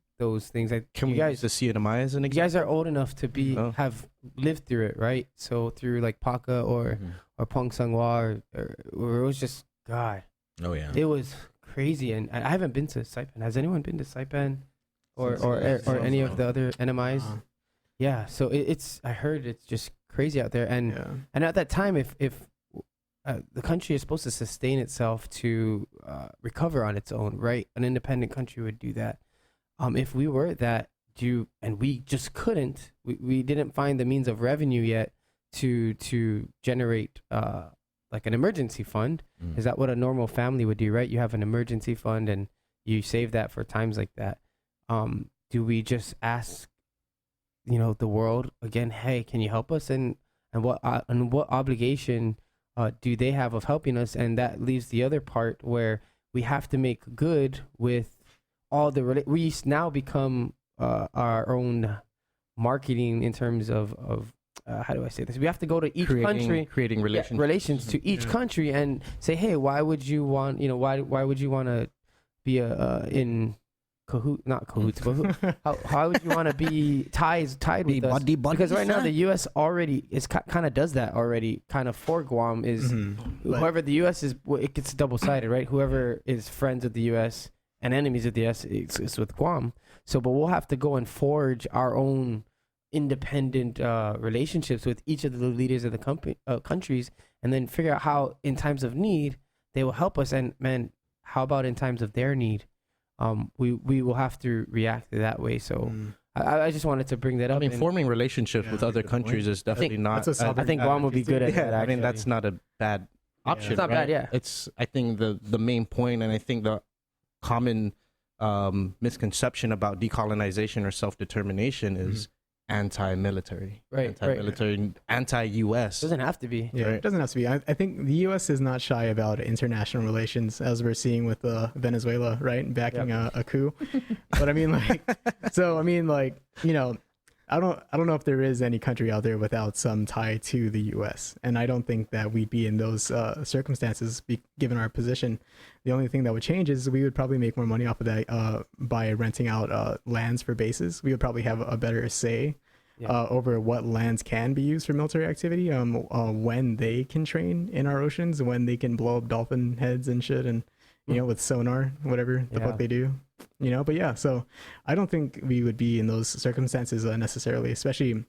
things. Like, can we use the CNMI as an example? You guys are old enough to have lived through it, right? So through like Paka or Pong Sangwa, or it was just God. Oh yeah. It was crazy, and I haven't been to Saipan. Has anyone been to Saipan, or any of the other NMIs? Yeah. So it's. I heard it's just crazy out there, and at that time, if the country is supposed to sustain itself to recover on its own, right? An independent country would do that. If we were that, and we just couldn't. We didn't find the means of revenue yet to generate like an emergency fund. Is that what a normal family would do, right? You have an emergency fund and you save that for times like that. Do we just ask, the world again, hey, can you help us? And what obligation do they have of helping us? And that leaves the other part where we have to make good with all the we now become our own marketing in terms of how do I say this? We have to go to each country, creating relations to each country, and say, hey, why would you want, why would you want to be in not cahoots, but how would you want to be tied with us? Because right now the U.S. already is kind of does that already, kind of for Guam is whoever the U.S. is. It gets double sided, right? Whoever is friends with the U.S. and enemies of the U.S. is with Guam. So, but we'll have to go and forge our own independent relationships with each of the leaders of the countries, and then figure out how in times of need they will help us. And man, how about in times of their need? We will have to react that way. So I just wanted to bring that up. I mean, forming relationships with other countries is definitely not. I think Guam would be good at that. I mean, that's not a bad option. It's not bad. Yeah. It's I think the main point, and I think the common misconception about decolonization or self-determination is anti-military, anti-military, anti-U.S. Doesn't have to be. Yeah, it doesn't have to be. I think the U.S. is not shy about international relations, as we're seeing with Venezuela, right, backing a coup. But I mean, I don't know if there is any country out there without some tie to the U.S. And I don't think that we'd be in those circumstances, given our position. The only thing that would change is we would probably make more money off of that by renting out lands for bases. We would probably have a better say over what lands can be used for military activity, when they can train in our oceans, when they can blow up dolphin heads and shit, and with sonar, whatever the fuck they do. But yeah, so I don't think we would be in those circumstances necessarily, especially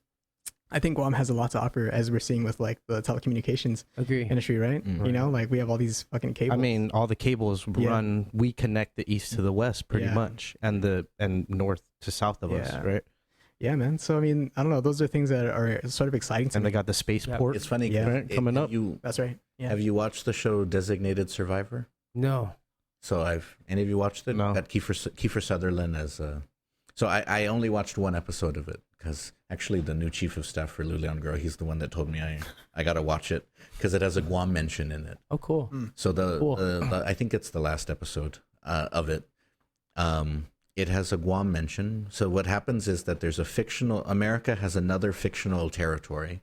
I think Guam has a lot to offer, as we're seeing with like the telecommunications industry, right? Like we have all these fucking cables. I mean, all the cables run, we connect the east to the west pretty much, and north to south of us, right? Yeah, man. So I mean, I don't know. Those are things that are sort of exciting to me. And they got the spaceport. It's funny, coming up. That's right. Yeah. Have you watched the show Designated Survivor? No. So any of you watched it? No. Got Kiefer Sutherland as so I only watched one episode of it, because actually the new chief of staff for Luleon Girl, he's the one that told me I got to watch it because it has a Guam mention in it. Oh, cool. So the I think it's the last episode of it. It has a Guam mention. So what happens is that there's America has another fictional territory,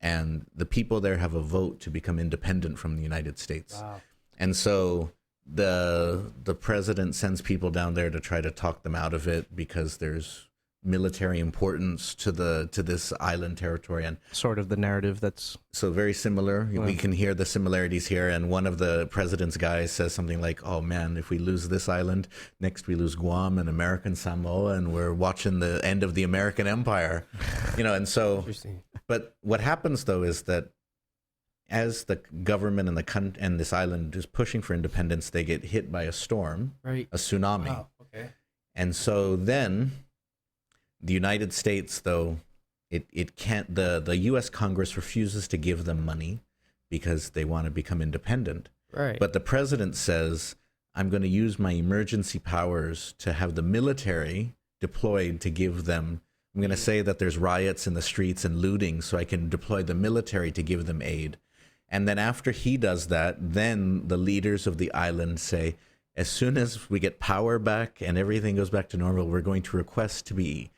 and the people there have a vote to become independent from the United States. Wow. And so the president sends people down there to try to talk them out of it, because there's military importance to this island territory, and sort of the narrative that's so very similar. We can hear the similarities here, and one of the president's guys says something like, oh man, if we lose this island, next we lose Guam and American Samoa, and we're watching the end of the American empire. And so but what happens though is that as the government and this island is pushing for independence, they get hit by a storm, a tsunami. Wow. Okay. And so then the United States, though, it can't, the U.S. Congress refuses to give them money because they want to become independent. Right. But the president says, I'm going to use my emergency powers to have the military deployed to give them, I'm going to say that there's riots in the streets and looting, so I can deploy the military to give them aid. And then after he does that, then the leaders of the island say, as soon as we get power back and everything goes back to normal, we're going to request to be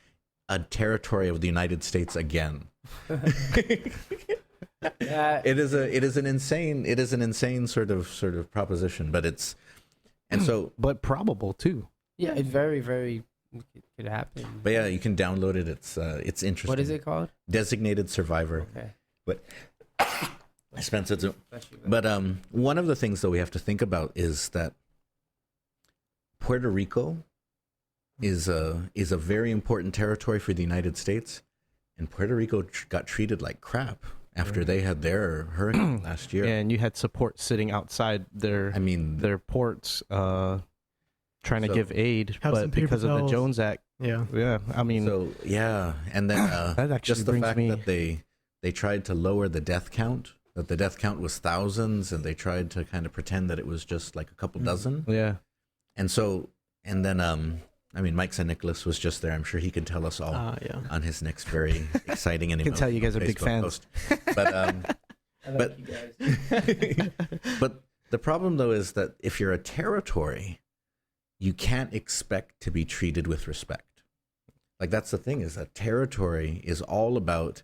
a territory of the United States again. It is an insane sort of proposition, but but probable too. Yeah, it's very, very could happen. But yeah, you can download it. It's interesting. What is it called? Designated Survivor. Okay. But Spencer too. But one of the things that we have to think about is that Puerto Rico is a very important territory for the United States, and Puerto Rico got treated like crap after they had their hurricane last year. Yeah, and you had support sitting outside their ports trying to give aid, but because of the Jones Act. Yeah. I mean, and then that actually just the brings fact me that they tried to lower the death count. That the death count was thousands, and they tried to kind of pretend that it was just like a couple dozen. Yeah. And then Mike St. Nicholas was just there. I'm sure he can tell us all on his next very exciting and I can tell you guys are big fans. Post. But you guys. but the problem though is that if you're a territory, you can't expect to be treated with respect. Like that's the thing, is that territory is all about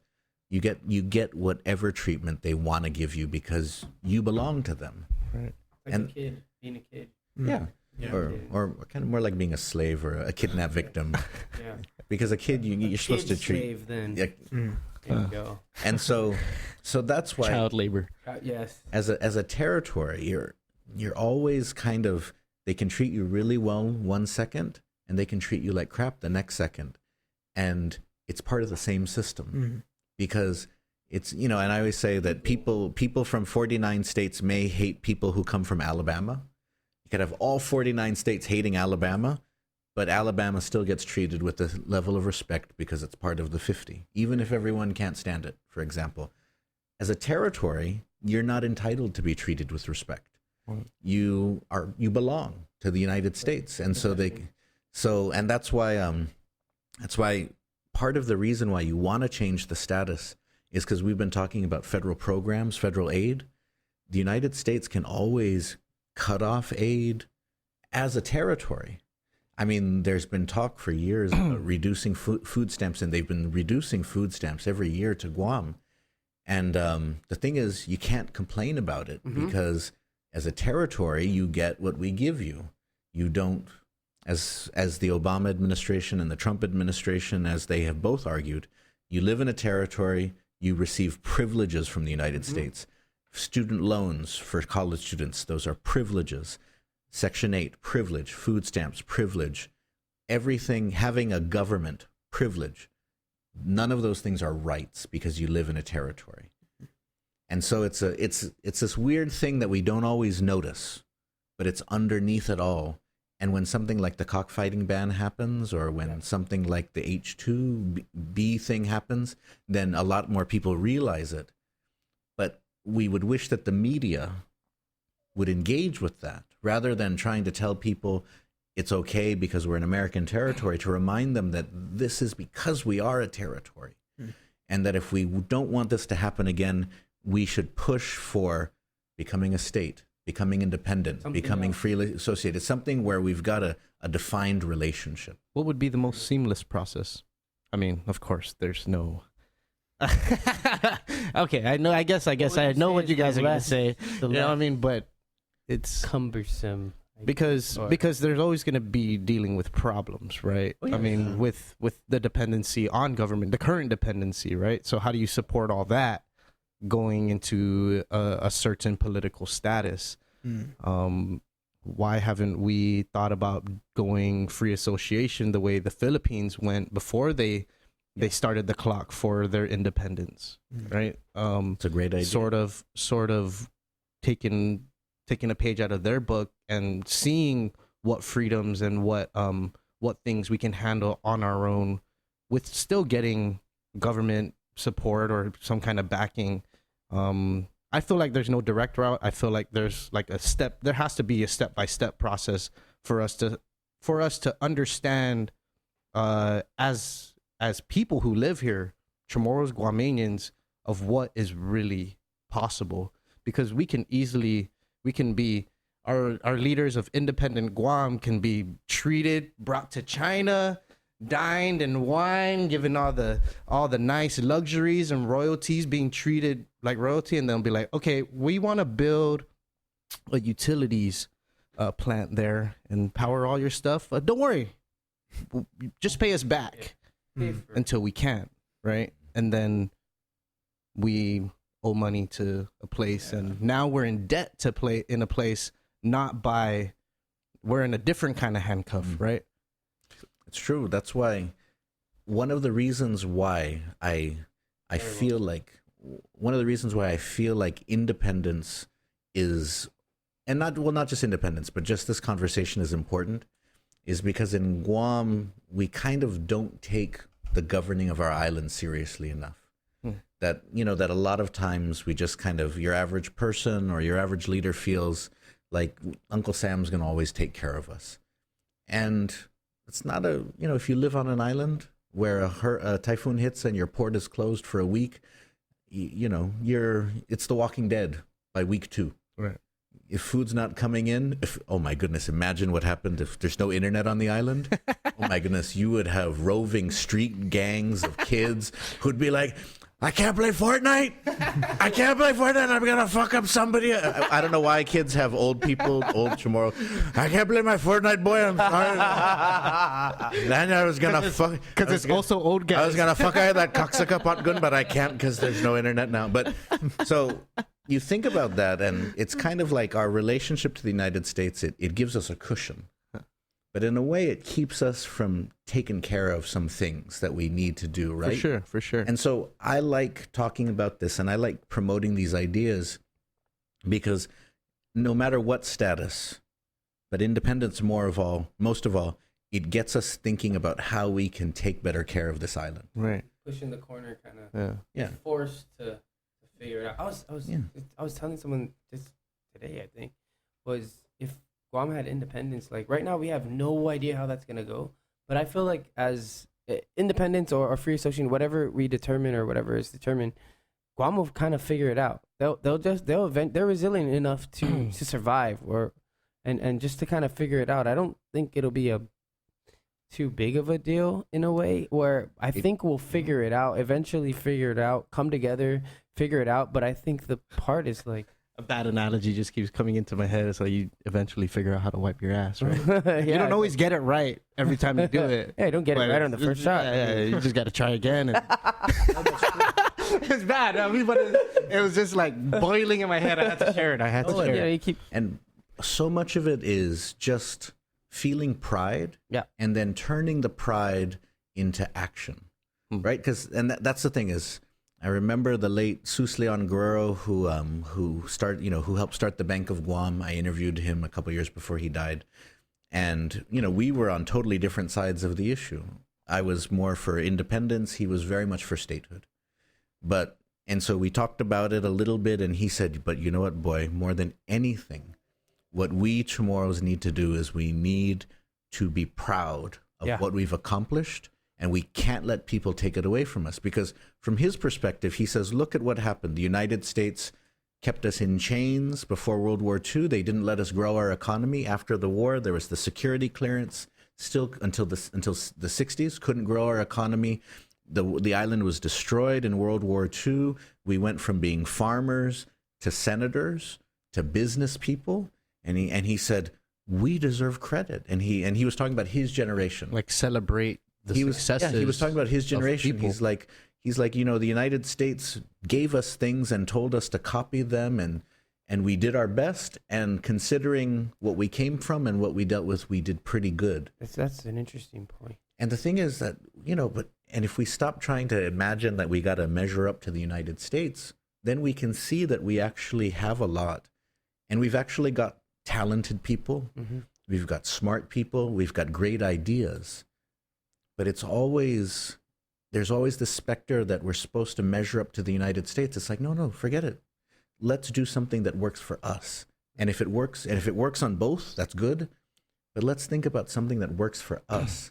you get whatever treatment they want to give you because you belong to them. Right. Like a kid being a kid. Yeah. Or kind of more like being a slave or a kidnapped victim. Yeah. Because a kid you're supposed to treat. Slave, then. Yeah. There you go. And so that's why child labor. Yes. As a territory, you're always kind of, they can treat you really well 1 second and they can treat you like crap the next second. And it's part of the same system. Because it's, and I always say that people from 49 states may hate people who come from Alabama. You could have all 49 states hating Alabama, but Alabama still gets treated with a level of respect because it's part of the 50, even if everyone can't stand it, for example. As a territory, you're not entitled to be treated with respect. You belong to the United States. And and that's why part of the reason why you want to change the status is because we've been talking about federal programs, federal aid. The United States can always cut off aid as a territory. I mean, there's been talk for years about reducing food stamps, and they've been reducing food stamps every year to Guam. And the thing is, you can't complain about it because as a territory, you get what we give you. You don't, as the Obama administration and the Trump administration, as they have both argued, you live in a territory, you receive privileges from the United States. Student loans for college students, those are privileges. Section 8, privilege. Food stamps, privilege. Everything, having a government, privilege. None of those things are rights because you live in a territory. And so it's this weird thing that we don't always notice, but it's underneath it all. And when something like the cockfighting ban happens, or when something like the H2B thing happens, then a lot more people realize it. But we would wish that the media would engage with that rather than trying to tell people it's okay because we're an American territory, to remind them that this is because we are a territory. And that if we don't want this to happen again, we should push for becoming a state, becoming independent, becoming freely associated, something where we've got a defined relationship. What would be the most seamless process? I mean, of course, there's no... Okay, I guess I know what you guys are going to say. You know what I mean? But it's cumbersome. Because there's always going to be dealing with problems, right? I mean, with the dependency on government, the current dependency, right? So how do you support all that going into a certain political status? Why haven't we thought about going free association the way the Philippines went before they started the clock for their independence, right? It's a great idea. Sort of taking a page out of their book and seeing what freedoms and what things we can handle on our own with still getting government support or some kind of backing. I feel like there's no direct route. I feel like there's like there has to be a step-by-step process for us to understand as people who live here, Chamorros, Guamanians, of what is really possible. Because we can be our leaders of independent Guam can be treated, brought to China, dined and wined, given all the nice luxuries and royalties, being treated like royalty, and they'll be like, okay, we want to build a utilities plant there and power all your stuff. Don't worry, just pay us back until we can, right? And then we owe money to a place, and now we're in debt to play in a place, we're in a different kind of handcuff, right? It's true. That's why one of the reasons why I feel like independence is, and not just independence, but just this conversation is important, is because in Guam we kind of don't take the governing of our island seriously enough. That a lot of times we just kind of, your average person or your average leader feels like Uncle Sam's going to always take care of us. And it's not if you live on an island where a typhoon hits and your port is closed for a week, it's The Walking Dead by week 2. Right. If food's not coming in, oh my goodness, imagine what happened if there's no internet on the island. Oh my goodness, you would have roving street gangs of kids who'd be like, I can't play Fortnite. I'm going to fuck up somebody. I don't know why kids have old tomorrow. I can't play my Fortnite, boy. I'm sorry. Then I was going to fuck. Because it's also old guys. I was going to fuck out that cocksucker pot gun, but I can't because there's no internet now. But so you think about that, and it's kind of like our relationship to the United States. It gives us a cushion. But in a way, it keeps us from taking care of some things that we need to do, right? For sure. And so I like talking about this, and I like promoting these ideas because no matter what status, but independence most of all, it gets us thinking about how we can take better care of this island. Right. Pushing the corner, kind of. Yeah. Forced to figure it out. I was telling someone just today, I think, was if Guam had independence, like right now we have no idea how that's gonna go, but I feel like as independence or free association, whatever we determine or whatever is determined, Guam will kind of figure it out. They're resilient enough to survive and just to kind of figure it out. I don't think it'll be too big of a deal in a way where I think we'll figure it out, eventually figure it out, come together, figure it out. But I think the part is like, a bad analogy just keeps coming into my head. So you eventually figure out how to wipe your ass, right? Yeah, you don't always get it right every time you do it. Yeah, you don't get it right on the first shot. Yeah, you just got to try again. And it's bad. I mean, but it was just like boiling in my head. I had to share it. And so much of it is just feeling pride, and then turning the pride into action, right? Because that's the thing is, I remember the late Sus Leon Guerrero, who helped start the Bank of Guam. I interviewed him a couple years before he died, and we were on totally different sides of the issue. I was more for independence. He was very much for statehood, and so we talked about it a little bit, and he said, "But you know what, boy? More than anything, what we Chamorros need to do is we need to be proud of what we've accomplished." And we can't let people take it away from us, because from his perspective, he says, look at what happened. The United States kept us in chains before World War II. They didn't let us grow our economy. After the war, there was the security clearance still until the 60s, couldn't grow our economy. The island was destroyed in World War II. We went from being farmers to senators to business people. And he said, we deserve credit. And he was talking about his generation. Like celebrate he was talking about his generation. He's like, the United States gave us things and told us to copy them, and we did our best. And considering what we came from and what we dealt with, we did pretty good. That's an interesting point. And the thing is that, and if we stop trying to imagine that we got to measure up to the United States, then we can see that we actually have a lot, and we've actually got talented people. Mm-hmm. We've got smart people. We've got great ideas. But there's always this specter that we're supposed to measure up to the United States. It's like, no, forget it. Let's do something that works for us. And if it works on both, that's good. But let's think about something that works for us.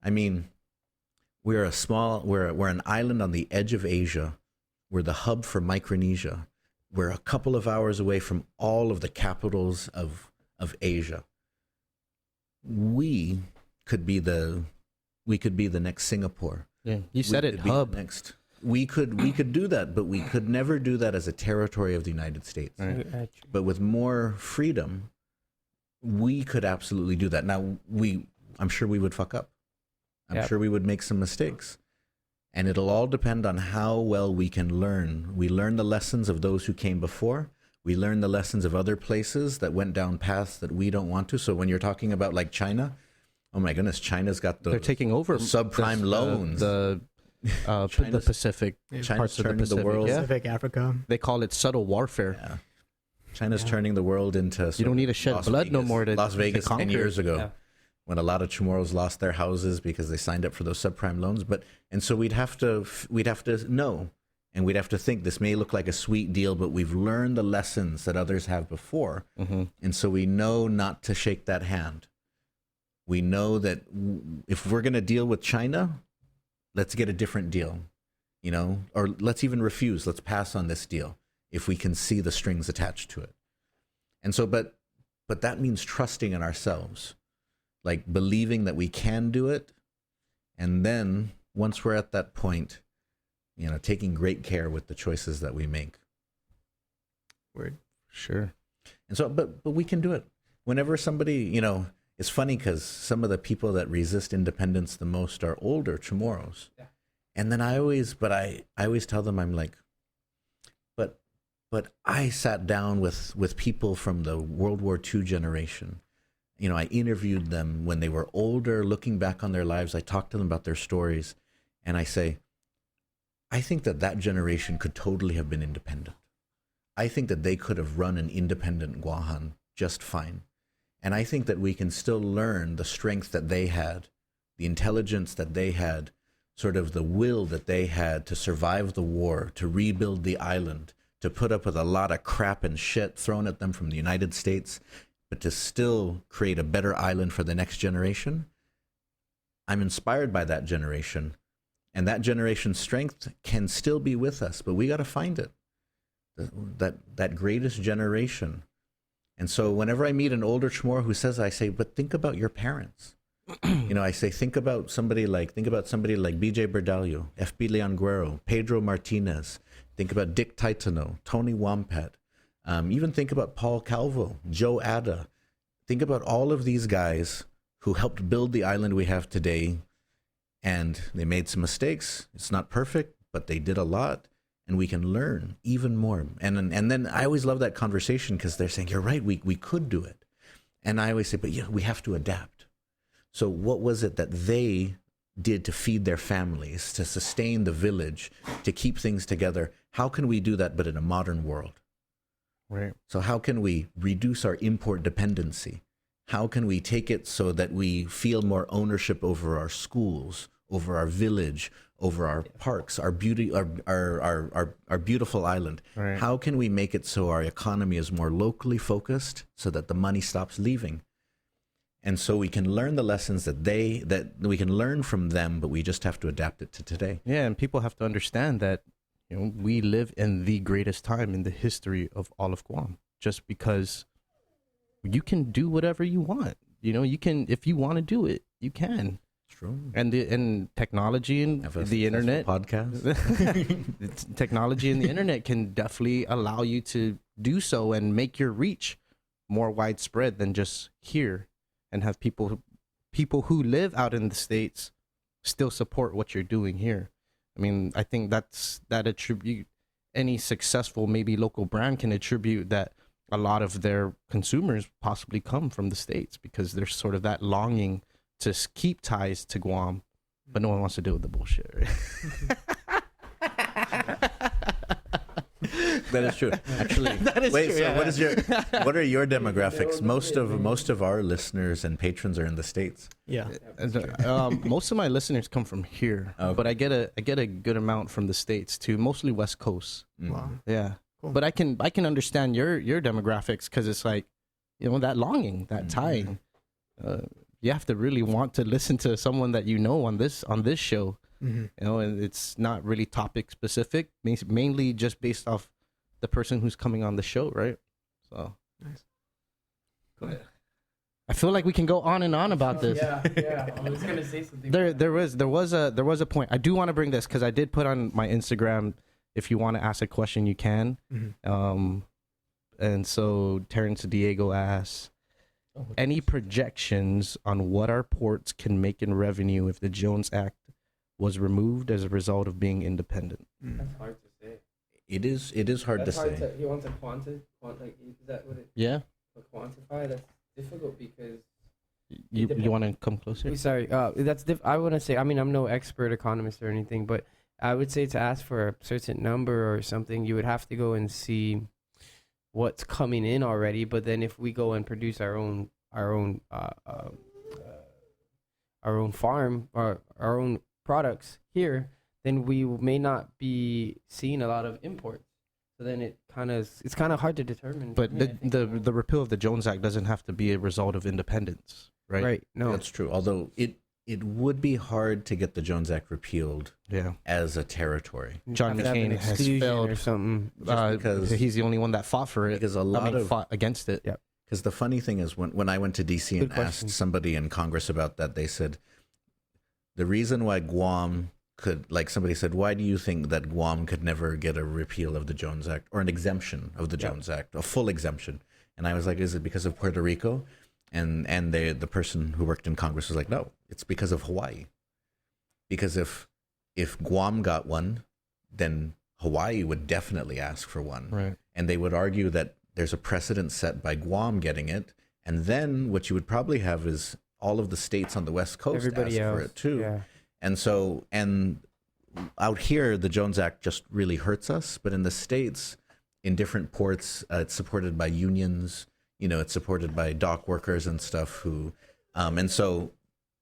I mean, we're an island on the edge of Asia. We're the hub for Micronesia. We're a couple of hours away from all of the capitals of Asia. We could be the next Singapore. Yeah, you said it. Hub. Next, we could do that, but we could never do that as a territory of the United States. Right. But with more freedom, we could absolutely do that. Now, I'm sure we would fuck up. I'm sure we would make some mistakes. And it'll all depend on how well we can learn. We learn the lessons of those who came before. We learn the lessons of other places that went down paths that we don't want to. So when you're talking about like China, oh my goodness, China's got they're taking over subprime loans. The Pacific, China's parts of the turning Pacific, the world. Pacific, Africa. They call it subtle warfare. Yeah. China's turning the world into. You don't need to shed blood no more to Las Vegas to 10 years ago. Yeah. When a lot of Chamorros lost their houses because they signed up for those subprime loans. And so we'd have to know, and we'd have to think this may look like a sweet deal, but we've learned the lessons that others have before. Mm-hmm. And so we know not to shake that hand. We know that if we're going to deal with China, let's get a different deal, or let's even refuse. Let's pass on this deal if we can see the strings attached to it. And so, but that means trusting in ourselves. Like believing that we can do it, and then once we're at that point, taking great care with the choices that we make. Word. Sure. And so, but we can do it. Whenever somebody, it's funny because some of the people that resist independence the most are older Chamorros. Yeah. And then I always tell them, I'm like, but I sat down with people from the World War II generation. I interviewed them when they were older, looking back on their lives. I talked to them about their stories. And I say, I think that generation could totally have been independent. I think that they could have run an independent Guahan just fine. And I think that we can still learn the strength that they had, the intelligence that they had, sort of the will that they had to survive the war, to rebuild the island, to put up with a lot of crap and shit thrown at them from the United States, but to still create a better island for the next generation. I'm inspired by that generation, and that generation's strength can still be with us, but we got to find it, that greatest generation. And so whenever I meet an older Chamorro who says, I say, but think about your parents. I say, think about somebody like BJ Berdallo, FB Leon Guerrero, Pedro Martinez. Think about Dick Titano, Tony Wampat. Even think about Paul Calvo, Joe Ada. Think about all of these guys who helped build the island we have today. And they made some mistakes. It's not perfect, but they did a lot. And we can learn even more. And then I always love that conversation because they're saying, you're right, we could do it. And I always say, but we have to adapt. So what was it that they did to feed their families, to sustain the village, to keep things together? How can we do that but in a modern world? Right. So how can we reduce our import dependency? How can we take it so that we feel more ownership over our schools, over our village, over our parks, our beauty, our beautiful island? Right. How can we make it so our economy is more locally focused so that the money stops leaving? And so we can learn the lessons that we can learn from them, but we just have to adapt it to today. Yeah, and people have to understand that we live in the greatest time in the history of all of Guam. Just because you can do whatever you want, you can, if you want to do it, you can. True. And technology and the internet podcast, technology and the internet can definitely allow you to do so and make your reach more widespread than just here, and have people who live out in the States still support what you're doing here. I mean, I think that attribute any successful maybe local brand can attribute that a lot of their consumers possibly come from the States because there's sort of that longing to keep ties to Guam, but no one wants to deal with the bullshit. Right? That is true. Actually, that is wait. True, So, yeah. what are your demographics? Most of our listeners and patrons are in the States. Yeah. Most of my listeners come from here, Okay. but I get a good amount from the States too, mostly West Coast. Wow. Yeah, Cool. but I can understand your demographics because it's like, that longing, that tying. You have to really want to listen to someone that on this show. Mm-hmm. And it's not really topic specific, mainly just based off the person who's coming on the show, right? So Nice. Go ahead. I feel like we can go on and on about this. Yeah. I was gonna say something. There was a point. I do want to bring this because I did put on my Instagram. If you want to ask a question, you can. Mm-hmm. And so Terrence Diego asks, any projections on what our ports can make in revenue if the Jones Act was removed as a result of being independent? That's hard to say. It is hard to say. You want to like, is that what it? Yeah. Quantify? That's difficult because. You want to come closer? Sorry. I want to say. I mean, I'm no expert economist or anything, but I would say to ask for a certain number or something, you would have to go and see what's coming in already. But then if we go and produce our own farm or our own products here, then we may not be seeing a lot of imports. So then it's kind of hard to determine. But the repeal of the Jones Act doesn't have to be a result of independence, right? Right. No, That's true. Although it would be hard to get the Jones Act repealed as a territory. John McCain has failed or something. Because he's the only one that fought for it. Because fought against it. Yeah. Because the funny thing is, when I went to D.C. and asked somebody in Congress about that, they said the reason why Guam could, like somebody said, why do you think that Guam could never get a repeal of the Jones Act or an exemption of the Jones Act, a full exemption? And I was like, is it because of Puerto Rico? And the person who worked in Congress was like, no, it's because of Hawaii. Because if Guam got one, then Hawaii would definitely ask for one. Right. And they would argue that there's a precedent set by Guam getting it. And then what you would probably have is all of the states on the West Coast ask for it too. Yeah. And out here, the Jones Act just really hurts us. But in the States, in different ports, it's supported by unions. It's supported by dock workers and stuff who, and so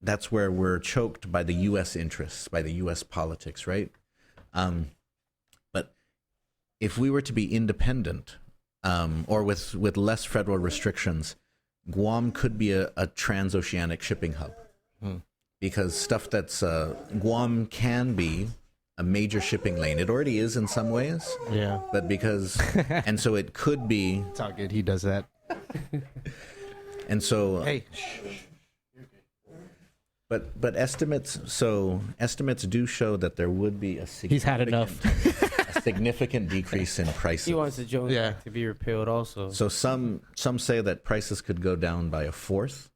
that's where we're choked by the U.S. interests, by the U.S. politics, right? But if we were to be independent, or with less federal restrictions, Guam could be a transoceanic shipping hub. Because stuff that's Guam can be a major shipping lane. It already is in some ways. Yeah. But because and so it could be. It's all good. He does that. And so. Hey. But estimates do show that there would be a significant. He's had enough. A significant decrease in prices. He wants the Jones Act to be repealed also. So some say that prices could go down by a fourth.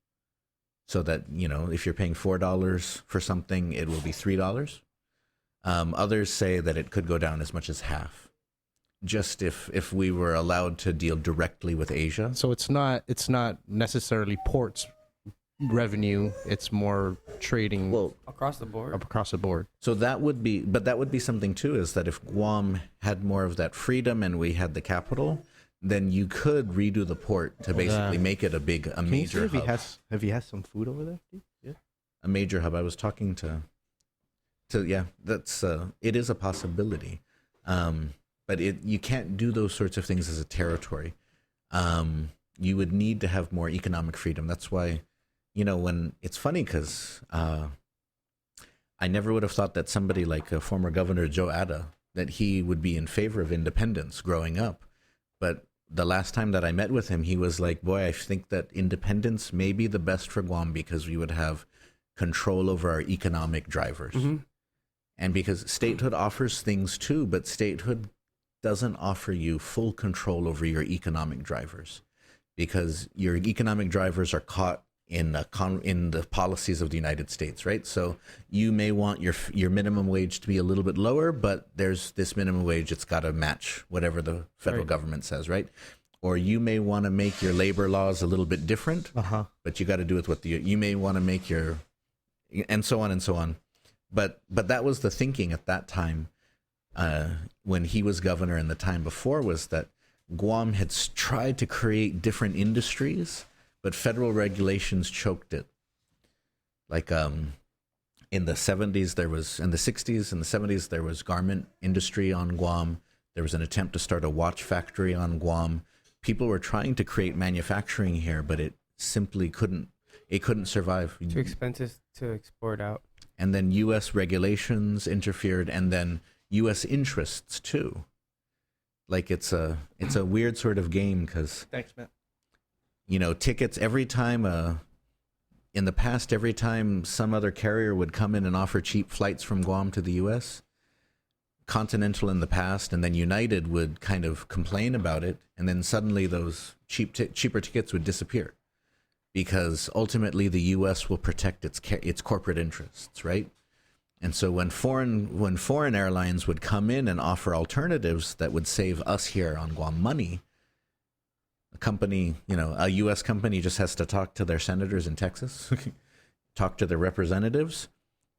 So that, if you're paying $4 for something, it will be $3. Others say that it could go down as much as half, just if we were allowed to deal directly with Asia. So it's not necessarily ports revenue; it's more trading across the board. So that would be something too. Is that if Guam had more of that freedom and we had the capital, then you could redo the port to basically make it a major hub. Have he has some food over there? Yeah. A major hub. I was talking to that's it is a possibility. But you can't do those sorts of things as a territory. You would need to have more economic freedom. That's why, when it's funny because I never would have thought that somebody like a former governor Joe Ada, that he would be in favor of independence growing up. But the last time that I met with him, he was like, boy, I think that independence may be the best for Guam because we would have control over our economic drivers. Mm-hmm. And because statehood offers things too, but statehood doesn't offer you full control over your economic drivers because your economic drivers are caught in the policies of the United States, right? So you may want your minimum wage to be a little bit lower, but there's this minimum wage, it's got to match whatever the federal government says, right? Or you may want to make your labor laws a little bit different, but you got to do it with you may want to make your, and so on and so on. But that was the thinking at that time when he was governor, and the time before was that Guam had tried to create different industries, but federal regulations choked it. Like in the 70s, in the 60s and the 70s, there was garment industry on Guam. There was an attempt to start a watch factory on Guam. People were trying to create manufacturing here, but it simply couldn't. It couldn't survive. Too expensive to export out. And then U.S. regulations interfered, and then U.S. interests too. Like it's a weird sort of game because. Thanks, man. Tickets every time. In the past, every time some other carrier would come in and offer cheap flights from Guam to the U.S., Continental in the past, and then United would kind of complain about it, and then suddenly those cheaper tickets would disappear, because ultimately the U.S. will protect its corporate interests, right? And so when foreign airlines would come in and offer alternatives that would save us here on Guam money, a company, a U.S. company just has to talk to their senators in Texas, talk to their representatives,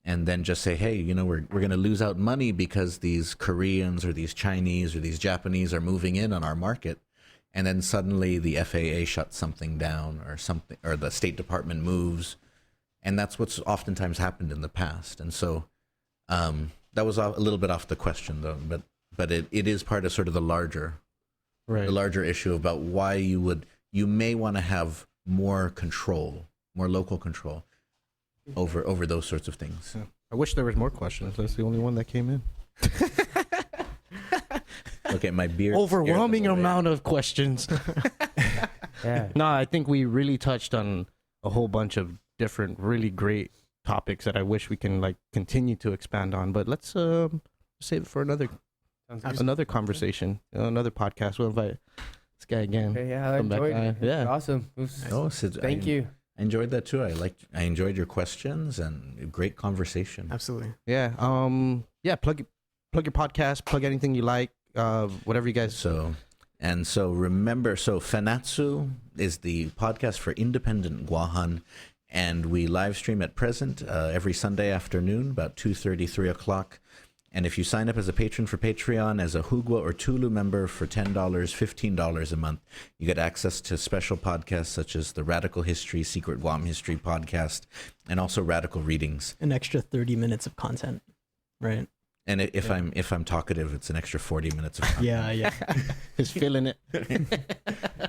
and then just say, hey, we're going to lose out money because these Koreans or these Chinese or these Japanese are moving in on our market. And then suddenly the FAA shuts something down or the State Department moves. And that's what's oftentimes happened in the past. And so that was a little bit off the question, though. But it is part of sort of the larger issue about why you may want to have more control, more local control over those sorts of things. Yeah. I wish there was more questions. That's the only one that came in. Okay, my beard. Overwhelming amount of questions. Yeah. No, I think we really touched on a whole bunch of different, really great topics that I wish we can continue to expand on. But let's save it for another conversation, another podcast. We'll invite this guy again. Okay, yeah, I enjoyed it. Yeah, awesome. Thank you. I enjoyed that too. I enjoyed your questions and great conversation. Absolutely. Yeah. Plug your podcast. Plug anything you like. Whatever you guys. So remember, Fanachu is the podcast for independent Guahan, and we live stream at present every Sunday afternoon, about 2:30, 3 o'clock. And if you sign up as a patron for Patreon, as a Hugwa or Tulu member for $10, $15 a month, you get access to special podcasts such as the Radical History, Secret Guam History podcast, and also Radical Readings. An extra 30 minutes of content, right? And if I'm talkative, it's an extra 40 minutes of content. Yeah. He's feeling it.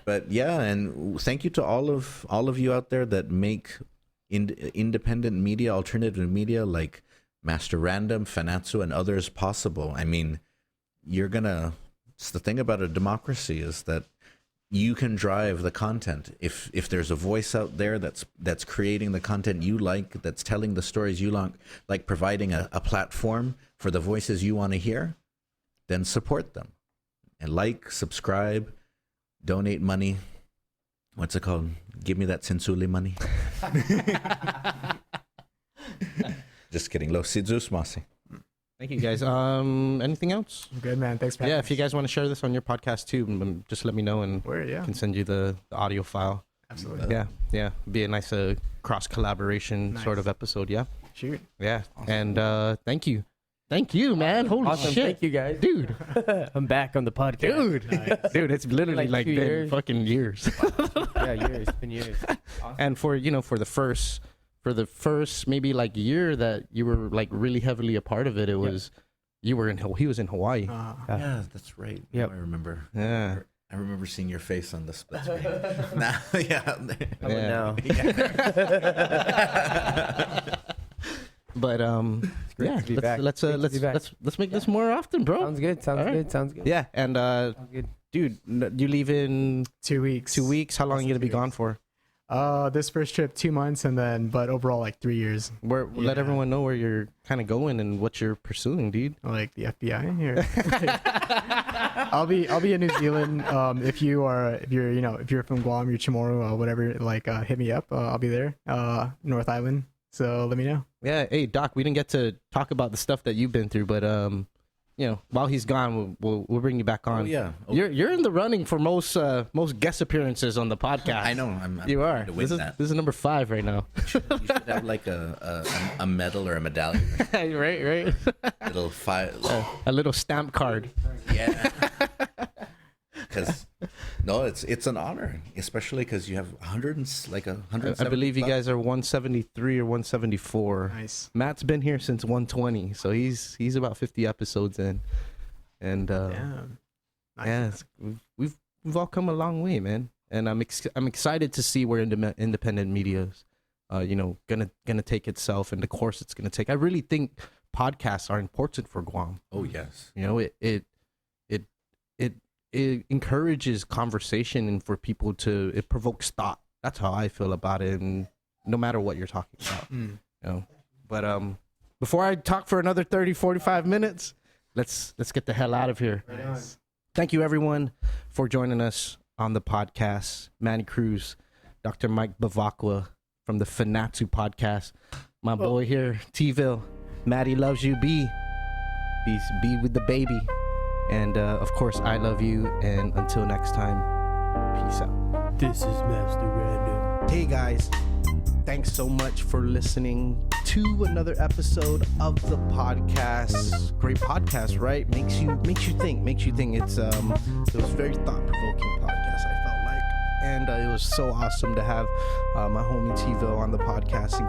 But yeah, and thank you to all of you out there that make independent media, alternative media like Master Random, Fanachu, and others possible. I mean, it's the thing about a democracy is that you can drive the content. If there's a voice out there that's creating the content you like, that's telling the stories you like providing a platform for the voices you want to hear, then support them. And subscribe, donate money. What's it called? Give me that Sinsuli money. Just kidding. Lo Sidzus Masi. Thank you, guys. Anything else? Good, man. Thanks for having us. If you guys want to share this on your podcast too, just let me know and I can send you the audio file. Absolutely. Yeah. Be a nice cross collaboration sort of episode. Yeah. Shoot. Yeah. Awesome. And thank you, man. Holy awesome. shit. Thank you, guys. Dude. I'm back on the podcast. Dude. Nice. Dude, it's literally like been years. Fucking years. Yeah, years. It's been years. Awesome. And for the first maybe year that you were really heavily a part of it, he was in Hawaii. Yeah, that's right. Yep. I remember. Yeah. I remember seeing your face on the split screen. Now. But let's make this more often, bro. Sounds good. Sounds good. Yeah, and good. Dude, you leave in 2 weeks. 2 weeks. How long are you gonna be gone for? This first trip 2 months, but overall 3 years. Let everyone know where you're kind of going and what you're pursuing, dude. Like the FBI here. I'll be in New Zealand. If you're from Guam, you're Chamorro, whatever, hit me up. I'll be there. North Island. So let me know. Yeah. Hey, Doc, we didn't get to talk about the stuff that you've been through, but while he's gone, we'll bring you back on. Oh yeah. You're in the running for most guest appearances on the podcast. I know. You are. This is number 5 right now. You should have a medal or a medallion. Right. Little a little stamp card. Yeah. Because it's an honor, especially because you have 100. I believe you guys are 173 or 174. Nice. Matt's been here since 120, so he's about 50 episodes in, and nice. we've all come a long way, man. And I'm excited to see where independent media's gonna take itself and the course it's gonna take. I really think podcasts are important for Guam. Oh yes. It encourages conversation and for people it provokes thought. That's how I feel about it, and no matter what you're talking about. But before I talk for another 30-45 minutes, let's get the hell out of here. Nice. Thank you everyone for joining us on the podcast. Manny Cruz, Dr. Mike Bevacqua from the Fanachu Podcast, my boy here, TVille. Maddie loves you. Be with the baby. And of course, I love you. And until next time, peace out. This is Master Random. Hey guys, thanks so much for listening to another episode of the podcast. Great podcast, right? Makes you think. It was very thought-provoking podcast, I felt like, and it was so awesome to have my homie TVille on the podcast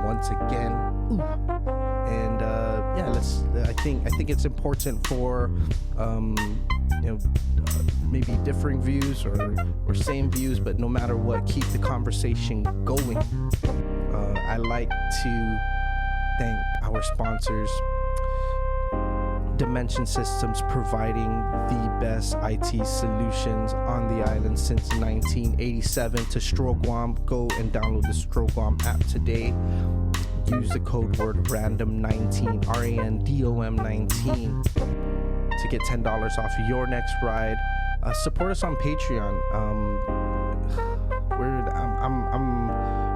once again. Ooh. And I think it's important for maybe differing views or same views, but no matter what, keep the conversation going. I like to thank our sponsors, Dimension Systems, providing the best IT solutions on the island since 1987. To Stroguam, go and download the Stroguam app today. Use the code word RANDOM19, RANDOM19, to get $10 off your next ride. Support us on Patreon.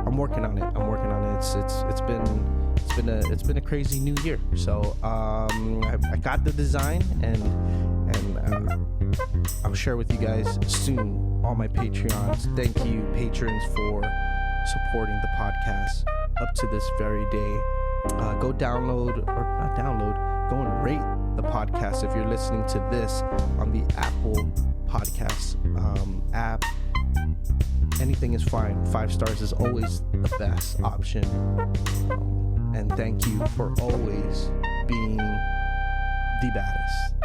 I'm working on it. It's been a crazy new year. So I got the design and I'll share with you guys soon on my Patreons. Thank you, patrons, for supporting the podcast up to this very day. Go go and rate the podcast if you're listening to this on the Apple Podcast app. Anything is fine. 5 stars is always the best option. And thank you for always being the baddest.